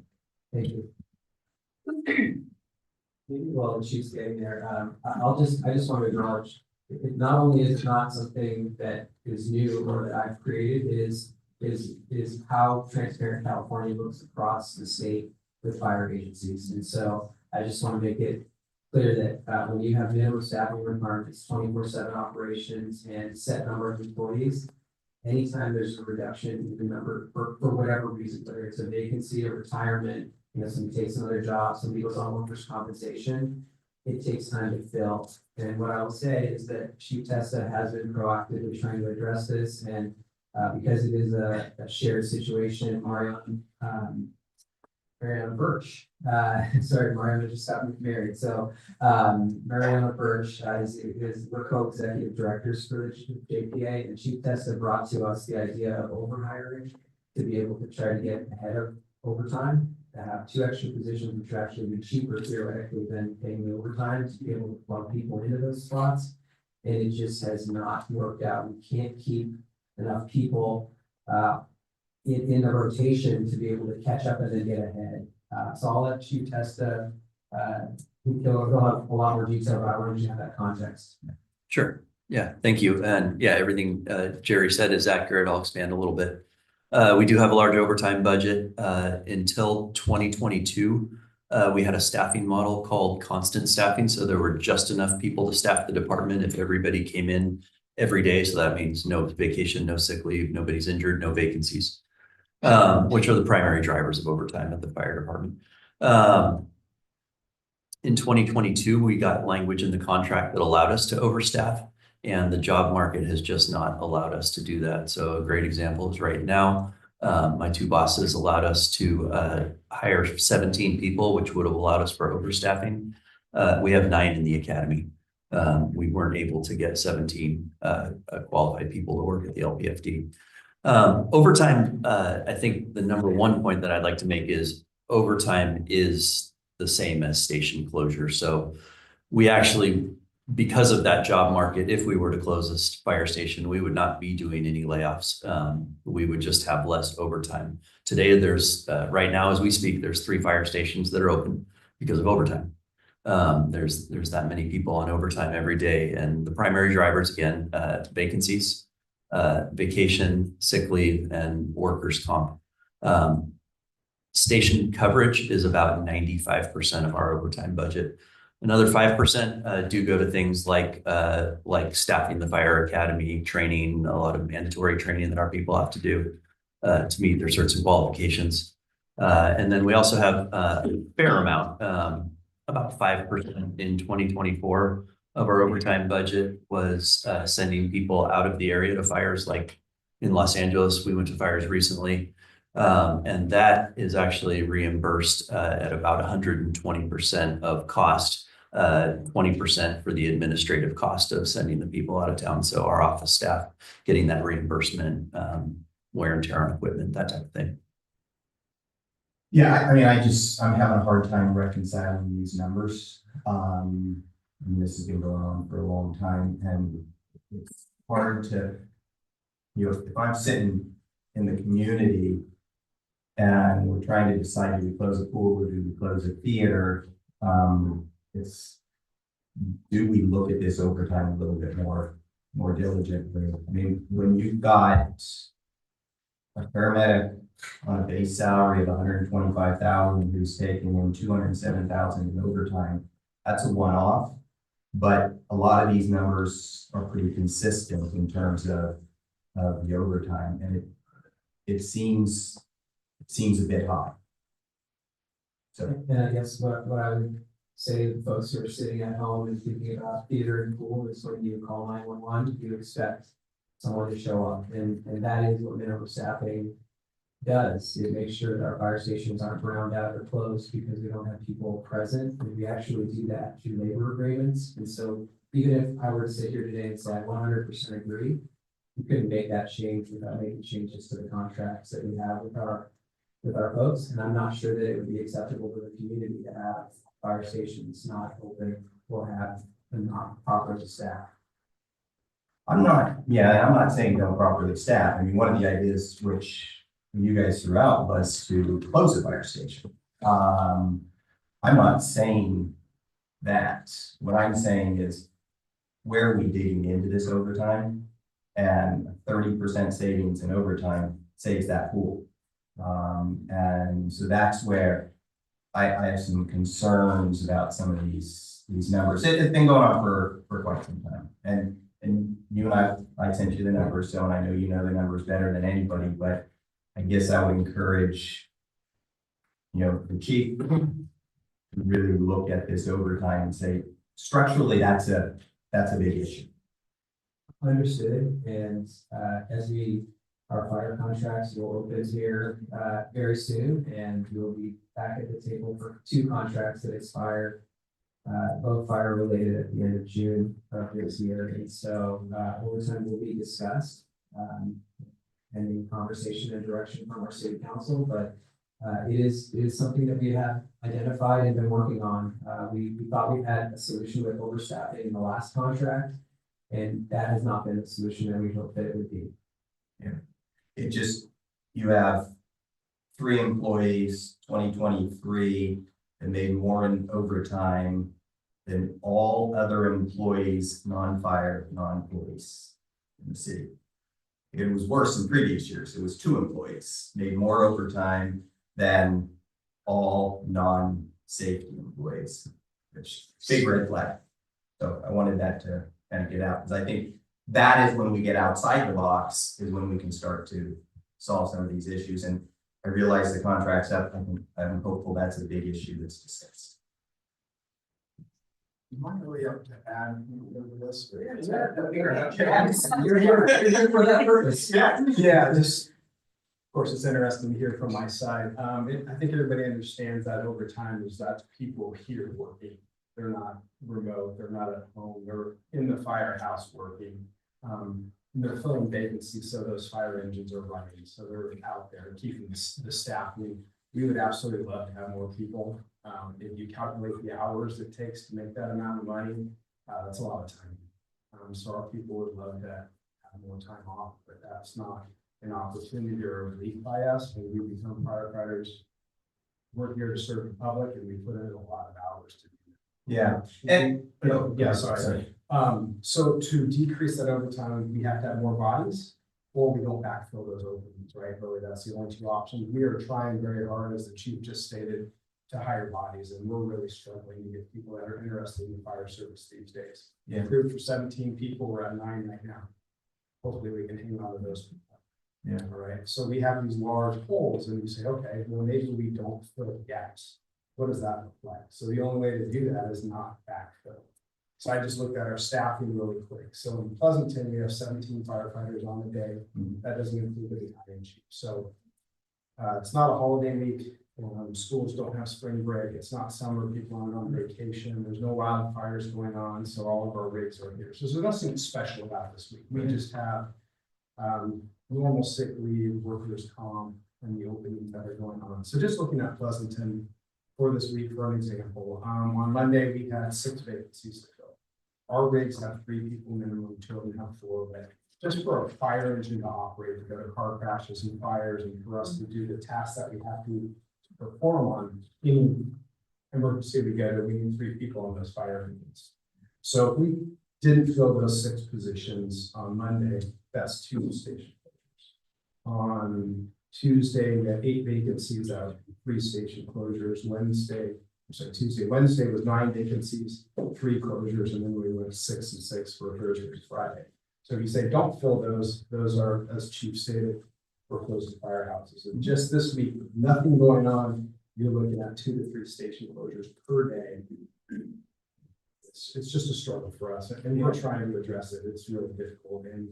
Thank you. Well, the chief's getting there. I just want to acknowledge, it not only is not something that is new or that I've created, is how transparent California looks across the state with fire agencies. And so I just want to make it clear that when you have minimum staffing requirements, 24/7 operations and set number of employees, anytime there's a reduction in the number for whatever reason, whether it's a vacancy, a retirement, you know, somebody takes another job, somebody goes on workers' compensation, it takes time to fill. And what I will say is that Chief Testa has been proactively trying to address this, and because it is a shared situation, Mariana Birch. Sorry, Mariana just got married. So Mariana Birch we're co-executive directors for the JPA, and Chief Testa brought to us the idea of overhiring to be able to try to get ahead of overtime, to have 2 extra positions, which would actually be cheaper theoretically than paying the overtime, to be able to plug people into those spots. And it just has not worked out. We can't keep enough people in the rotation to be able to catch up and then get ahead. So I'll let Chief Testa, he'll have a lot more detail about where you have that context. Sure. Yeah, thank you. And yeah, everything Jerry said is accurate. I'll expand a little bit. We do have a large overtime budget. Until 2022, we had a staffing model called constant staffing. So there were just enough people to staff the department if everybody came in every day. So that means no vacation, no sick leave, nobody's injured, no vacancies, which are the primary drivers of overtime at the fire department. In 2022, we got language in the contract that allowed us to overstaff, and the job market has just not allowed us to do that. So a great example is right now, my 2 bosses allowed us to hire 17 people, which would have allowed us for overstaffing. We have 9 in the academy. We weren't able to get 17 qualified people to work at the LPFD. Overtime, I think the number one point that I'd like to make is overtime is the same as station closure. So we actually, because of that job market, if we were to close this fire station, we would not be doing any layoffs. We would just have less overtime. Today, there's, right now as we speak, there's 3 fire stations that are open because of overtime. There's that many people on overtime every day, and the primary drivers, again, vacancies, vacation, sick leave, and workers' comp. Station coverage is about 95% of our overtime budget. Another 5% do go to things like staffing the fire academy, training, a lot of mandatory training that our people have to do to meet their certs and qualifications. And then we also have a fair amount, about 5% in 2024 of our overtime budget was sending people out of the area to fires. Like in Los Angeles, we went to fires recently. And that is actually reimbursed at about 120% of cost, 20% for the administrative cost of sending the people out of town. So our office staff getting that reimbursement, wear and tear on equipment, that type of thing. Yeah, I mean, I'm having a hard time reconciling these numbers. And this has been going on for a long time, and it's hard to, if I'm sitting in the community and we're trying to decide, do we close a pool or do we close a theater? Do we look at this overtime a little bit more diligently? I mean, when you've got a paramedic on a base salary of $125,000 who's taking in $207,000 in overtime, that's a one-off. But a lot of these numbers are pretty consistent in terms of the overtime, and it seems a bit high. So, And I guess what I would say to folks who are sitting at home and thinking about theater and pool is when you call 911, you expect someone to show up, and that is what minimum staffing does. It makes sure that our fire stations aren't browned out or closed because we don't have people present, and we actually do that through labor agreements. And so even if I were to sit here today and say I 100% agree, we couldn't make that change without making changes to the contracts that we have with our folks. And I'm not sure that it would be acceptable to the community to have fire stations not open or have them not properly staffed. I'm not saying don't properly staff. I mean, one of the ideas which you guys threw out was to close a fire station. I'm not saying that. What I'm saying is, where are we digging into this overtime? And 30% savings in overtime saves that pool. And so that's where I have some concerns about some of these numbers. It's been going on for quite some time. And you and I sent you the numbers, so, and I know you know the numbers better than anybody, but I guess I would encourage, the chief to really look at this overtime and say, structurally, that's a big issue. Understood. And as our fire contracts will open here very soon, and we'll be back at the table for 2 contracts that expire, both fire related at the end of June of this year. And so overtime will be discussed, and in conversation and direction from our city council, but it is something that we have identified and been working on. We thought we had a solution with overstaffing in the last contract, and that has not been the solution that we hoped that it would be. Yeah, you have 3 employees, 2023, and made more in overtime than all other employees, non-fire, non-police in the city. It was worse in previous years. It was 2 employees made more overtime than all non-safety employees, which big red flag. So I wanted that to kind of get out, because I think that is when we get outside the box is when we can start to solve some of these issues. And I realize the contract's up. I'm hopeful that's a big issue that's discussed. Am I really up to add over this? You're here for that purpose. Yeah, just, of course, it's interesting to hear from my side. I think everybody understands that over time is that people here working. They're not remote, they're not at home, they're in the firehouse working. They're filling vacancies, so those fire engines are running, so they're out there keeping the staff. We we would absolutely love to have more people. If you calculate the hours it takes to make that amount of money, that's a lot of time. So our people would love to have more time off, but that's not an opportunity or a relief by us. When we become firefighters, we're here to serve the public, and we put in a lot of hours to do that. Yeah, And, yeah, sorry. So to decrease that overtime, we have to have more bodies, or we don't backfill those openings, right? Really, that's the only two options. We are trying very hard, as the chief just stated, to hire bodies, and we're really struggling to get people that are interested in the fire service these days. Yeah. Approved for 17 people, we're at 9 right now. Hopefully we can hang on to those people. Yeah. All right, so we have these large holes, and you say, okay, well, maybe we don't fill the gaps. What does that look like? So the only way to do that is not backfill. So I just looked at our staffing really quick. So in Pleasanton, we have 17 firefighters on the day. That doesn't include the battalion chief. So it's not a holiday week. Schools don't have spring break. It's not summer. People aren't on vacation. There's no wildfires going on. So all of our rigs are here. So there's nothing special about this week. We just have normal sick leave, workers' comp, and the openings that are going on. So just looking at Pleasanton for this week, for an example, on Monday, we had 6 vacancies to fill. Our rigs have 3 people minimum, 2 of them have 4, but just for a fire engine to operate, to go to car crashes and fires, and for us to do the tasks that we have to perform on any emergency we get, we need 3 people on those fire engines. So if we didn't fill those 6 positions on Monday, that's 2 station closures. On Tuesday, we had 8 vacancies out of 3 station closures. Wednesday was 9 vacancies, 3 closures, and then we went 6 and 6 for Thursday and Friday. So if you say don't fill those are, as Chief stated, we're closing firehouses. And just this week, with nothing going on, you're looking at 2 to 3 station closures per day. It's just a struggle for us, and we're trying to address it. It's really difficult, and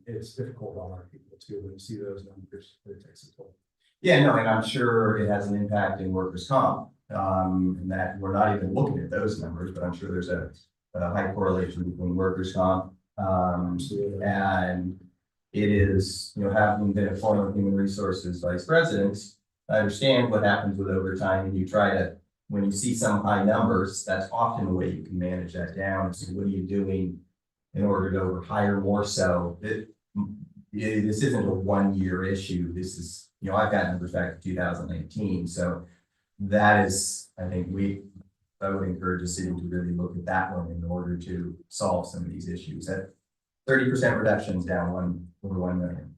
it's difficult on our people too. When you see those numbers, it takes a toll. Yeah, no, and I'm sure it has an impact in workers' comp, and that we're not even looking at those numbers, but I'm sure there's a high correlation between workers' comp. And it is, having been a former human resources vice president, I understand what happens with overtime, and you try to, when you see some high numbers, that's often the way you can manage that down. So what are you doing in order to overhire more? So this isn't a 1-year issue. This is, I've got numbers back to 2019. So that is, I think I would encourage the city to really look at that one in order to solve some of these issues. That 30% reductions down over 1 million.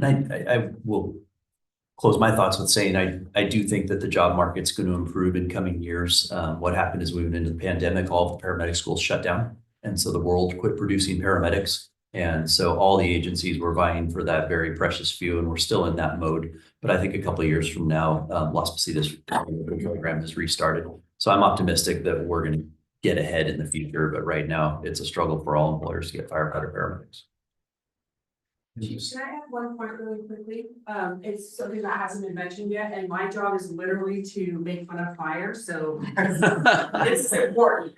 And I will close my thoughts with saying I do think that the job market's going to improve in coming years. What happened is we went into the pandemic, all of the paramedic schools shut down. And so the world quit producing paramedics. And so all the agencies were vying for that very precious few, and we're still in that mode. But I think a couple of years from now, Las Positas program has restarted. So I'm optimistic that we're going to get ahead in the future. But right now, it's a struggle for all employers to get firefighter paramedics. Can I add one point really quickly? It's something that hasn't been mentioned yet, and my job is literally to make fun of fire, so it's important.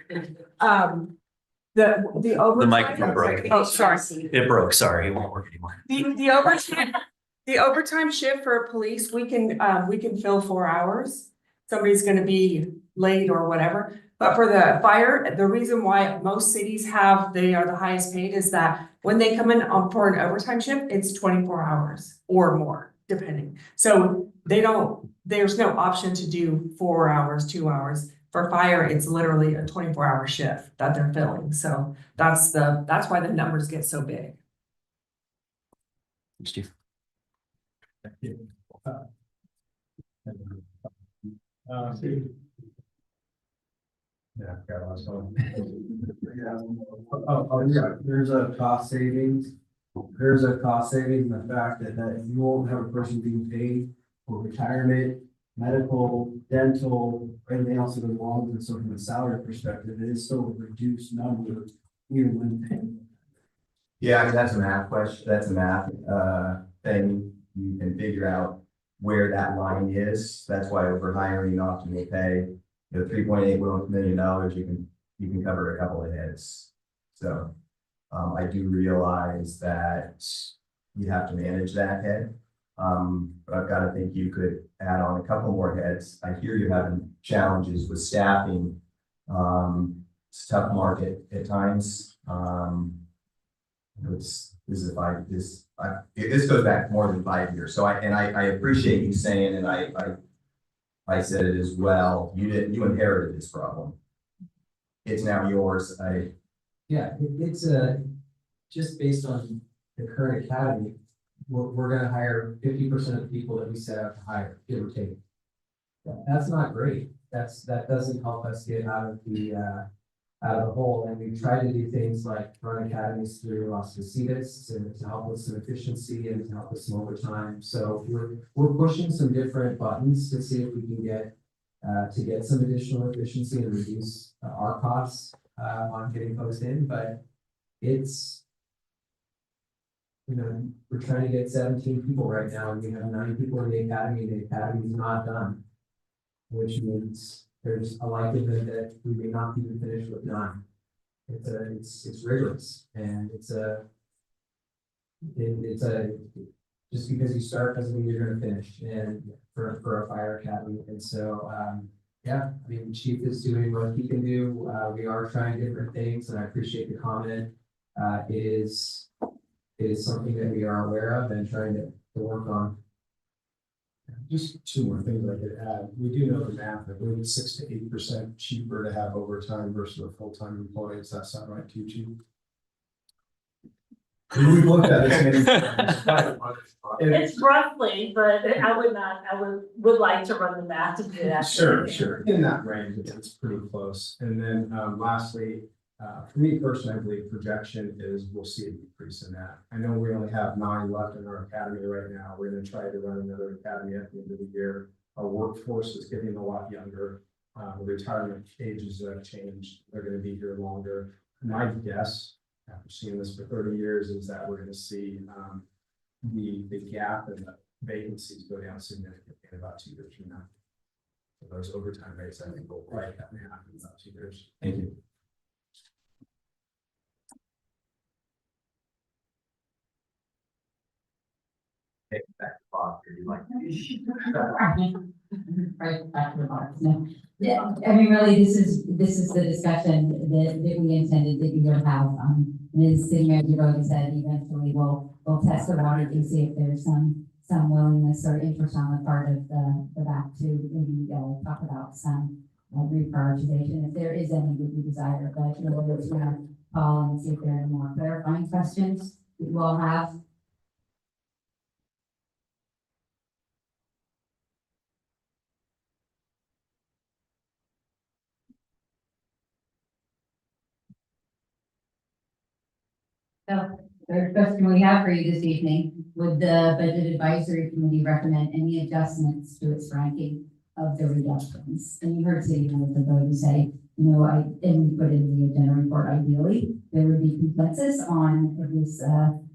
The overtime. The microphone broke. Oh, sorry. It broke. Sorry, it won't work anymore. The overtime shift for police, we can fill 4 hours. Somebody's gonna be late or whatever. But for the fire, the reason why most cities they are the highest paid is that when they come in for an overtime shift, it's 24 hours or more, depending. So there's no option to do 4 hours, 2 hours. For fire, it's literally a 24-hour shift that they're filling. So that's why the numbers get so big. Thanks, Chief. Yeah, got what's going. Yeah, there's a cost savings. There's a cost savings in the fact that you won't have a person being paid for retirement, medical, dental, everything else that goes along with it. So from a salary perspective, it is still a reduced number, even when paying. Yeah, I mean, that's a math question. That's a math thing. You can figure out where that line is. That's why over hiring often will pay, $3.8 million, you can cover a couple of heads. So I do realize that you have to manage that head. But I've got to think you could add on a couple more heads. I hear you're having challenges with staffing. It's a tough market at times. This goes back more than 5 years. So I appreciate you saying, and I said it as well. You inherited this problem. It's now yours. It's just based on the current academy, we're gonna hire 50% of the people that we set out to hire, give or take. That's not great. That doesn't help us get out of the hole. And we try to do things like run academies through Las Positas to help with some efficiency and to help with some overtime. So we're pushing some different buttons to see if we can get some additional efficiency and reduce our costs on getting folks in, but it's, we're trying to get 17 people right now, and we have 9 people in the academy, and the academy is not done, which means there's a likelihood that we may not even finish with 9. It's rigorous, and it's a just because you start doesn't mean you're going to finish, and for a fire academy, and so yeah, I mean, the chief is doing what he can do. We are trying different things, and I appreciate the comment. It is something that we are aware of and trying to work on. Just 2 more things I could add. We do know the math. I believe it's 6 to 8% cheaper to have overtime versus a full-time employee. Does that sound right to you, Chief? We've looked at it. It's roughly, but I would like to run the math to do that. Sure. In that range, it's pretty close. And then lastly, for me personally, I believe projection is we'll see a decrease in that. I know we only have 9 left in our academy right now. We're going to try to run another academy at the end of the year. Our workforce is getting a lot younger. The retirement ages have changed. They're going to be here longer. My guess, after seeing this for 30 years, is that we're going to see the gap and the vacancies go down significantly in about 2 years from now. So those overtime rates, I think, will right cut in half in about 2 years. Thank you. Take it back to Bob. You like Right back to the box. No. Yeah, I mean, really, this is the discussion that we intended that you would have. As City Manager Bowden said, eventually we'll test the water to see if there's some willingness or interest on the part of the back to maybe talk about some reprioritization if there is any that you desire. But we'll just call and see if there are more clarifying questions that you all have. So, third question we have for you this evening, would the Budget Advisory Committee recommend any adjustments to its ranking of the reductions? And you heard City Manager Bowden say, and we put in the agenda report, ideally, there would be consensus on this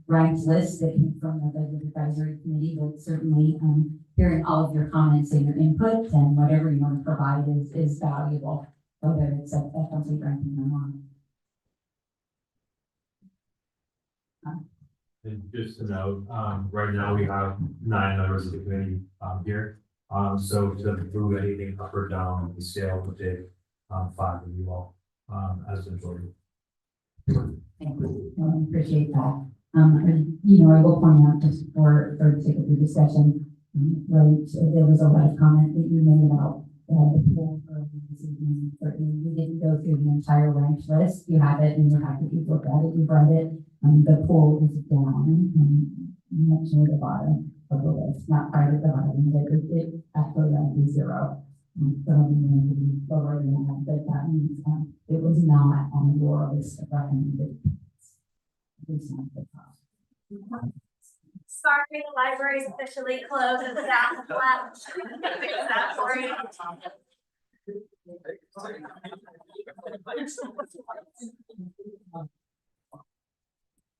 ranked list that came from the Budget Advisory Committee, but certainly hearing all of your comments and your input and whatever you want to provide is valuable, whether it's a complete ranking or not. And just to note, right now we have 9 members of the committee here. So to approve anything up or down on the scale, we'll take 5 of you all as a majority. Thank you. I appreciate that. I will point out just for the sake of the discussion, right, there was a lot of comment that you made about the pool for this evening. Certainly, we didn't go through the entire ranked list. You have it in your packet. You've looked at it. You've read it. The pool is down much near the bottom of the list, not quite at the bottom, but it actually might be 0. So lower than that, but that means it was not on your list of recommended. At least not the top. Sorry, the library is officially closed and staff left. Fix that for you.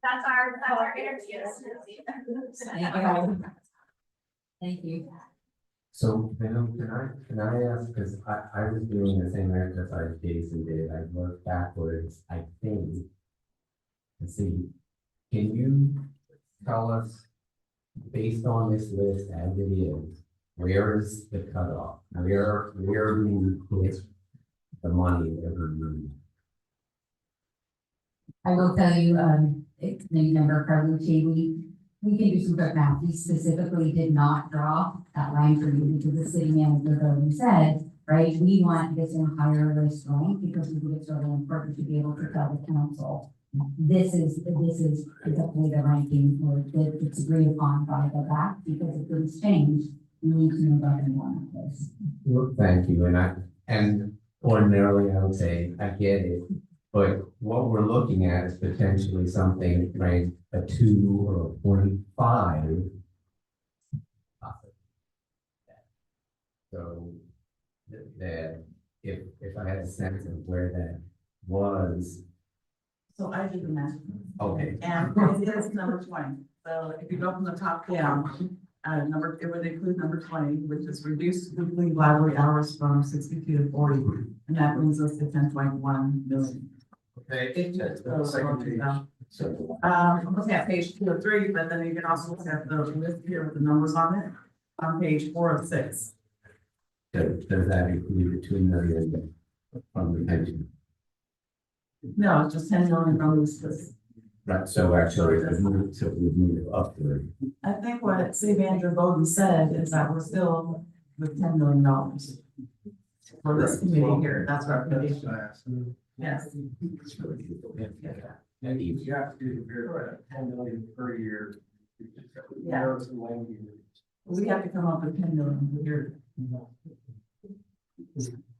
That's our interview. Thank you. So, can I ask, because I was doing the same exercise Jason did, I worked backwards, I think. Let's see, can you tell us based on this list as it is, where is the cutoff? Where do we put the money every year? I will tell you, the member Carlucci, we can do some quick math. We specifically did not draw that line for you because the city manager already said, right, we want this in a higher list rank because we think it's really important to be able to tell the council. This is exactly the ranking or that it's agreed upon by the back because if things change, we need to move up and down that list. Well, thank you, and ordinarily I would say, I get it, but what we're looking at is potentially something ranked a 2 or a 0.5. So that if I had a sense of where that was. So I did the math. Okay. And it is number 20. So if you go from the top down, it would include number 20, which is reduced weekly library hours from 62 to 40. And that brings us to 10.1 million. Okay. I'm looking at page 2 of 3, but then you can also look at the list here with the numbers on it on page 4 of 6. Does that include the 2 million from the pension? No, it's just 10 million from this list. Right, so actually, we move up there. I think what city manager Bowden said is that we're still with $10 million for this committee here. That's our committee. Yes. And you have to do 10 million per year. Yeah. We have to come up with 10 million per year.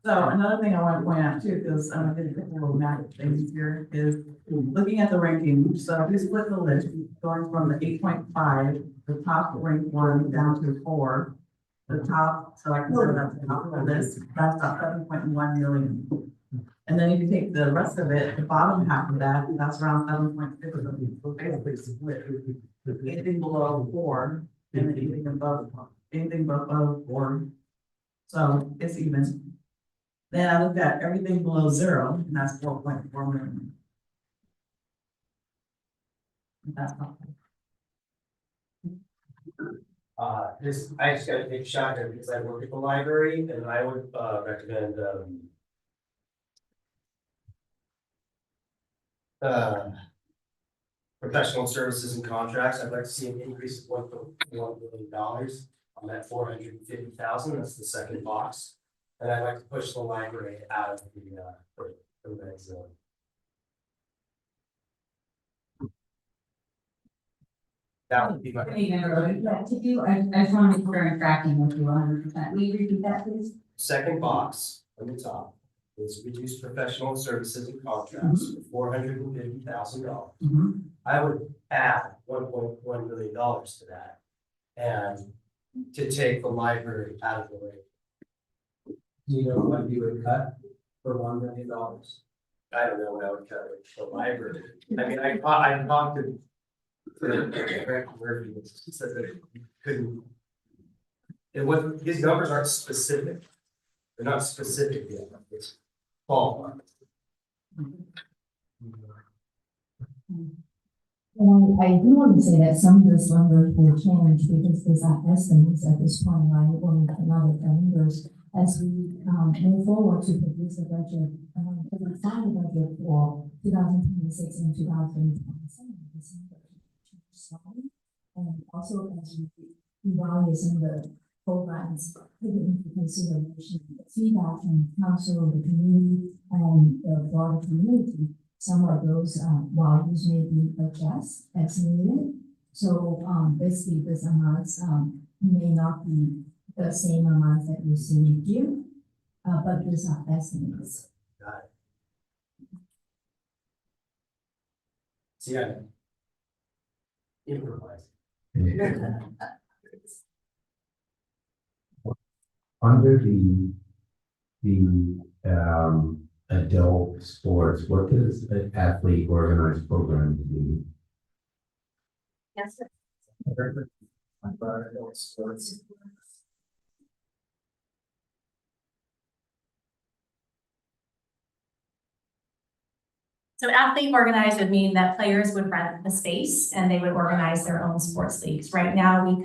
So another thing I want to point out too, because I did a couple of math things here, is looking at the ranking. So if we split the list, going from the 8.5, the top ranked one down to 4, the top, so I consider that the top of the list, that's about 7.1 million. And then if you take the rest of it, the bottom half of that, that's around 7.6 million. So basically split. Anything below 4 and then anything above 4. So it's even. Then I looked at everything below 0, and that's 4.4 million. That's not. I just gotta take a shot here because I work at the library and I would, recommend, professional services and contracts. I'd like to see an increase of $1.1 million on that 450,000. That's the second box. And I'd like to push the library out of the red zone. That would be my. To do, I just want to make sure I'm tracking with you 100%. Will you repeat that, please? Second box on the top is reduced professional services and contracts for $450,000. I would add $1.1 million to that and to take the library out of the way. Do you know what you would cut for $1 million? I don't know what I would cut it for the library. I mean, I talked to Greg Murphy, he said that he couldn't. And what his numbers aren't specific. They're not specific yet. It's ballpark. And I do want to say that some of this numbers will change because there's not estimates at this point, right? Or another numbers as we move forward to produce a budget, to define the budget for 2026 and 2027. And also as we evaluate some of the programs, taking into consideration the feedback from council, the community, and the broader community. Some of those values may be adjusted as needed. So basically this amounts may not be the same amounts that you see here, but these are estimates. Got it. See, I improvise. Under the adult sports, what does an athlete organized program do? Yes, sir. Adult sports. So athlete organized would mean that players would rent the space and they would organize their own sports leagues. Right now, we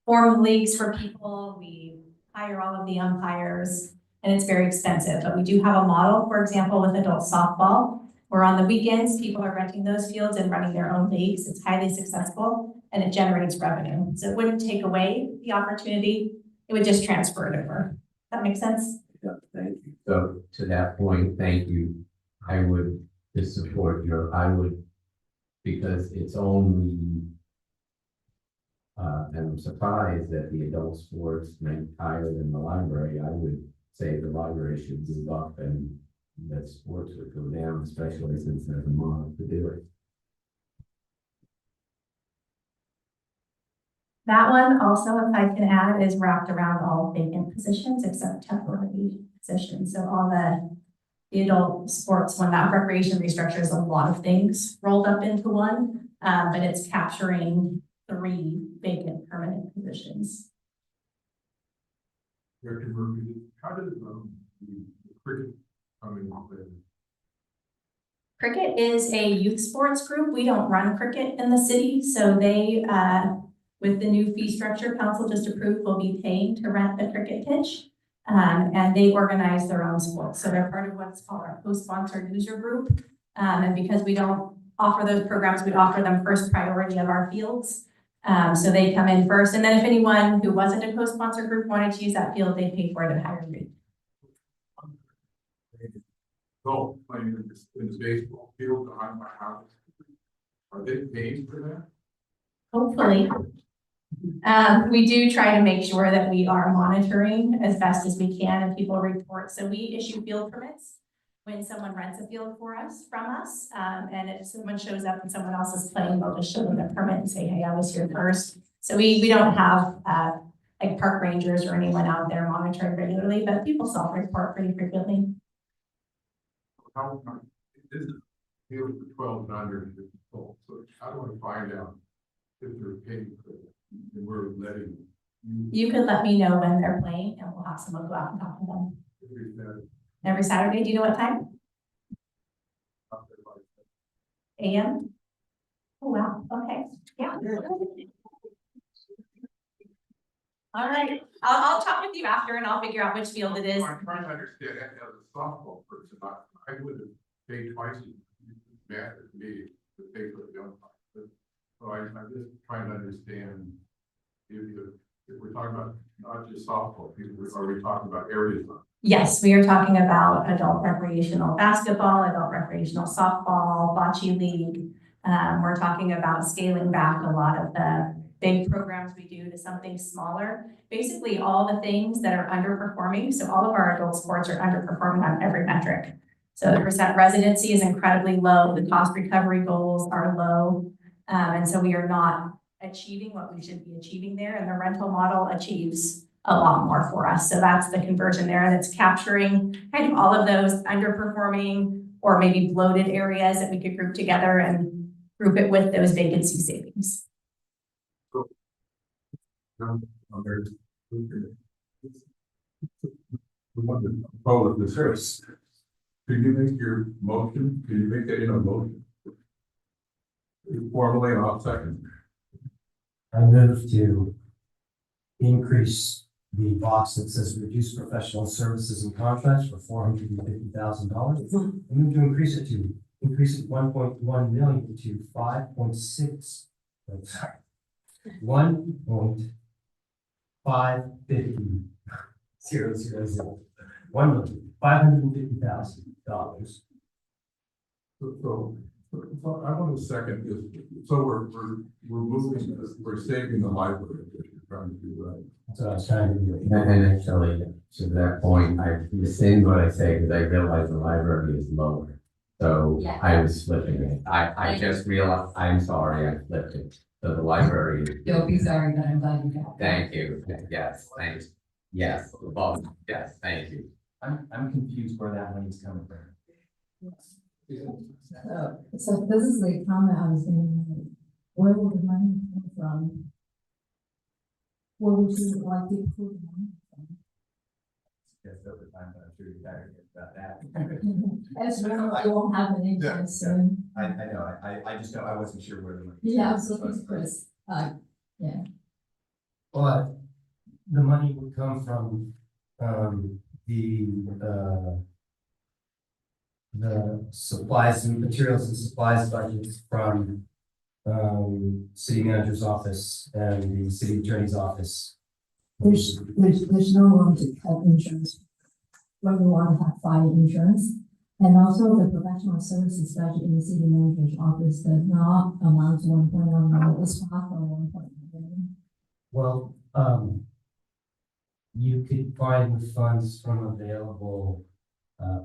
form leagues for people, we hire all of the umpires, and it's very expensive. But we do have a model, for example, with adult softball, where on the weekends, people are renting those fields and running their own leagues. It's highly successful and it generates revenue. So it wouldn't take away the opportunity, it would just transfer it over. Does that make sense? Yeah, thank you. So to that point, thank you. I would just support because it's only, and I'm surprised that the adult sports ranked higher than the library. I would say the library should move up and that sports would go down, especially since there's a model to do it. That one also, if I can add, is wrapped around all vacant positions except temporary positions. So all the adult sports, when that recreation restructures a lot of things rolled up into one, but it's capturing 3 vacant permanent positions. Director Murphy, how does the cricket come into play? Cricket is a youth sports group. We don't run cricket in the city, so they, with the new fee structure council just approved, will be paying to rent the cricket pitch. And they organize their own sports. So they're part of what's called our co-sponsored user group. And because we don't offer those programs, we offer them first priority of our fields. So they come in first. And then if anyone who wasn't a co-sponsor group wanted to use that field, they pay for it at a higher rate. Golf playing in the baseball field behind my house. Are they paying for that? Hopefully. We do try to make sure that we are monitoring as best as we can and people report. So we issue field permits when someone rents a field from us. And if someone shows up and someone else is playing, they'll just show them the permit and say, hey, I was here first. So we don't have like park rangers or anyone out there monitoring regularly, but people self-report pretty frequently. How, this is field for 1,200 people, so how do I find out if they're paying for it? And we're letting you could let me know when they're playing and we'll have someone go out and talk to them. Every Saturday, do you know what time? AM? Oh, wow, okay, yeah. All right, I'll talk with you after and I'll figure out which field it is. I'm trying to understand as a softball person, I would have paid twice as matter to me to pay for the umpire. So I'm just trying to understand if we're talking about not just softball, are we talking about areas? Yes, we are talking about adult recreational basketball, adult recreational softball, bocce league. We're talking about scaling back a lot of the big programs we do to something smaller. Basically all the things that are underperforming. So all of our adult sports are underperforming on every metric. So the percent residency is incredibly low. The cost recovery goals are low. And so we are not achieving what we should be achieving there. And the rental model achieves a lot more for us. So that's the conversion there. And it's capturing kind of all of those underperforming or maybe bloated areas that we could group together and group it with those vacancy savings. We want to follow this first. Could you make your motion? Could you make that in a motion? Formally, I'll second. I move to increase the box that says reduce professional services and contracts for $450,000. I move to increase it 1.1 million to 5.6. Sorry, 1.550 $1,550,000. So I want to second this. So we're moving, we're saving the library. That you're trying to do, right? That's what I was trying to do. And actually, to that point, I rescind what I say because I realize the library is lower. So Yeah. I was flipping it. I just realized, I'm sorry, I flipped it. So the library. Don't be sorry, but I'm glad you got that. Thank you. Yes, thanks. Yes, above. Yes, thank you. I'm confused where that money's coming from. So this is the comment I was gonna make. Where will the money come from? Where would you like to put the money from? Yes, over time, but I'm sure you're tired about that. As well, I won't have an intern soon. I know, I just know, I wasn't sure where the money. Yeah, absolutely, Chris. Yeah. But the money would come from, the supplies and materials and supplies budgets from, city manager's office and the city attorney's office. There's no room to cut insurance when we want to have fire insurance. And also the professional services budget in the city manager's office does not amount to 1.1 million, it's half of 1.1 million. Well, you could find the funds from available,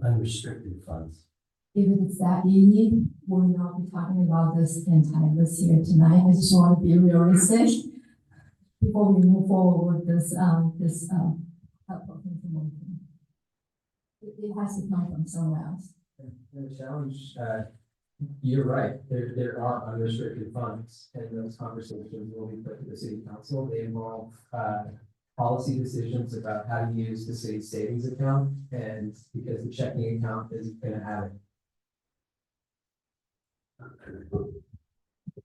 unrestricted funds. If it's that easy, we'll not be talking about this entire list here tonight. I just want to be realistic before we move forward with this helpful information. It has to come from somewhere else. The challenge, you're right, there are unrestricted funds, and those conversations will be put to the city council. They involve, policy decisions about how to use the city savings account, and because the checking account is gonna have it.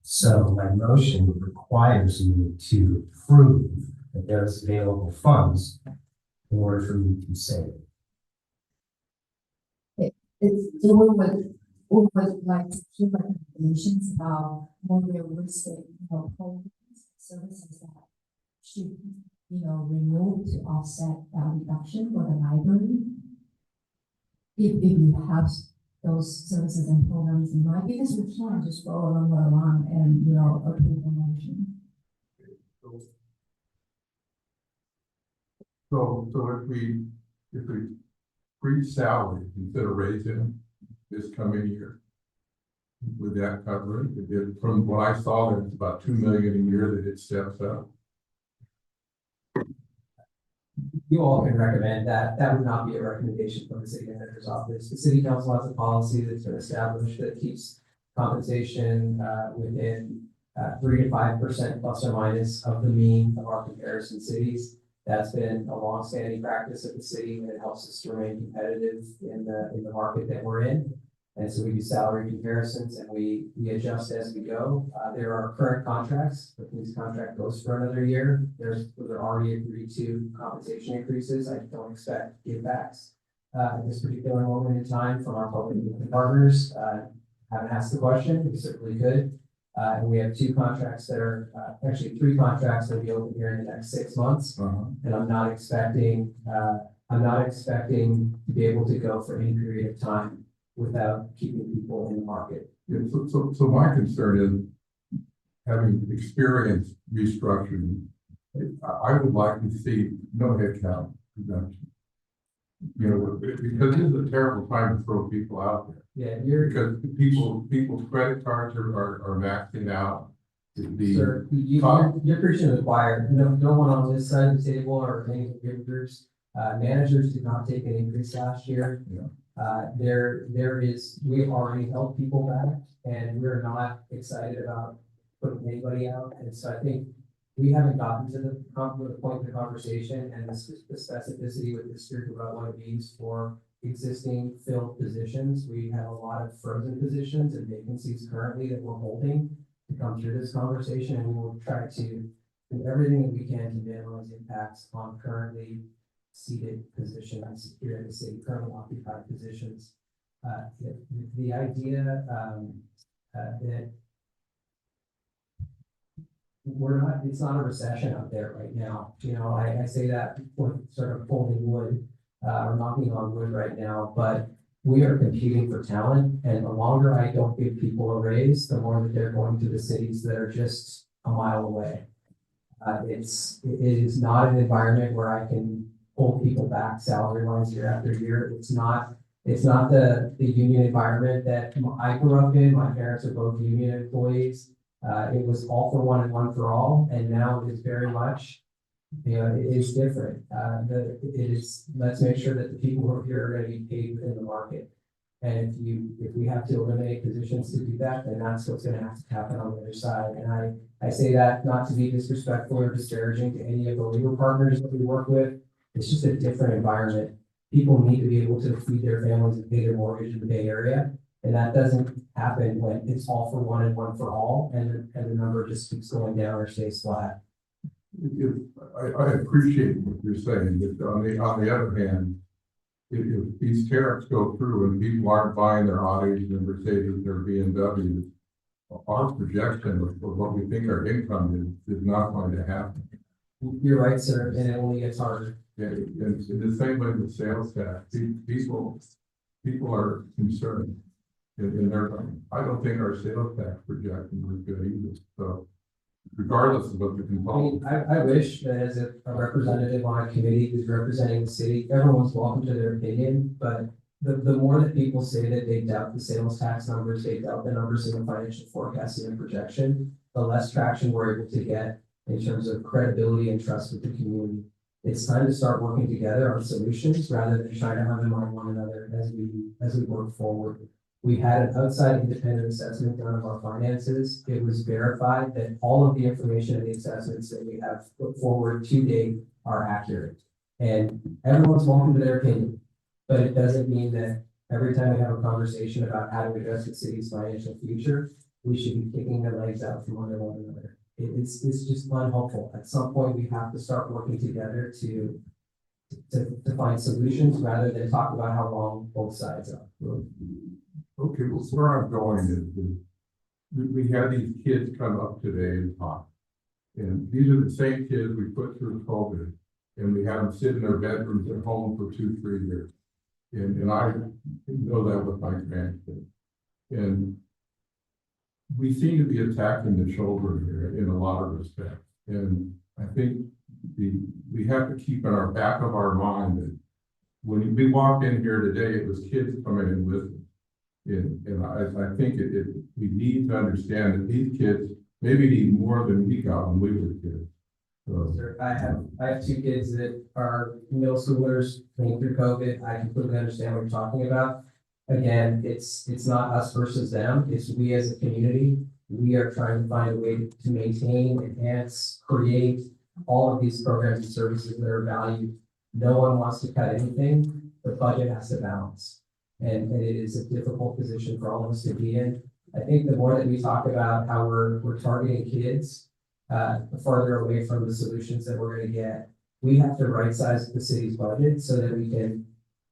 So my motion requires me to prove that there's available funds in order for me to say it. It's would like to keep recommendations about more realistic, programs, services that should, remove to offset that reduction for the library. If you have those services and programs in mind, because we can't just throw a number around and, approve a motion. So if we freeze salary, instead of raising this coming year, would that cover it? From what I saw, it's about 2 million a year that it steps up. You all can recommend that. That would not be a recommendation from the city manager's office. The city council has a policy that's been established that keeps compensation within 3 to 5% plus or minus of the mean of our comparison cities. That's been a long-standing practice of the city, and it helps us to remain competitive in the market that we're in. And so we do salary comparisons and we adjust as we go. There are current contracts, the police contract goes for another year. Those are already agreed to compensation increases. I don't expect givebacks at this particular moment in time from our public partners. Haven't asked the question, we certainly could. And we have 2 contracts that are, actually 3 contracts that will be open here in the next 6 months. And I'm not expecting to be able to go for any period of time without keeping people in the market. Yeah, so my concern is, having experienced restructuring, I would like to see no headcount reduction. Because it is a terrible time to throw people out there. Yeah, because people's credit cards are maxing out. Sir, you're preaching to the choir. No one on this side of the table or any of the peer groups, managers did not take an increase last year. Yeah. We've already helped people back, and we're not excited about putting anybody out. And so I think we haven't gotten to the point of the conversation and the specificity with this group about what it means for existing filled positions. We have a lot of frozen positions and vacancies currently that we're holding to come through this conversation, and we will try to do everything that we can to minimize impacts on currently seated positions here in the city, currently occupied positions. The idea that it's not a recession out there right now. I say that with sort of holding wood or knocking on wood right now, but we are competing for talent, and the longer I don't give people a raise, the more that they're going to the cities that are just a mile away. It is not an environment where I can pull people back salary-wise year after year. It's not the union environment that I grew up in. My parents are both union employees. It was all for one and one for all, and now it is very much, it is different. Let's make sure that the people who are here are going to be paid within the market. And if we have to eliminate positions to do that, then that's what's going to have to happen on the other side. And I say that not to be disrespectful or disparaging to any of the legal partners that we work with. It's just a different environment. people need to be able to feed their families and pay their mortgage in the Bay Area. And that doesn't happen when it's all for one and one for all, and the number just keeps going down or stays flat. I appreciate what you're saying, but on the other hand, if these tariffs go through and people aren't buying their Audis and Mercedes or BMWs, our projection of what we think our income is not going to happen. You're right, sir, and it only gets harder. Yeah, and the same way with sales tax, people are concerned. And I don't think our sales tax projection was good either, so regardless of what the I mean, consultant. I wish that as a representative on a committee who's representing the city, everyone's welcome to their opinion, but the more that people say that they doubt the sales tax numbers, they doubt the numbers in the financial forecasting and projection, the less traction we're able to get in terms of credibility and trust with the community. It's time to start working together on solutions rather than trying to undermine one another as we work forward. We had an outside independent assessment done of our finances. It was verified that all of the information and the assessments that we have put forward to date are accurate. And everyone's welcome to their opinion, but it doesn't mean that every time we have a conversation about how to address the city's financial future, we should be kicking their legs out from under one another. It's just unhelpful. At some point, we have to start working together to find solutions rather than talk about how wrong both sides are. Okay, well, where I'm going is we had these kids come up today and talk. And these are the same kids we put through COVID, and we had them sit in their bedrooms at home for 2-3 years. And I know that with my grandkids. And we seem to be attacking the children here in a lot of respects. And I think we have to keep in our back of our mind that when we walked in here today, it was kids coming in with us. And I think we need to understand that these kids maybe need more than we got when we were kids. So, Sir, I have 2 kids that are middle schoolers going through COVID. I completely understand what you're talking about. Again, it's not us versus them. It's we as a community. We are trying to find a way to maintain, enhance, create all of these programs and services that are valued. No one wants to cut anything. The budget has to balance. And it is a difficult position for all of us to be in. I think the more that we talk about how we're targeting kids farther away from the solutions that we're going to get, we have to right size the city's budget so that we can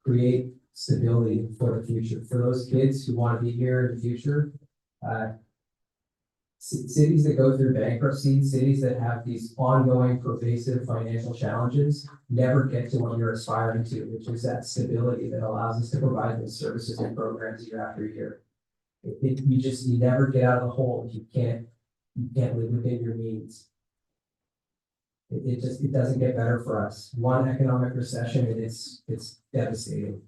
create stability for the future. For those kids who want to be here in the future, cities that go through bankruptcy, cities that have these ongoing pervasive financial challenges never get to what you're aspiring to, which is that stability that allows us to provide those services and programs year after year. You never get out of the hole if you can't live within your means. It doesn't get better for us. One economic recession and it's devastating.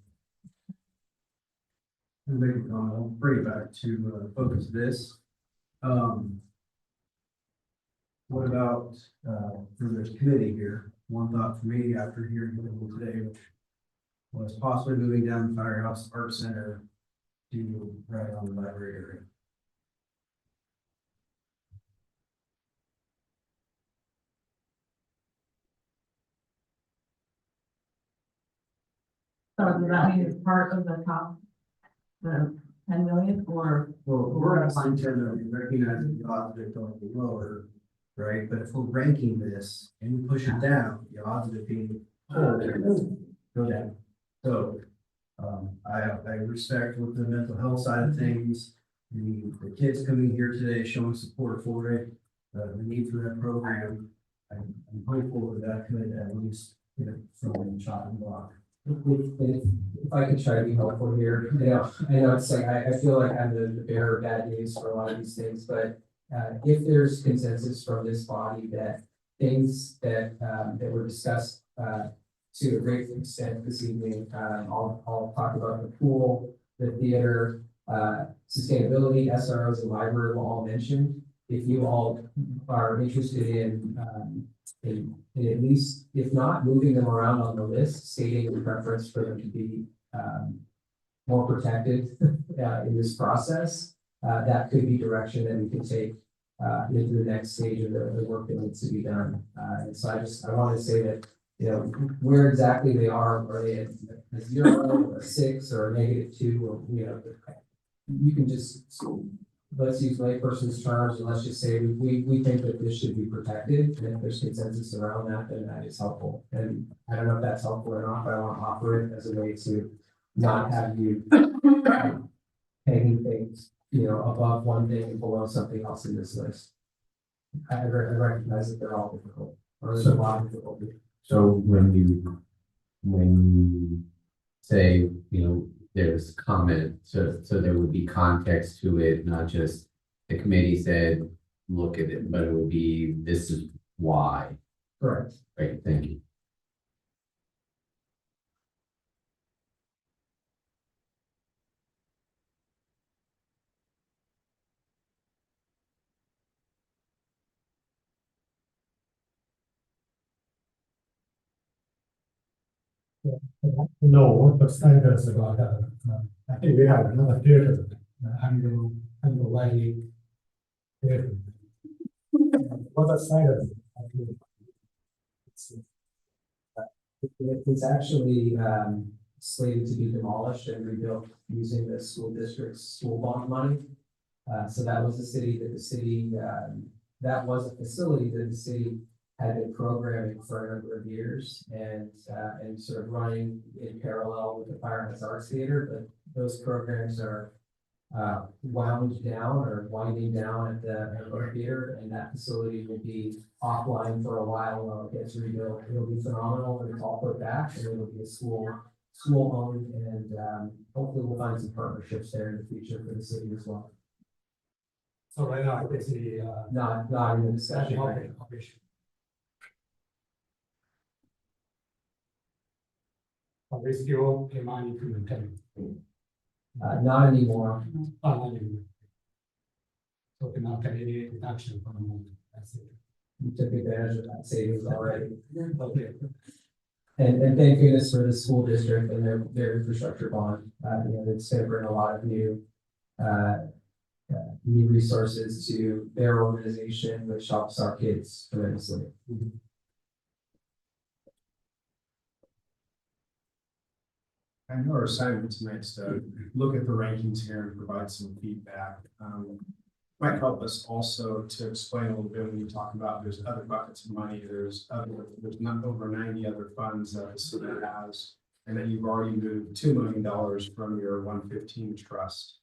And maybe I'll bring it back to focus this. What about for this committee here? One thought for me after hearing it today was possibly moving down the Firehouse Art Center to right on the library area. So does that mean it's part of the top, the 10 million or? Well, we're at line 10 million, recognizing the odds of it going lower, right? But if we're ranking this and we push it down, the odds of it being go down. So I respect with the mental health side of things, the kids coming here today showing support for it, the need for that program. I'm hopeful that could at least, from the chopping block. If I could try to be helpful here, I know it's like, I feel like I'm the bearer of bad news for a lot of these things, but if there's consensus from this body that things that were discussed to a great extent this evening, I'll talk about the pool, the theater, sustainability, SROs, and library were all mentioned. If you all are interested in at least, if not moving them around on the list, stating the preference for them to be more protected in this process, that could be direction that we can take into the next stage of the work that needs to be done. And so I want to say that you know, where exactly they are they at a 0 or a 6 or a -2, or, you know, you can just, let's use layperson's terms, and let's just say we think that this should be protected, and if there's consensus around that, then that is helpful. And I don't know if that's helpful or not, but I want to offer it as a way to not have you paying things, you know, above one thing and below something else in this list. I recognize that they're all difficult, or there's a lot of difficulty. So when you say, you know, there's comment, so there would be context to it, not just the committee said, look at it, but it would be, this is why. Correct. Great, thank you. No, what the standards about I think we have another theater, underlying theater. What the standards? It's actually slated to be demolished and rebuilt using the school district's school bond money. So that was that was a facility that the city had been programming for a number of years and sort of running in parallel with the Firehouse Arts Theater, but those programs are wound down or winding down at the theater, and that facility will be offline for a while it gets rebuilt. It'll be phenomenal and it's all put back, and it'll be a school owned, and hopefully we'll find some partnerships there in the future for the city as well. So right now, it's the Not in the discussion. okay. But we still pay money to maintain. Not anymore. Not anymore. So we not pay any deduction for the moment. That's it. We took advantage of that savings already. Okay. And thank goodness for the school district and their infrastructure bond. You know, it's going to bring a lot of new resources to their organization, which helps our kids tremendously. I know our assignment tonight's to look at the rankings here and provide some feedback. Might help us also to explain a little bit when you talk about there's other buckets of money, there's not over 90 other funds that the city has, and that you've already moved $2 million from your 115 trust.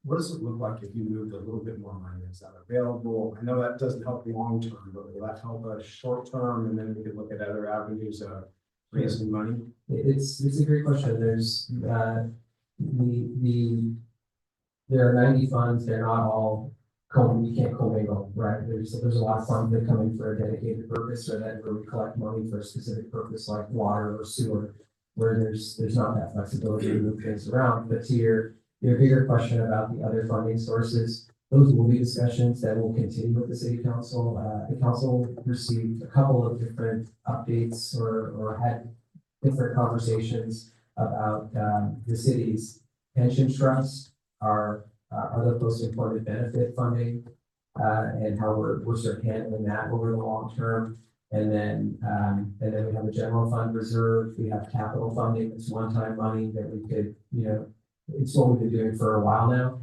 What does it look like if you moved a little bit more money? Is that available? I know that doesn't help long term, but will that help us short term? And then we could look at other avenues of raising money. It's a great question. There's there are 90 funds. They're not all you can't commingle, right? There's a lot of funds that come in for a dedicated purpose, or that where we collect money for a specific purpose like water or sewer, where there's not that flexibility to move things around. But to your bigger question about the other funding sources, those will be discussions that will continue with the city council. The council received a couple of different updates or had different conversations about the city's pension trust, our other post-employment benefit funding, and how we're sort of handling that over the long term. And then we have a general fund reserve. We have capital funding. It's one-time money that we could, you know, it's what we've been doing for a while now.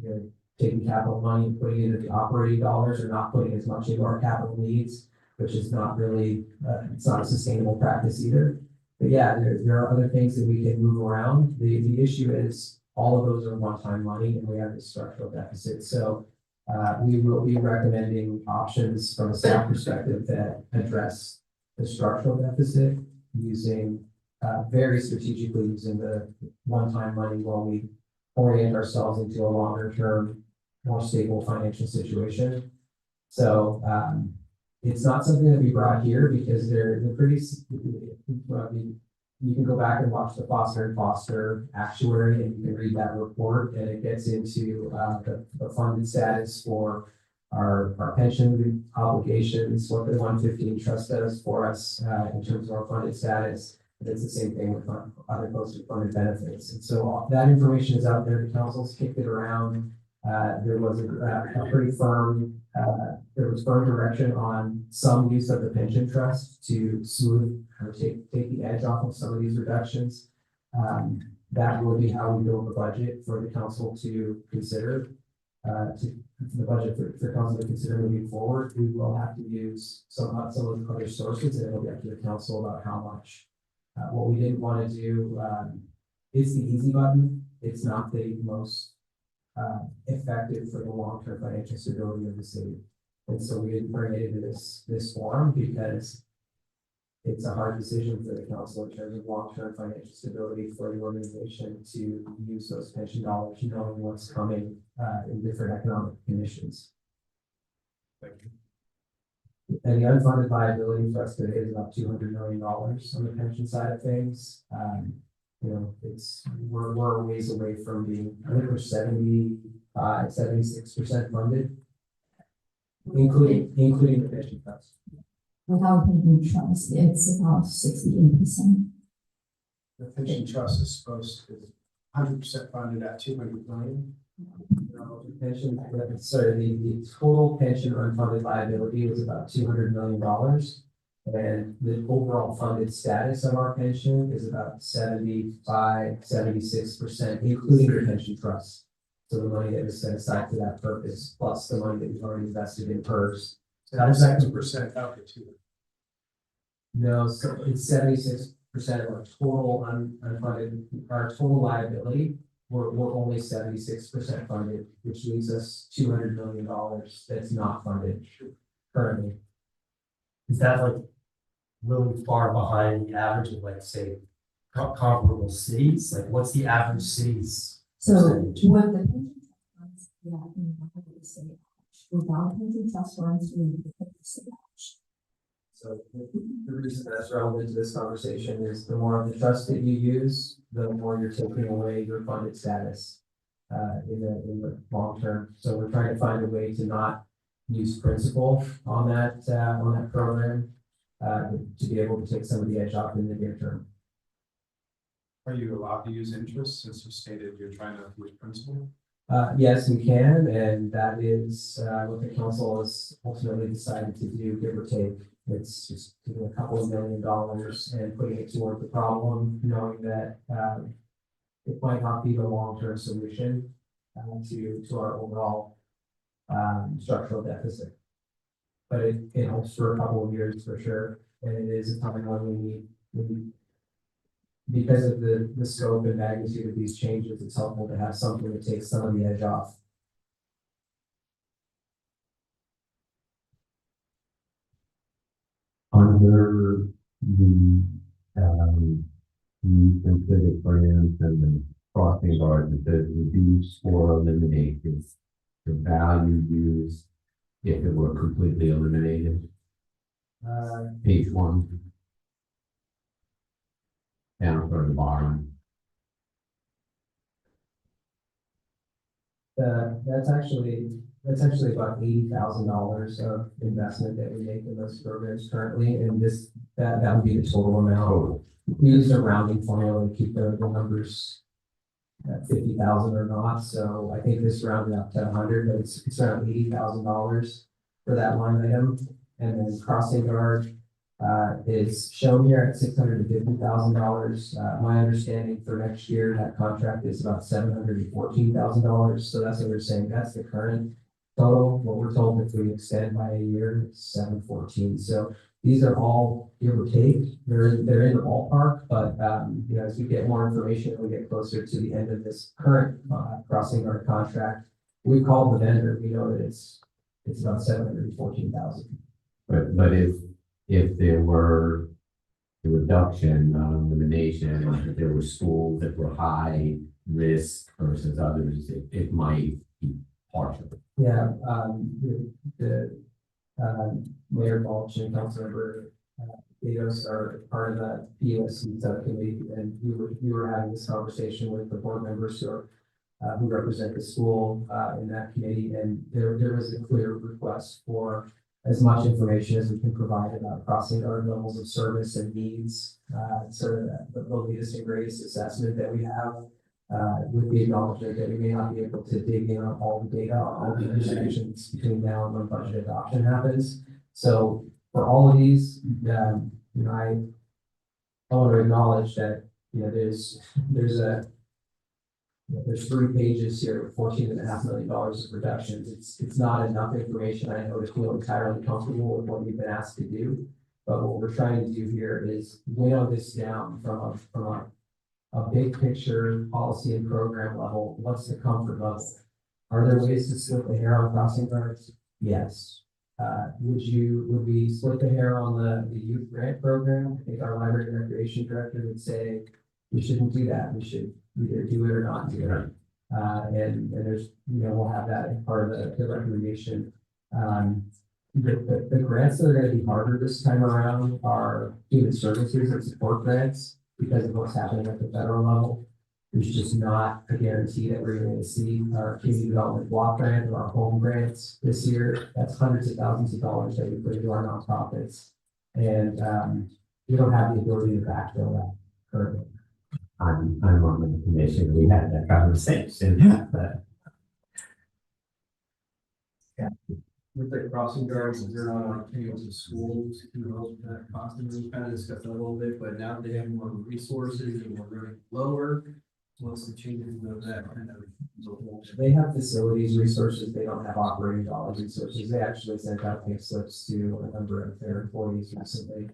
You know, taking capital money and putting it into the operating dollars, or not putting as much into our capital needs, which is not really, it's not a sustainable practice either. But yeah, there are other things that we can move around. The issue is all of those are one-time money, and we have this structural deficit. So we will be recommending options from a staff perspective that address the structural deficit using very strategically using the one-time money while we orient ourselves into a longer-term, more stable financial situation. So it's not something that we brought here because they're pretty. Well, I mean, you can go back and watch the Foster and Foster actuary, and you can read that report, and it gets into the funded status for our pension obligations, what the 115 trust does for us in terms of our funded status. It's the same thing with other post-funded benefits. And so that information is out there. The council's kicked it around. There was a pretty firm, there was firm direction on some use of the pension trust to smooth or take the edge off of some of these reductions. That will be how we build the budget for the council to consider. The budget for council to consider moving forward, we will have to use some of the other sources, and it'll be up to the council about how much. What we didn't want to do, is the easy button. It's not the most effective for the long-term financial stability of the city. And so we didn't bring it into this forum because it's a hard decision for the council in terms of long-term financial stability for the organization to use those pension dollars, knowing what's coming in different economic conditions. Thank you. And the unfunded liability for us today is about $200 million on the pension side of things. You know, we're a ways away from being, I think we're 76% funded, including the pension trust. Without pension trust, it's about 68%. The pension trust is supposed to be 100% funded at 200 million. No, the the total pension unfunded liability was about $200 million. And the overall funded status of our pension is about 76%, including the pension trust. So the money that was set aside for that purpose, plus the money that we've already invested in PERS. That is 6% out the two. No, so it's 76% of our total unfunded, our total liability. We're only 76% funded, which leaves us $200 million that's not funded currently. Is that like really far behind the average of like, say, comparable cities? Like what's the average cities? So with the pension trust funds, yeah, we have to say without pension trust funds, we have to say. So the reason that's relevant to this conversation is the more of the trust that you use, the more you're taking away your funded status in the long term. So we're trying to find a way to not use principal on that program to be able to take some of the edge off in the near term. Are you allowed to use interest since you stated you're trying to use principal? Yes, we can, and that is what the council has ultimately decided to do, give or take. It's just taking a couple of $1 million and putting it toward the problem, knowing that it might not be the long-term solution to our overall structural deficit. But it helps for a couple of years for sure, and it is a time when we need because of the scope and magnitude of these changes, it's helpful to have something that takes some of the edge off. Under the youth and civic grants and the crossing guards, it says reduce or eliminate is the value used if it were completely eliminated. Page 1. Down toward the bottom. That's actually about $80,000 of investment that we make in those programs currently, and that would be the total amount. We use a rounding formula to keep the numbers at 50,000 or not. So I think this rounded up to 100, but it's around $80,000 for that line item. And then crossing guard is shown here at $650,000. My understanding for next year, that contract is about $714,000. So that's what we're saying. That's the current total. What we're told if we extend by a year, it's 714. So these are all give or take. They're in the ballpark, but you know, as we get more information and we get closer to the end of this current crossing guard contract, we called the vendor. We know that it's about 714,000. But if there were a reduction, not elimination, if there were schools that were high risk versus others, it might be partial. Yeah, the Mayor Balch and Councilmember Eos are part of the POC subcommittee, and we were having this conversation with the board members who represent the school in that committee, and there was a clear request for as much information as we can provide about crossing guard levels of service and needs. So that the latest and greatest assessment that we have with the acknowledgement that we may not be able to dig in on all the data, on all the intersections between now and when budget adoption happens. So for all of these, I want to acknowledge that, there's three pages here with $14.5 million of reductions. It's not enough information, I know, to feel entirely comfortable with what we've been asked to do. But what we're trying to do here is winnow this down from a big picture policy and program level. What's the comfort level? Are there ways to split the hair on crossing guards? Yes. Would we split the hair on the youth grant program? I think our library and recreation director would say we shouldn't do that. We should either do it or not do it. And there's, we'll have that as part of the recommendation. The grants that are going to be harder this time around are human services and support grants because of what's happening at the federal level. There's just not a guarantee that we're going to see our community development block grant or our home grants this year. That's hundreds of thousands of dollars that we put into our nonprofits. And we don't have the ability to backfill that currently. I'm on the commission, we had that conversation, but. Yeah. With the crossing guards, is there not like payments to schools, that constantly kind of discussed that a little bit, but now they have more resources and we're running lower. What's the changes of that kind of? They have facilities resources, they don't have operating dollars resources. They actually sent out pay slips to a number of their employees recently.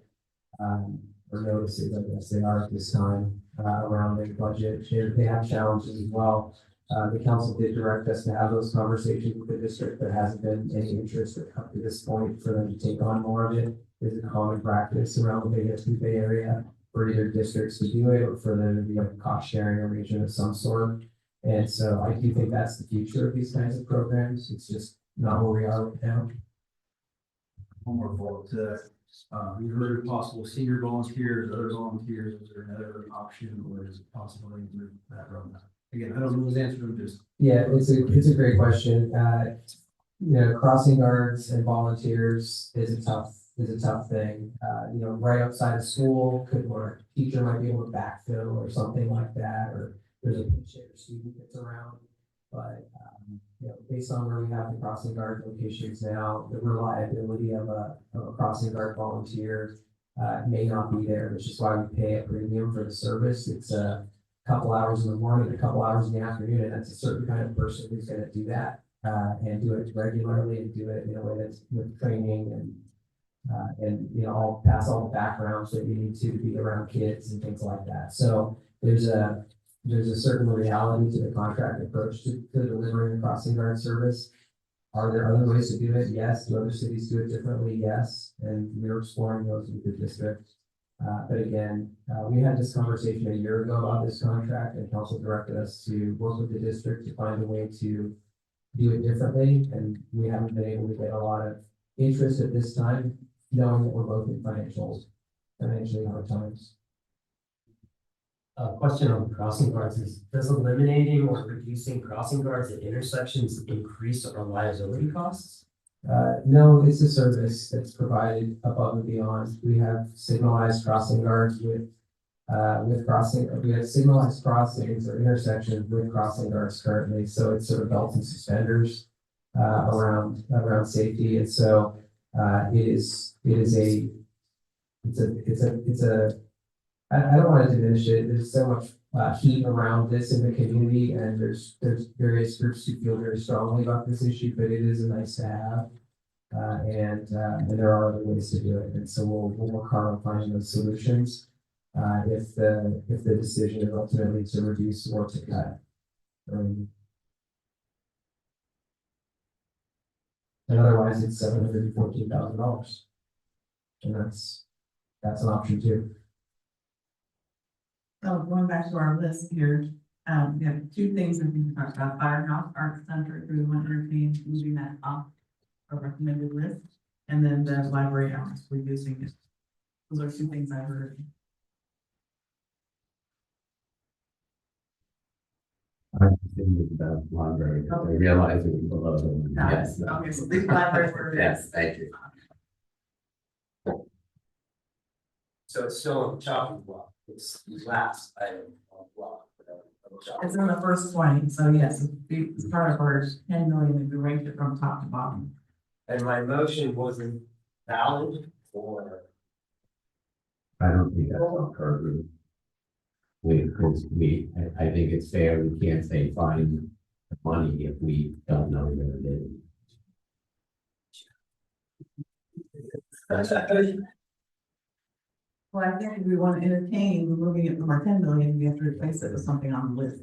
Or notices, I guess they are at this time, around their budget. They have challenges as well. The council did direct us to have those conversations with the district. There hasn't been any interest up to this point for them to take on more of it. It's a common practice around the Bay Area for either districts to do it or for there to be a cost sharing arrangement of some sort. And so I do think that's the future of these kinds of programs. It's just not where we are right now. One more follow to that. We heard of possible senior volunteers, other volunteers. Is there another option or is it possible to move that road? Again, I don't know the answer to just. Yeah, it's a great question. Crossing guards and volunteers is a tough thing. Right outside of school, or a teacher might be able to backfill or something like that, or there's a pinch hitter student that's around. But based on where we have the crossing guard locations now, the reliability of a crossing guard volunteer may not be there, which is why we pay a premium for the service. It's a couple hours in the morning, a couple hours in the afternoon, and that's a certain kind of person who's going to do that and do it regularly and do it in a way that's with training and I'll pass all the backgrounds that you need to be around kids and things like that. So there's a certain reality to the contract approach to delivering a crossing guard service. Are there other ways to do it? Yes. Do other cities do it differently? Yes. And we're exploring those with the district. But again, we had this conversation a year ago about this contract, and council directed us to work with the district to find a way to do it differently. And we haven't been able to get a lot of interest at this time, knowing that we're both in financially hard times. Question on crossing guards is, does eliminating or reducing crossing guards at intersections increase our liability costs? No, it's a service that's provided above and beyond. We have signalized crossing guards with we have signalized crossings or intersections with crossing guards currently. So it's sort of belts and suspenders around safety. And so it's a I don't want to diminish it. There's so much heat around this in the community, and there's various groups who feel very strongly about this issue, but it is a nice to have. And there are other ways to do it. And so we'll work hard on finding those solutions if the decision is ultimately to reduce or to cut. And otherwise it's $714,000. And that's an option too. So going back to our list here, we have two things that we talked about: Firehouse Arts Center. Do we want to entertain moving that off a recommended list? And then the library hours, reducing it. Those are two things I heard. I'm thinking about library, I realize it below them. Yes. Okay, so the library were. Yes, thank you. So it's still on the chopping block. It's the last item on the block. It's in the first 20, so yes, it's part of our 10 million if we ranked it from top to bottom. And my motion wasn't valid or. I don't think that's appropriate. I think it's fair, we can't say find the money if we don't know where it is. Well, I think if we want to entertain removing it from our 10 million, we have to replace it with something on the list.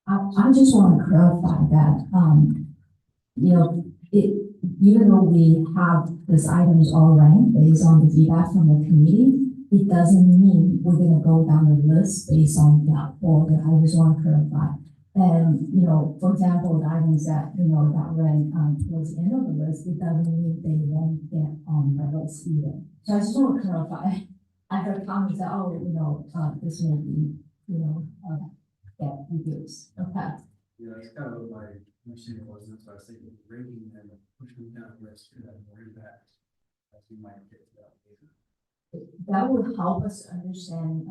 I just want to clarify that, you know, even though we have these items all ranked based on the feedback from the committee, it doesn't mean we're gonna go down the list based on that order. I just want to clarify. And, you know, for example, the items that, you know, that rank towards the end of the list, it doesn't mean they won't get on the list either. So I just want to clarify. I heard comments that, oh, you know, this may be, you know, get reduced. Okay. Yeah, that's kind of what my understanding was, that's why I was thinking ranking and pushing down the list could have more impact. As we might get to that later. That would help us understand,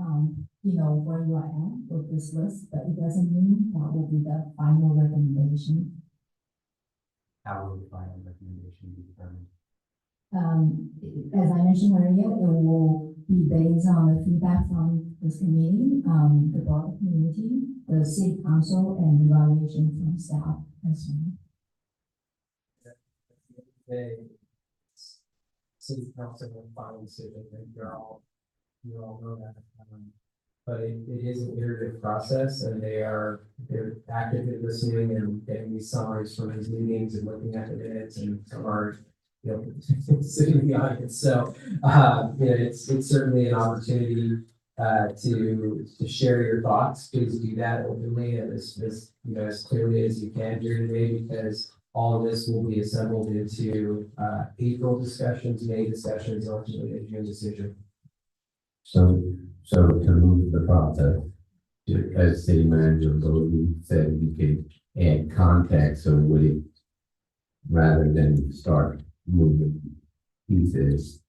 you know, where you are at with this list, but it doesn't mean that will be the final recommendation. How will the final recommendation be determined? As I mentioned earlier, it will be based on the feedback from this committee, the broader community, the city council, and evaluation from staff as well. City council will final decision, and you all know that. But it is an iterative process, and they're actively listening and getting these summaries from these meetings and looking at the minutes and some are, you know, sitting in the audience. So, yeah, it's certainly an opportunity to share your thoughts. Please do that openly and as you know, as clearly as you can here today, because all of this will be assembled into April discussions, May discussions, ultimately a June decision. So to move the process, as city manager, you said we could add context, so would it, rather than start moving pieces,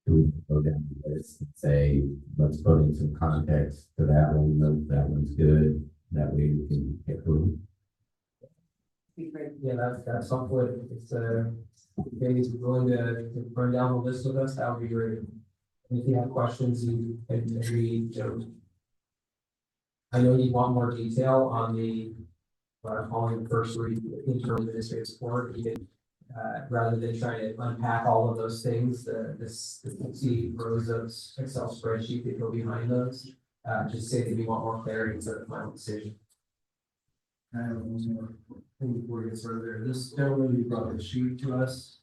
do we go down the list and say, let's put in some context to that one, that one's good, that way we can get through. Yeah, that's helpful. If David's willing to run down the list with us, that would be great. And if you have questions, you can read, I know you want more detail on the, what I'm calling the first read interim administrative support, even, rather than trying to unpack all of those things, the 60 rows of Excel spreadsheet that go behind those, just say that we want more clarity to the final decision. I have one more thing before we get further. This gentleman who brought the sheet to us.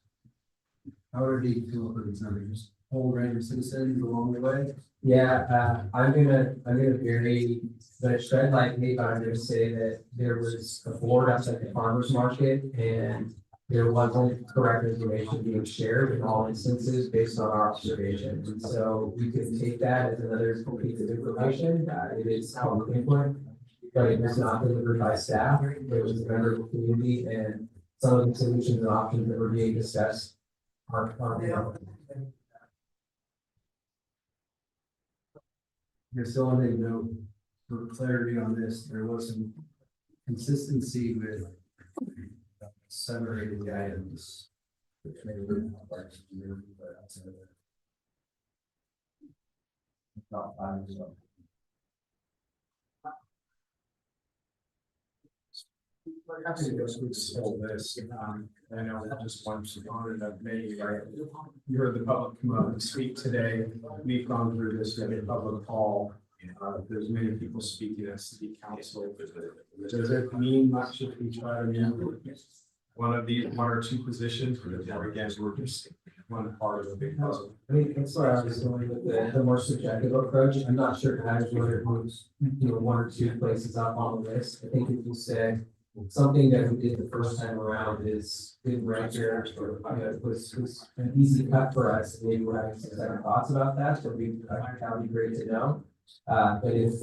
How did he feel about these numbers? Just whole random citizens along the way? Yeah, I'm gonna vary the spread lightly, but I'm gonna say that there was a board outside the farmer's market and there wasn't correct information being shared in all instances based on our observation. And so we could take that as another piece of information. It is public input, but it was not delivered by staff. It was a member of the community, and some of the solutions and options that were being discussed are You're still on the note for clarity on this. There was some consistency with 7 or 8 of the items. Which may have been but outside of that. About 5 or so. I have to go through this whole list. I know just one component of many, right? You heard the public come up and speak today. We've gone through this in a public call. There's many people speaking at city council. Does it mean much if we try to move one of these, 1 or 2 positions, or again, we're just one part of the big puzzle? I think that's where I was going with the more subjective approach. I'm not sure whether it moves, 1 or 2 places up on the list. I think if you said something that we did the first time around is good right here, was an easy cut for us. Maybe we're having some second thoughts about that, so that would be great to know. But if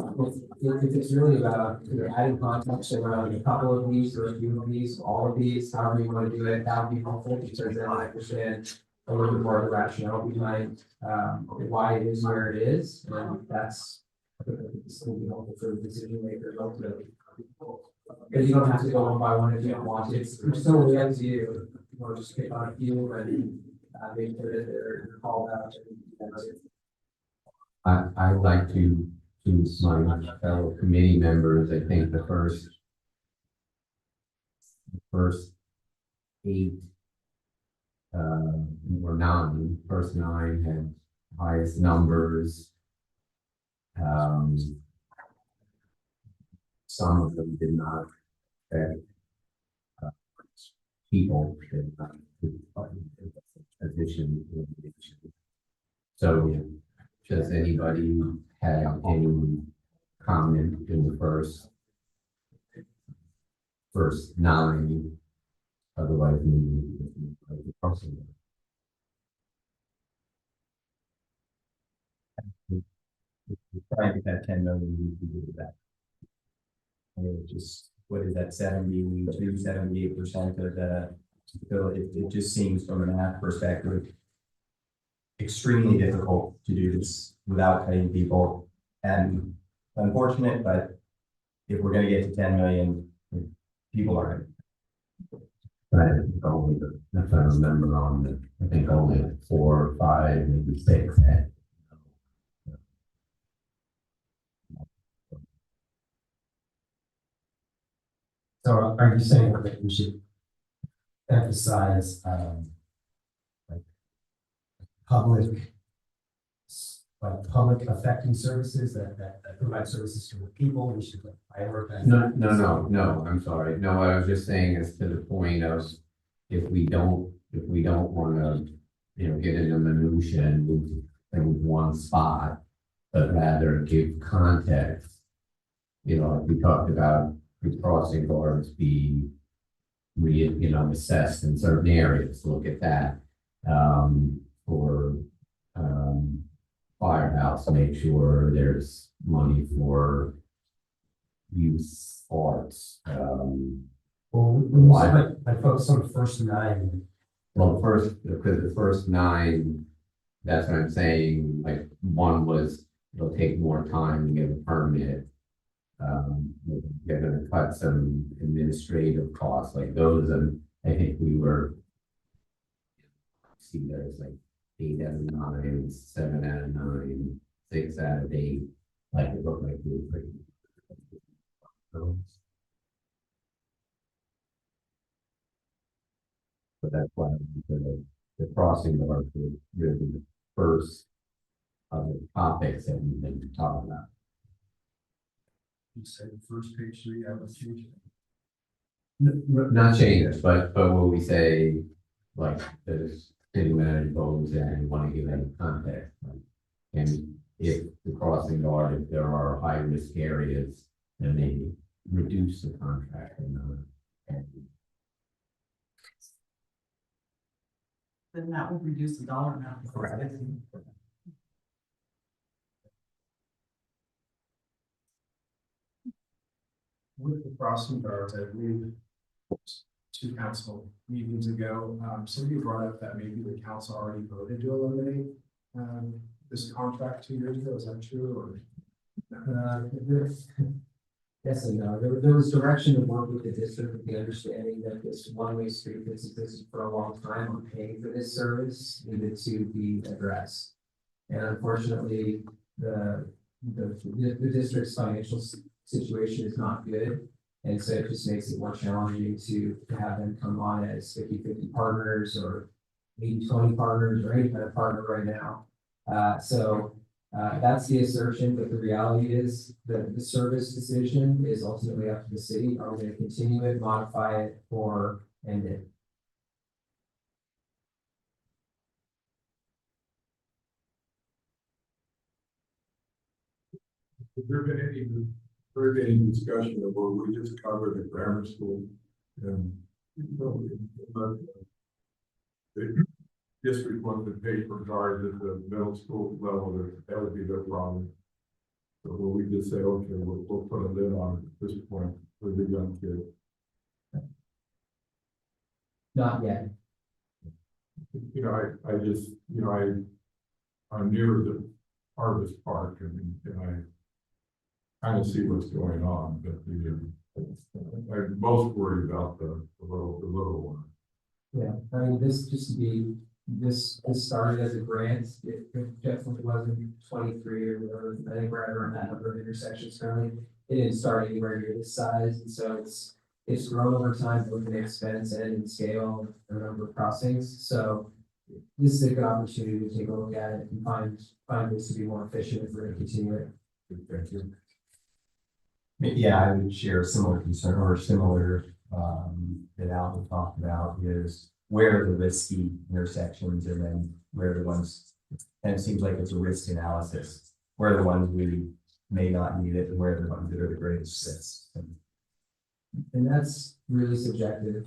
it's really about adding context around a couple of these or a few of these, all of these, however you want to do it, that would be helpful because then I understand a little bit more of the rationale behind why it is where it is, and that's This will be helpful for the decision makers ultimately. Because you don't have to go one by one if you don't want to. It's totally up to you. You want to just pick on a few and make sure that they're called out. I'd like to choose my fellow committee members. I think the first 8 or 9, first 9 had highest numbers. Some of them did not affect people did not addition. So does anybody have any comment in the first 9? Otherwise, maybe Trying to get that 10 million, we can do that. I mean, just, what is that, 78% of the, so it just seems from a math perspective extremely difficult to do this without paying people. And unfortunate, but if we're gonna get to 10 million, people are gonna. Right, only if I remember I think only 4 or 5, maybe 6 had. So are you saying that we should emphasize, like public affecting services that provide services to the people? We should like prioritize. No, I'm sorry. No, what I was just saying is to the point of if we don't want to, get into minutia and move things one spot, but rather give context. Like we talked about the crossing guards be assessed in certain areas. Look at that. For firehouse, make sure there's money for youth arts. I focus on the first 9. Well, because the first 9, that's what I'm saying. Like one was, it'll take more time to get a permit. They're going to cut some administrative costs, like those. And I think we were see there's like 8 out of 9, 7 out of 9, 6 out of 8. Like it looked like we were pretty. But that's why the crossing guard was really the first of the topics that we've been talking about. You said first page 3, I was changing. Not change, but what we say, like the city manager goes in and want to give any context. And if the crossing guard, if there are high risk areas, then maybe reduce the contract and Then that would reduce the dollar amount. Correct. With the crossing guards, I believe 2 council meetings ago, somebody brought up that maybe the council already voted to eliminate this contract 2 years ago. Is that true or? Yes and no. There was direction to work with the district with the understanding that this one-way street that's existed for a long time on paying for this service needed to be addressed. And unfortunately, the district's financial situation is not good. And so it just makes it more challenging to have them come on as 50-50 partners or 80-20 partners or any kind of partner right now. That's the assertion, but the reality is that the service decision is ultimately up to the city. Are we going to continue it, modify it, or end it? Has there been any discussion of what we just covered the grammar school? And the district wants to pay for guards at the middle school level, that would be their problem. So will we just say, okay, we'll put a lid on it at this point for the young kid? Not yet. I just, I'm near the Harvest Park and kind of see what's going on, but I'm most worried about the little one. Yeah, I mean, this started as a grant, it definitely wasn't 23 or whatever, I think we're at around that number of intersections currently. It didn't start anywhere near this size, and so it's grown over time, both in expense and in scale, the number of crossings, so this is a good opportunity to take a look at it and find ways to be more efficient if we're gonna continue it. Thank you. Yeah, I would share a similar concern or similar, that Alan talked about is where are the risky intersections and then where are the ones, and it seems like it's a risk analysis. Where are the ones we may not need it and where are the ones that are the greatest risks? And that's really subjective.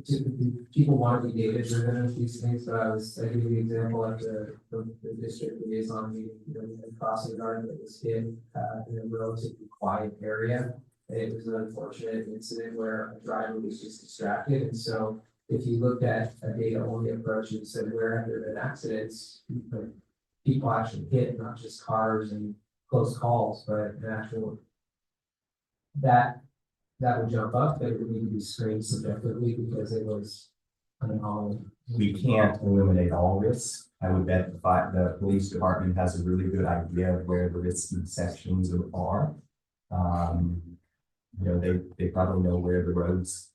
Typically, people want to be data driven with these things, but I gave you the example at the district liaison meeting, we had a crossing guard that was hit in a relatively quiet area. It was an unfortunate incident where a driver was just distracted. And so if you looked at a data only approach and said where have there been accidents, people actually hit, not just cars and close calls, but an actual that would jump up, but it would need to be screened subjectively because it was an anomaly. We can't eliminate all risks. I would bet the police department has a really good idea of where the risky sections are. They probably know where the roads,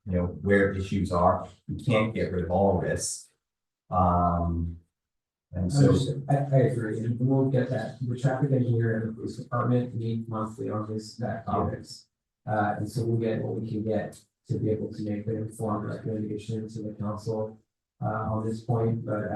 where issues are. You can't get rid of all risks. And so I agree, and we'll get that. The traffic engineer and the police department meet monthly on that topics. And so we'll get what we can get to be able to make an informed recommendation to the council on this point. But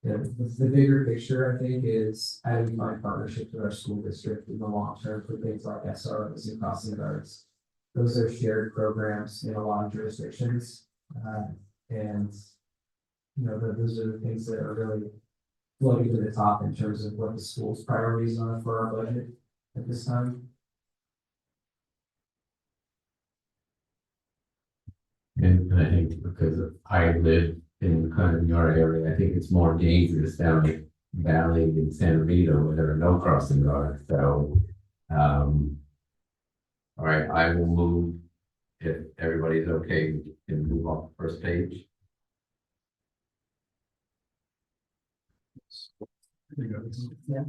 the bigger picture, I think, is how do we find partnerships with our school district in the long term for things like SROs and crossing guards. Those are shared programs in a lot of jurisdictions. And those are the things that are really floating to the top in terms of what the school's priorities are for our budget at this time. And I think because I live in kind of your area, I think it's more dangerous down the valley in San Vito where there are no crossing guards. So, all right, I will move if everybody's okay and move off the first page. Yeah.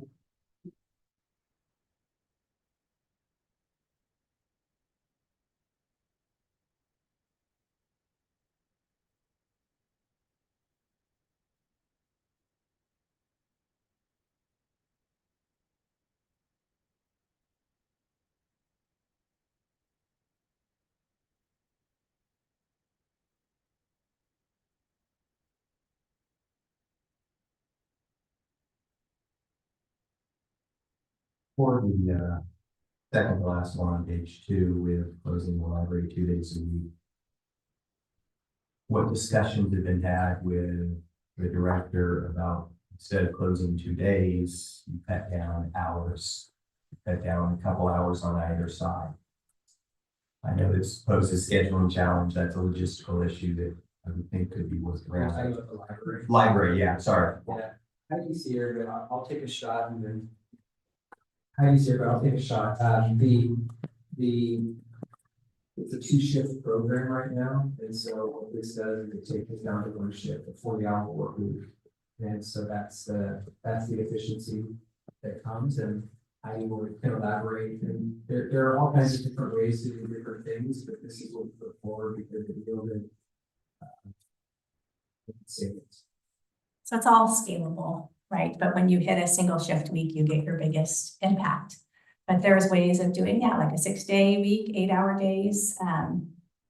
for the second to last one on page 2 with closing the library 2 days a week. What discussions have been had with the director about instead of closing 2 days, you cut down hours, cut down a couple hours on either side. I know this poses a scheduling challenge. That's a logistical issue that I would think could be worked around. Library, yeah, sorry. Yeah, Heidi's here, but I'll take a shot and then. Heidi's here, but I'll take a shot. It's a 2-shift program right now, and so what this does is it takes us down to 1 shift, a 40-hour work week. And so that's the efficiency that comes, and Heidi will kind of elaborate. And there are all kinds of different ways to do different things, but this is what we put forward because it yielded savings. So it's all scalable, right? But when you hit a single shift week, you get your biggest impact. But there's ways of doing that, like a 6-day week, 8-hour days.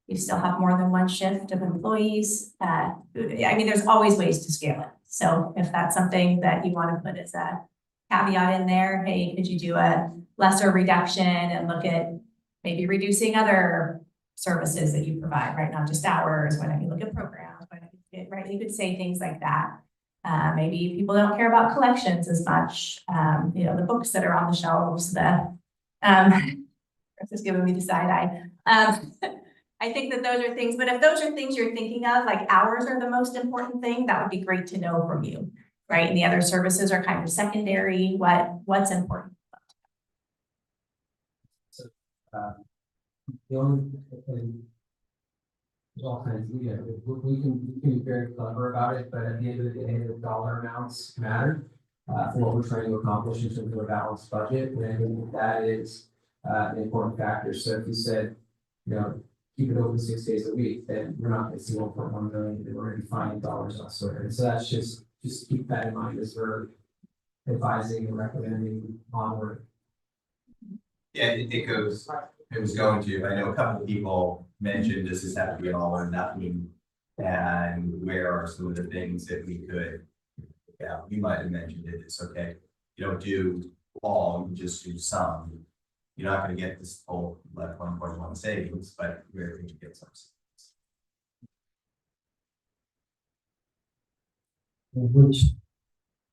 You still have more than 1 shift of employees. I mean, there's always ways to scale it. So if that's something that you want to put as a caveat in there, hey, could you do a lesser reduction and look at maybe reducing other services that you provide, right? Not just hours, why don't you look at programs, why don't you get, right? You could say things like that. Maybe people don't care about collections as much. The books that are on the shelves, Chris is giving me the side eye. I think that those are things, but if those are things you're thinking of, like hours are the most important thing, that would be great to know from you, right? And the other services are kind of secondary, what's important. The only, and there's all kinds, we can be very clever about it, but at the end of the day, the dollar amounts matter. For what we're trying to accomplish in terms of a balanced budget, and I think that is an important factor. So if you said, keep it open 6 days a week, then we're not gonna see 1.1 million, then we're gonna be finding dollars elsewhere. And so that's just keep that in mind as we're advising and recommending onward. Yeah, it was going to, I know a couple of people mentioned this has had to be an all or nothing. And where are some of the things that we could, you might have mentioned it, it's okay. You don't do all, you just do some. You're not gonna get this whole left 1.1 savings, but we're going to get some. Which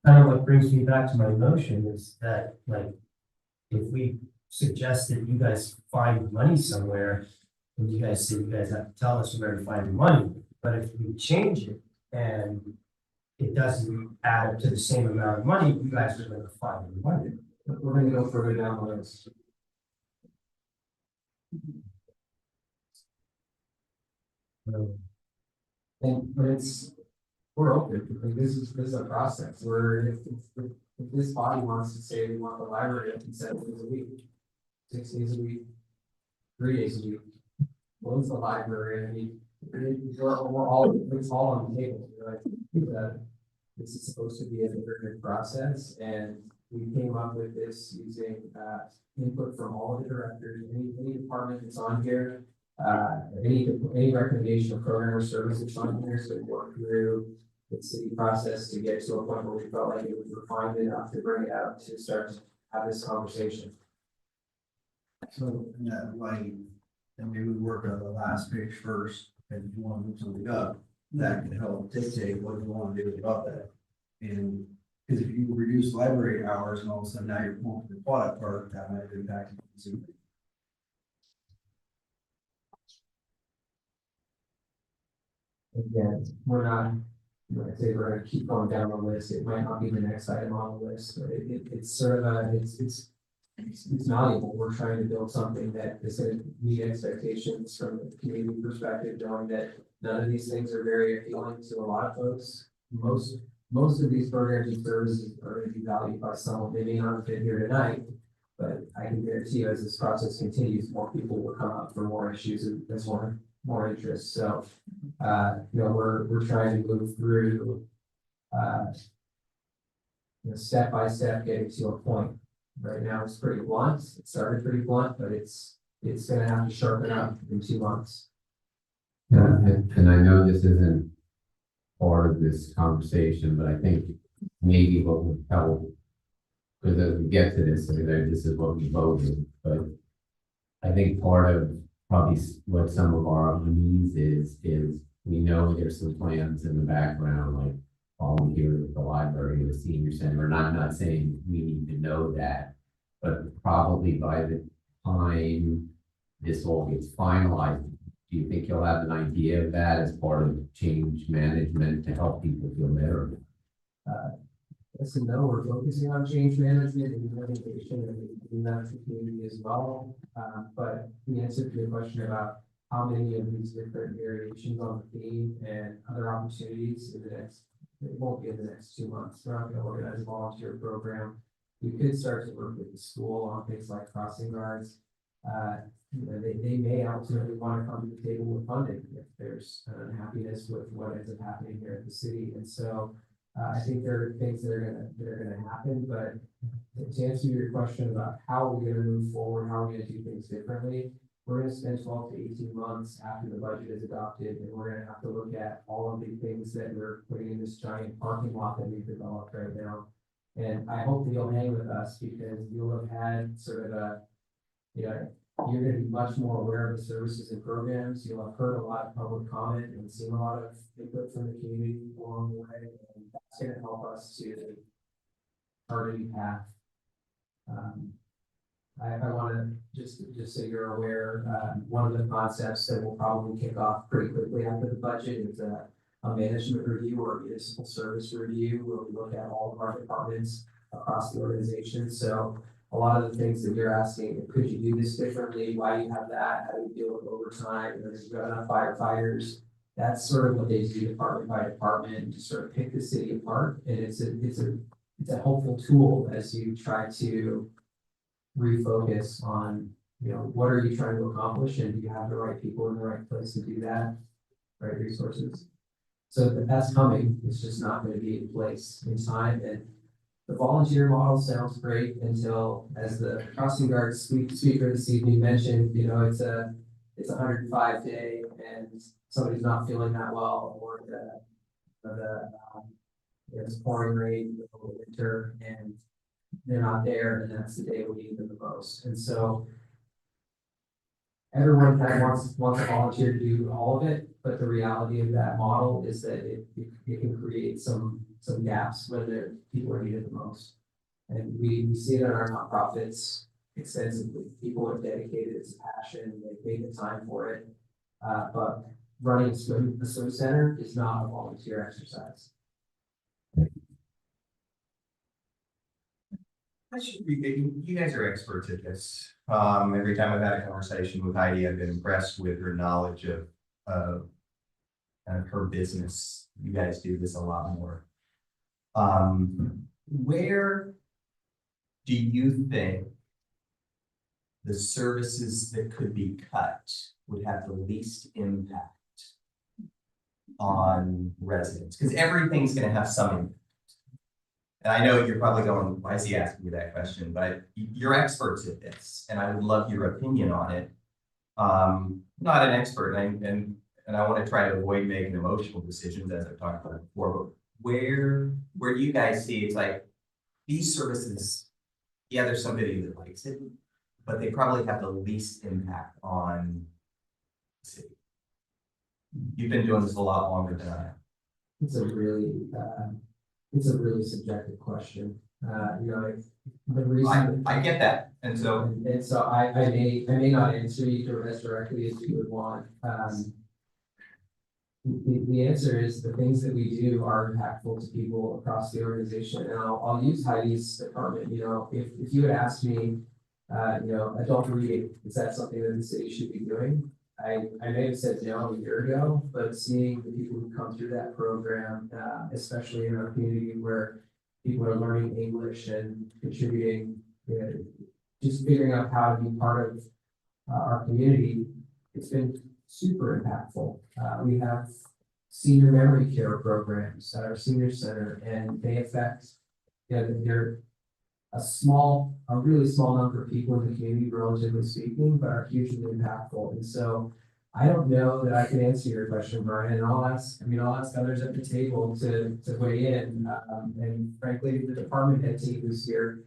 kind of like brings me back to my motion is that, like, if we suggest that you guys find money somewhere, and you guys say you guys have to tell us where to find the money, but if we change it and it doesn't add up to the same amount of money, you guys are gonna find the money. We're gonna go further down the list. But we're open, like, this is a process, where if this body wants to say we want the library open 7 days a week, 6 days a week, 3 days a week, when's the library, I mean, it's all on the table, I think that this is supposed to be a iterative process, and we came up with this using input from all of the directors, any department that's on here. Any recommendation of program or service that's on here, so we work through the city process to get to a point where we felt like it was refined enough to bring it out to start to have this conversation. So, like, and maybe we work on the last page first, and if you want to move something up, that can help dictate what you want to do about that. And, because if you reduce library hours and all of a sudden now you're pulling the product part, that might impact the consumer. Again, we're not, I'd say we're gonna keep going down the list, it might not be the next item on the list, but it's sort of it's valuable, we're trying to build something that is gonna meet expectations from the community perspective, knowing that none of these things are very appealing to a lot of folks. Most of these programs and services are gonna be valued by someone, they may not fit here tonight, but I can guarantee you as this process continues, more people will come up for more issues and there's more interest, so we're trying to move through step by step getting to a point. Right now it's pretty blunt, it started pretty blunt, but it's gonna have to sharpen up in 2 months. And I know this isn't part of this conversation, but I think maybe what would help, because as we get to this, I mean, this is what we voted, but I think part of probably what some of our unease is we know there's some plans in the background, like volunteer at the library, the senior center, and I'm not saying we need to know that, but probably by the time this all gets finalized, do you think you'll have an idea of that as part of change management to help people feel better? Yes and no, we're focusing on change management and innovation and doing that for the community as well. But the answer to your question about how many of these different variations on the theme and other opportunities in the next, it won't be in the next 2 months. We're not going to organize a volunteer program. We could start to work with the school on things like crossing guards. They may ultimately want to come to the table with funding if there's an unhappiness with what ends up happening here at the city. And so I think there are things that are gonna happen, but to answer your question about how we're gonna move forward, how we're gonna do things differently, we're gonna spend 12 to 18 months after the budget is adopted, and we're gonna have to look at all of the things that we're putting in this giant parking lot that we've developed right now. And I hope that you'll hang with us because you'll have had sort of a, you're gonna be much more aware of the services and programs. You'll have heard a lot of public comment and seen a lot of input from the community along the way, and that's gonna help us to chart a path. I want to just so you're aware, one of the concepts that will probably kick off pretty quickly after the budget is a management review or a municipal service review, where we look at all of our departments across the organization. So a lot of the things that you're asking, could you do this differently? Why do you have that? How do you deal with overtime? There's enough firefighters. That's sort of what they do department by department to sort of pick the city apart. And it's a helpful tool as you try to refocus on, what are you trying to accomplish, and do you have the right people in the right place to do that, right resources? So that's coming. It's just not going to be in place in time. And the volunteer model sounds great until, as the crossing guard speaker this evening mentioned, it's a 105 day and somebody's not feeling that well, or it's pouring rain over the winter and they're not there, and that's the day we need them the most. And so everyone kind of wants a volunteer to do all of it, but the reality of that model is that it can create some gaps when people are needed the most. And we see it in our nonprofits extensively. People are dedicated, it's a passion, they make the time for it. But running a swim center is not a volunteer exercise. You guys are experts at this. Every time I've had a conversation with Heidi, I've been impressed with her knowledge of kind of her business. You guys do this a lot more. Where do you think the services that could be cut would have the least impact on residents? Because everything's going to have some impact. And I know you're probably going, why is he asking me that question? But you're experts at this, and I would love your opinion on it. Not an expert, and I want to try to avoid making emotional decisions, as I've talked about before. But where do you guys see it's like these services? Yeah, there's somebody that likes it, but they probably have the least impact on the city. You've been doing this a lot longer than I have. It's a really subjective question. The reason I get that, and so I may not answer you as directly as you would want. The answer is the things that we do are impactful to people across the organization, and I'll use Heidi's department. If you had asked me, adult reading, is that something that the city should be doing? I may have said no a year ago, but seeing the people who come through that program, especially in our community where people are learning English and contributing, just figuring out how to be part of our community, it's been super impactful. We have senior memory care programs at our senior center, and they affect, they're a really small number of people in the community, relatively speaking, but are hugely impactful. And so I don't know that I can answer your question, Brian, and I'll ask others at the table to weigh in. And frankly, the department head team who's here,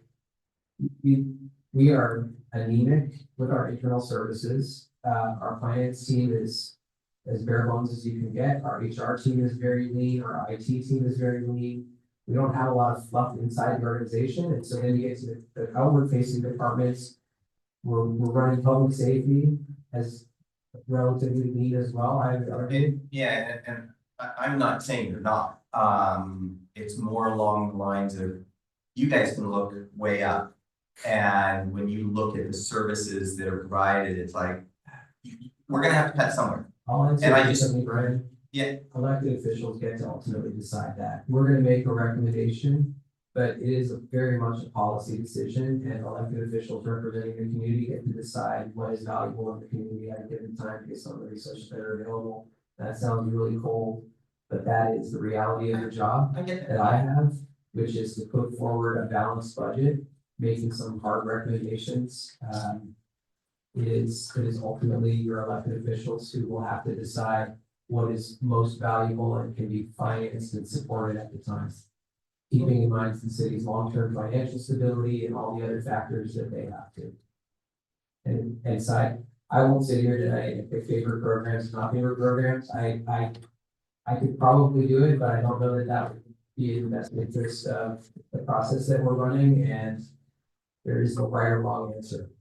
we are anemic with our internal services. Our finance team is as bare bones as you can get. Our HR team is very lean. Our IT team is very lean. We don't have a lot of fluff inside the organization. And so then you get to the outward facing departments. We're running public safety as relatively lean as well. And I'm not saying you're not. It's more along the lines of you guys can look way up. And when you look at the services that are provided, it's like, we're going to have to cut somewhere. I'll answer something, Brian. Yeah. Elected officials get to ultimately decide that. We're going to make a recommendation, but it is very much a policy decision, and elected officials representing the community get to decide what is valuable in the community at a given time based on the resources that are available. That sounds really cold, but that is the reality of the job that I have, which is to put forward a balanced budget, making some hard recommendations. It is ultimately your elected officials who will have to decide what is most valuable and can be financed and supported at the time, keeping in mind the city's long-term financial stability and all the other factors that they have to. And so I won't sit here today and pick favorite programs, not favorite programs. I could probably do it, but I don't know that that would be in the best interest of the process that we're running, and there is no right or wrong answer.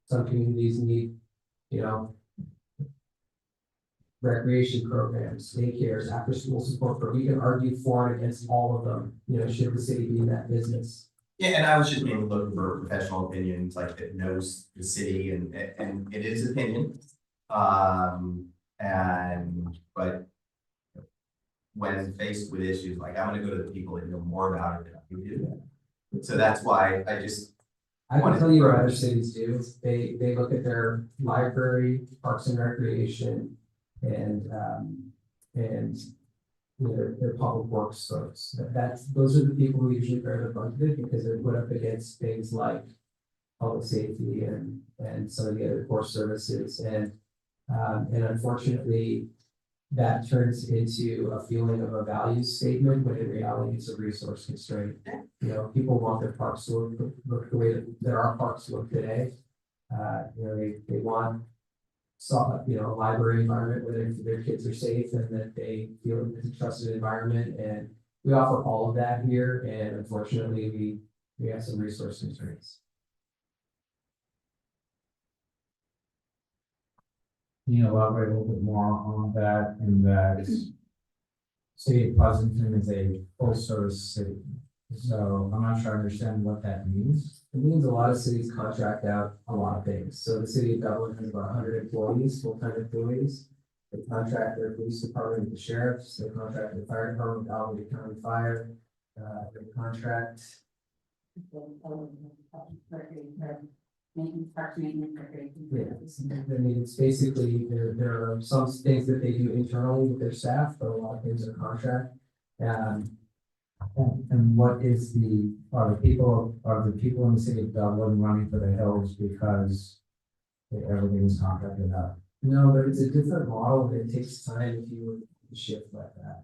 Some communities need, recreation programs, daycares, after school support, but we can argue for and against all of them. Should the city be in that business? Yeah, and I was just mainly looking for professional opinions, like that knows the city and it is opinion. But when faced with issues, like I'm gonna go to the people that know more about it than I can do. So that's why I just. I can tell you what other cities do. They look at their library, parks and recreation, and their public works folks. Those are the people who usually bear the brunt of it because they're put up against things like public safety and some of the other core services. And unfortunately, that turns into a feeling of a values statement when in reality it's a resource constraint. You know, people want their parks to look the way that our parks look today. They want a library environment where their kids are safe and that they feel it's a trusted environment. And we offer all of that here. And unfortunately, we have some resource constraints. Can you elaborate a little bit more on that, and that City of Pleasanton is a full service city? So I'm not sure I understand what that means. It means a lot of cities contract out a lot of things. So the city of Dublin has about 100 employees, full-time employees. They contract their police department with the sheriffs, they contract the fire department with Alameda County Fire, they contract. I mean, it's basically, there are some things that they do internally with their staff, but a lot of things are contract. And what is are the people in the city of Dublin running for the hills because everything is contracted out? No, but it's a different model, and it takes time if you were to shift like that.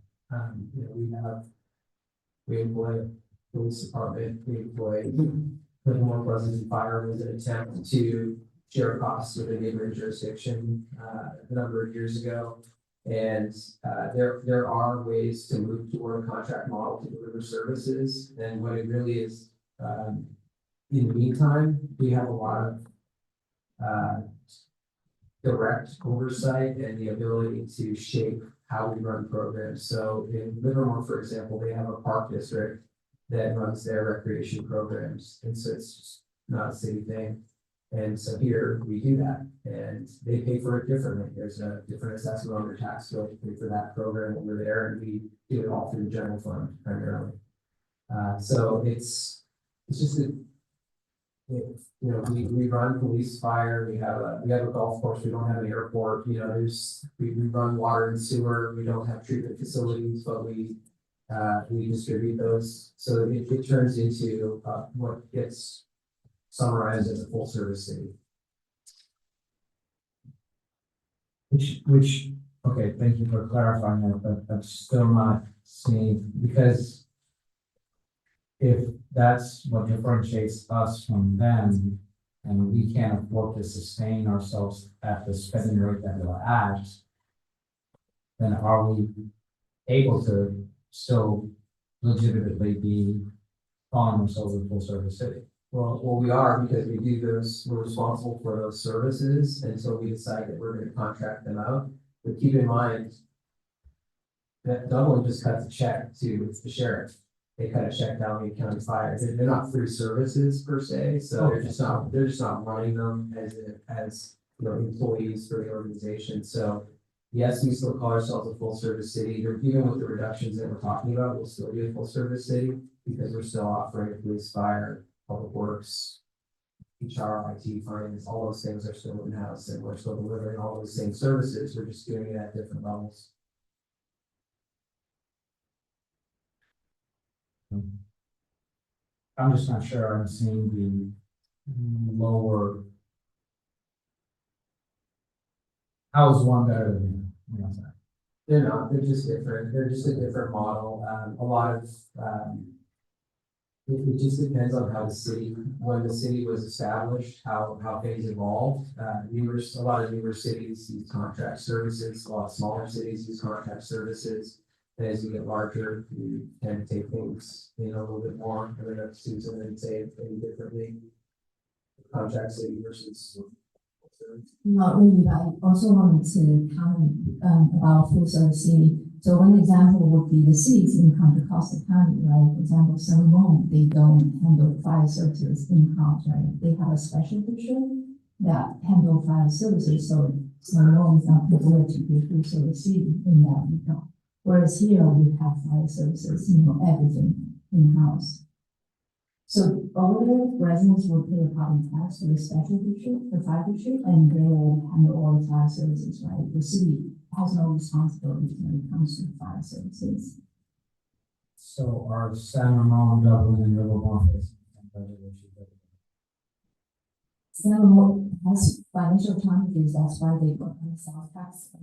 We employ a police department, we employ Livermore Pleasanton Fire was an attempt to share costs with a neighboring jurisdiction a number of years ago. And there are ways to move toward a contract model to deliver services. And what it really is, in the meantime, we have a lot of direct oversight and the ability to shape how we run programs. So in Livermore, for example, they have a park district that runs their recreation programs. And so it's just not a city thing. And so here we do that, and they pay for it differently. There's a different assessment on their tax bill to pay for that program over there, and we do it all through the general fund primarily. So it's just we run police, fire. We have a golf course. We don't have an airport. We run water and sewer. We don't have treatment facilities, but we distribute those. So it turns into what gets summarized as a full service city. Okay, thank you for clarifying that, but I'm still not seeing, because if that's what differentiates us from them, and we can't afford to sustain ourselves at the spending rate that we're at, then are we able to still legitimately be calling ourselves a full service city? Well, we are, because we do those, we're responsible for those services until we decide that we're going to contract them out. But keep in mind that Dublin just cuts a check to the sheriff. They cut a check to Alameda County Fire. They're not free services per se, so they're just not running them as employees for the organization. So yes, we still call ourselves a full service city. Even with the reductions that we're talking about, we'll still be a full service city because we're still offering police, fire, public works, HR, IT, finance, all those things are still in-house, and we're still delivering all those same services. We're just doing it at different levels. I'm just not sure I'm seeing the lower. How is one better than the other? They're not, they're just different. They're just a different model. A lot of, it just depends on how when the city was established, how things evolved. A lot of newer cities use contract services, a lot of smaller cities use contract services. And as you get larger, you tend to take things a little bit more. I don't know if Susan would say it any differently. Contract city versus. Not really, but I also wanted to comment about full service city. So one example would be the city's income to Costa County, right? For example, San Ramon, they don't handle fire services in-house, right? They have a special division that handle fire services, so San Ramon is not considered to be a full service city in that regard. Whereas here we have fire services, everything in-house. So over there, residents will pay a property tax for the special district, the fire district, and they will handle all the fire services, right? The city has no responsibility when it comes to fire services. So are San Ramon, Dublin, and Rivermont facing budget issues? San Ramon has financial challenges, that's why they put on sales tax,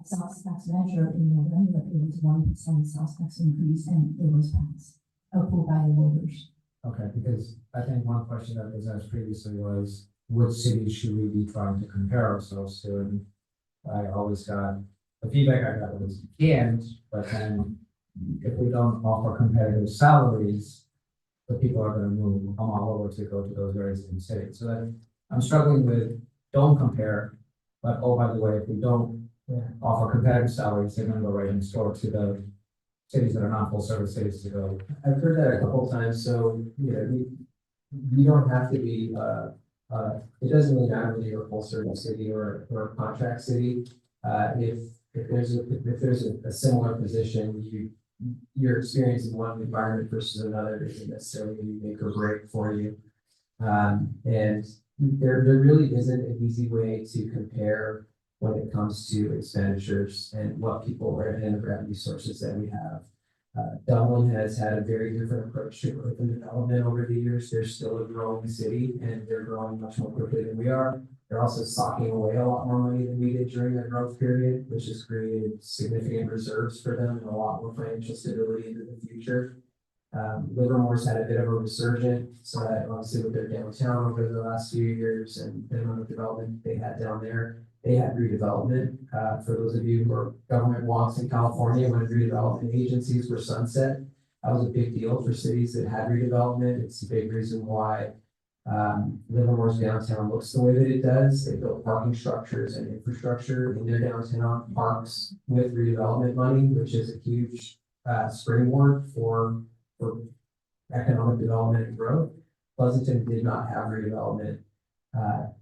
sales tax measure in November, it was 1% sales tax increase, and it was passed, approved by the voters. Okay, because I think one question that was asked previously was, which cities should we be trying to compare ourselves to? And I always got, the feedback I got was, you can't, but then if we don't offer competitive salaries, the people are gonna move from all over to go to those very same cities. So that I'm struggling with, don't compare, but oh, by the way, if we don't offer competitive salaries, they're gonna go right next door to the cities that are not full service cities to go. I've heard that a couple times, so, you don't have to be, it doesn't really matter whether you're a full service city or a contract city. If there's a similar position, your experience in one environment versus another isn't necessarily make or break for you. And there really isn't an easy way to compare when it comes to expenditures and what people are and the revenue sources that we have. Dublin has had a very different approach to growth and development over the years. They're still a growing city and they're growing much more quickly than we are. They're also socking away a lot more money than we did during their growth period, which has created significant reserves for them and a lot more financial stability into the future. Livermore's had a bit of a resurgence, so that obviously with their downtown over the last few years and the amount of development they had down there, they had redevelopment. For those of you who are government wonks in California, when redevelopment agencies were sunset, that was a big deal for cities that had redevelopment. It's a big reason why Livermore's downtown looks the way that it does. They built parking structures and infrastructure in their downtown, parks with redevelopment money, which is a huge springboard for economic development and growth. Pleasanton did not have redevelopment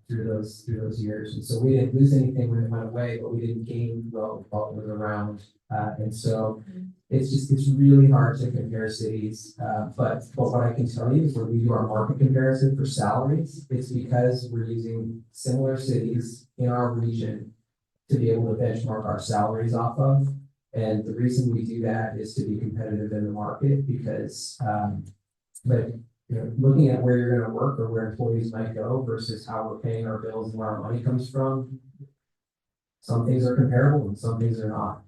through those years, and so we didn't lose anything when it went away, but we didn't gain what was around. And so it's really hard to compare cities. But what I can tell you is when we do our market comparison for salaries, it's because we're using similar cities in our region to be able to benchmark our salaries off of. And the reason we do that is to be competitive in the market because, looking at where you're going to work or where employees might go versus how we're paying our bills and where our money comes from, some things are comparable and some things are not.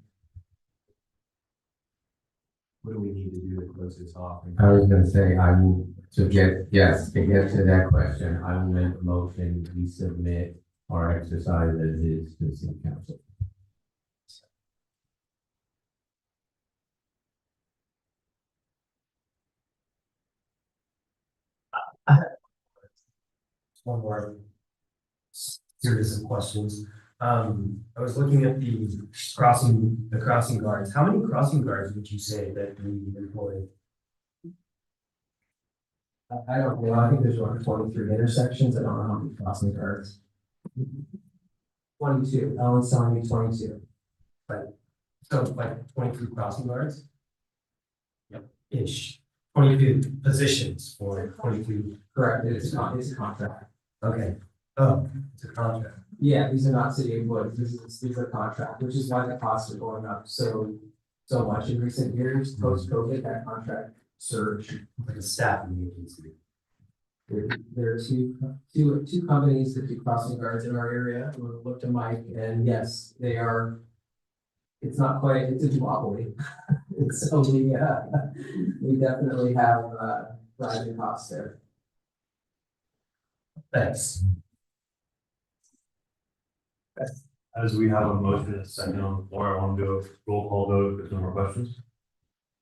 What do we need to do to close this off? I was gonna say, to get to that question, I will make a motion, we submit our exercise as is to the city council. One more series of questions. I was looking at the crossing guards. How many crossing guards would you say that we employ? I don't know. I think there's like 23 intersections. I don't know how many crossing guards. 22. Alan's telling me 22. Right. So like 22 crossing guards? Yep. Ish. 22 positions for 22. Correct. It's a contract. Okay. Oh, it's a contract. Yeah, these are not city employees. These are contract, which is why the costs are going up so much in recent years. Post-COVID, that contract surged. Like a staffing agency. There are two companies that do crossing guards in our area. We'll look to Mike, and yes, they are. It's not quite. It's a duopoly. So we definitely have rising costs there. Thanks. As we have a motion and a second on the floor, I want to do a roll call vote if there's no more questions.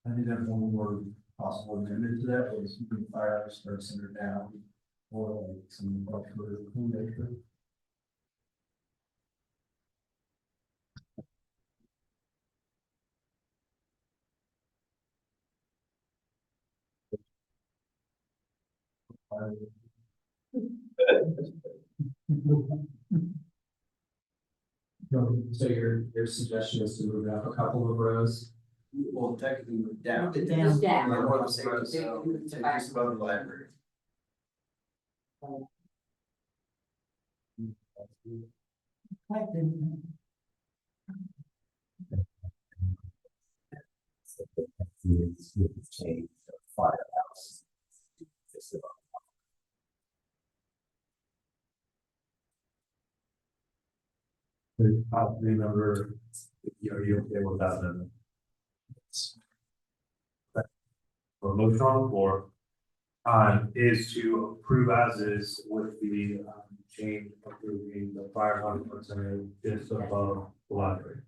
I think that's one more possible amendment to that, was moving fire start center down. Or like some nature. So your suggestion is to move it up a couple of rows? Well, technically, move down. Down. Down. Like what I'm saying, so, just above the library. Firehouse. Remember, you're okay with that then? A motion on the floor, is to approve as is with the, change approving the fire department center just above the library.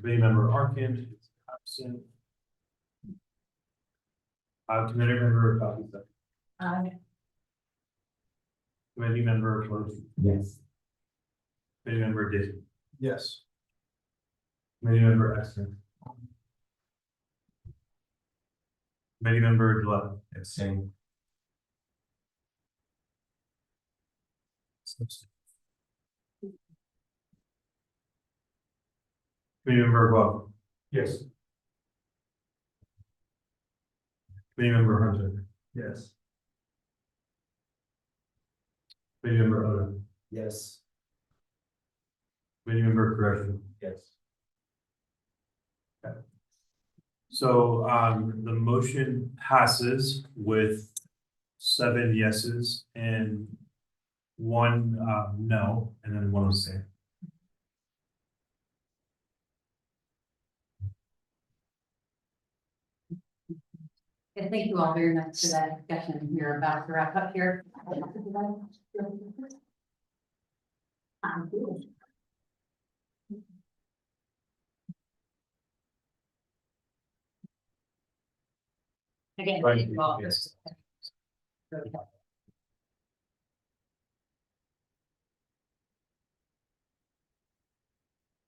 Committee member Arkin is absent. Committee member Coffee. Committee member Close. Yes. Committee member Dizzy. Yes. Committee member Exner. Committee member Gillette. Abstain. Committee member Webb. Yes. Committee member Hunter. Yes. Committee member Odom. Yes. Committee member Correction. Yes. So, the motion passes with 7 yeses and 1, no, and then 1 abstain. Okay, thank you all very much for that discussion. We're about to wrap up here. Again, thank you all. Yes.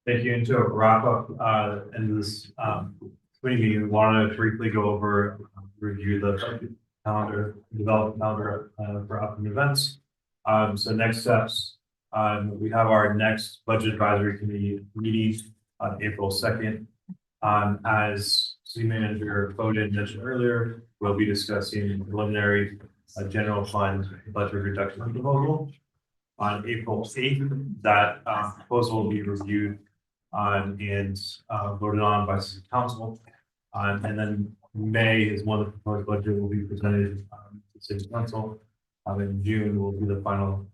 Thank you. And to wrap up, in this, committee meeting, we wanted to briefly go over, review the budget calendar, develop calendar, for upcoming events. So next steps, we have our next budget advisory committee meeting on April 2nd. As city manager Bowden mentioned earlier, we'll be discussing preliminary, general fund budget reduction proposal. On April 8th, that, proposal will be reviewed and voted on by city council. And then May is when the proposed budget will be presented to city council. In June will be the final.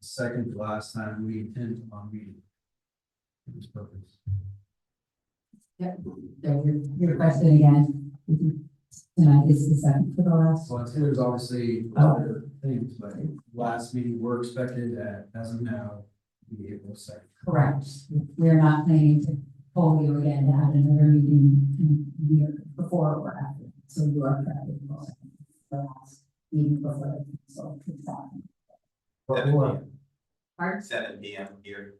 Second to last time, we intend on meeting. For this purpose. Yep, so you're requesting again. Tonight is the second for the last. So I'd say there's obviously other things, but last meeting, we're expected at, as of now, be April 2nd. Correct. We're not planning to poll you again to have another meeting in year before or after. So you are correct. The last meeting before. So it's that. Pardon? 7 p.m. here.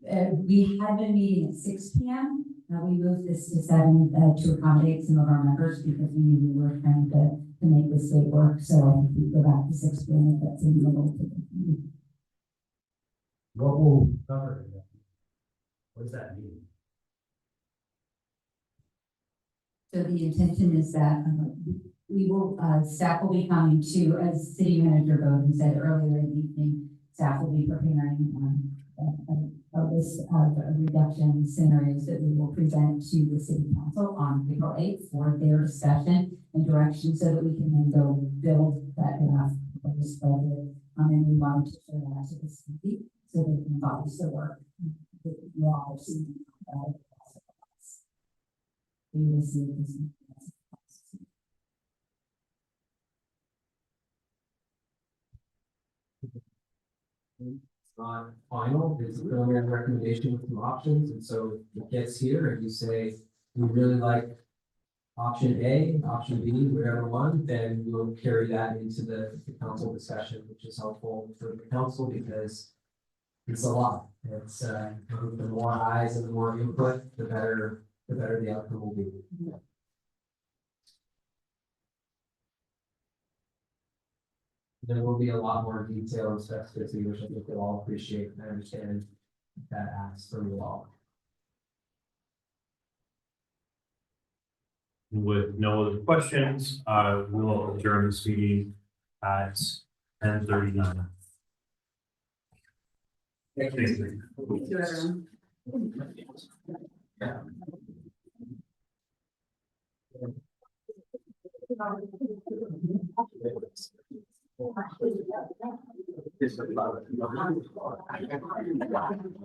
We had been meeting at 6 p.m. We moved this to 7 to accommodate some of our members because we were trying to make this date work. So I think we go back to 6 p.m. if that's in the middle. What will cover it? What does that mean? So the intention is that we will, staff will be coming to, as city manager Bowden said earlier in the evening, staff will be preparing a list of reduction scenarios that we will present to the city council on April 8th for their discussion and direction so that we can then go build that draft of this budget. And we wanted to show that to the city so they can follow the work that you all have seen. You will see this. It's not final, it's a preliminary recommendation with some options, and so it gets here and you say, we really like option A, option B, whatever one, then we'll carry that into the council discussion, which is helpful for the council because it's a lot. It's, the more eyes and the more input, the better the outcome will be. There will be a lot more detail and specificity, which I think you'll all appreciate and understand that asks from you all. With no other questions, we'll adjourn this meeting at 10:39. Thank you, everyone.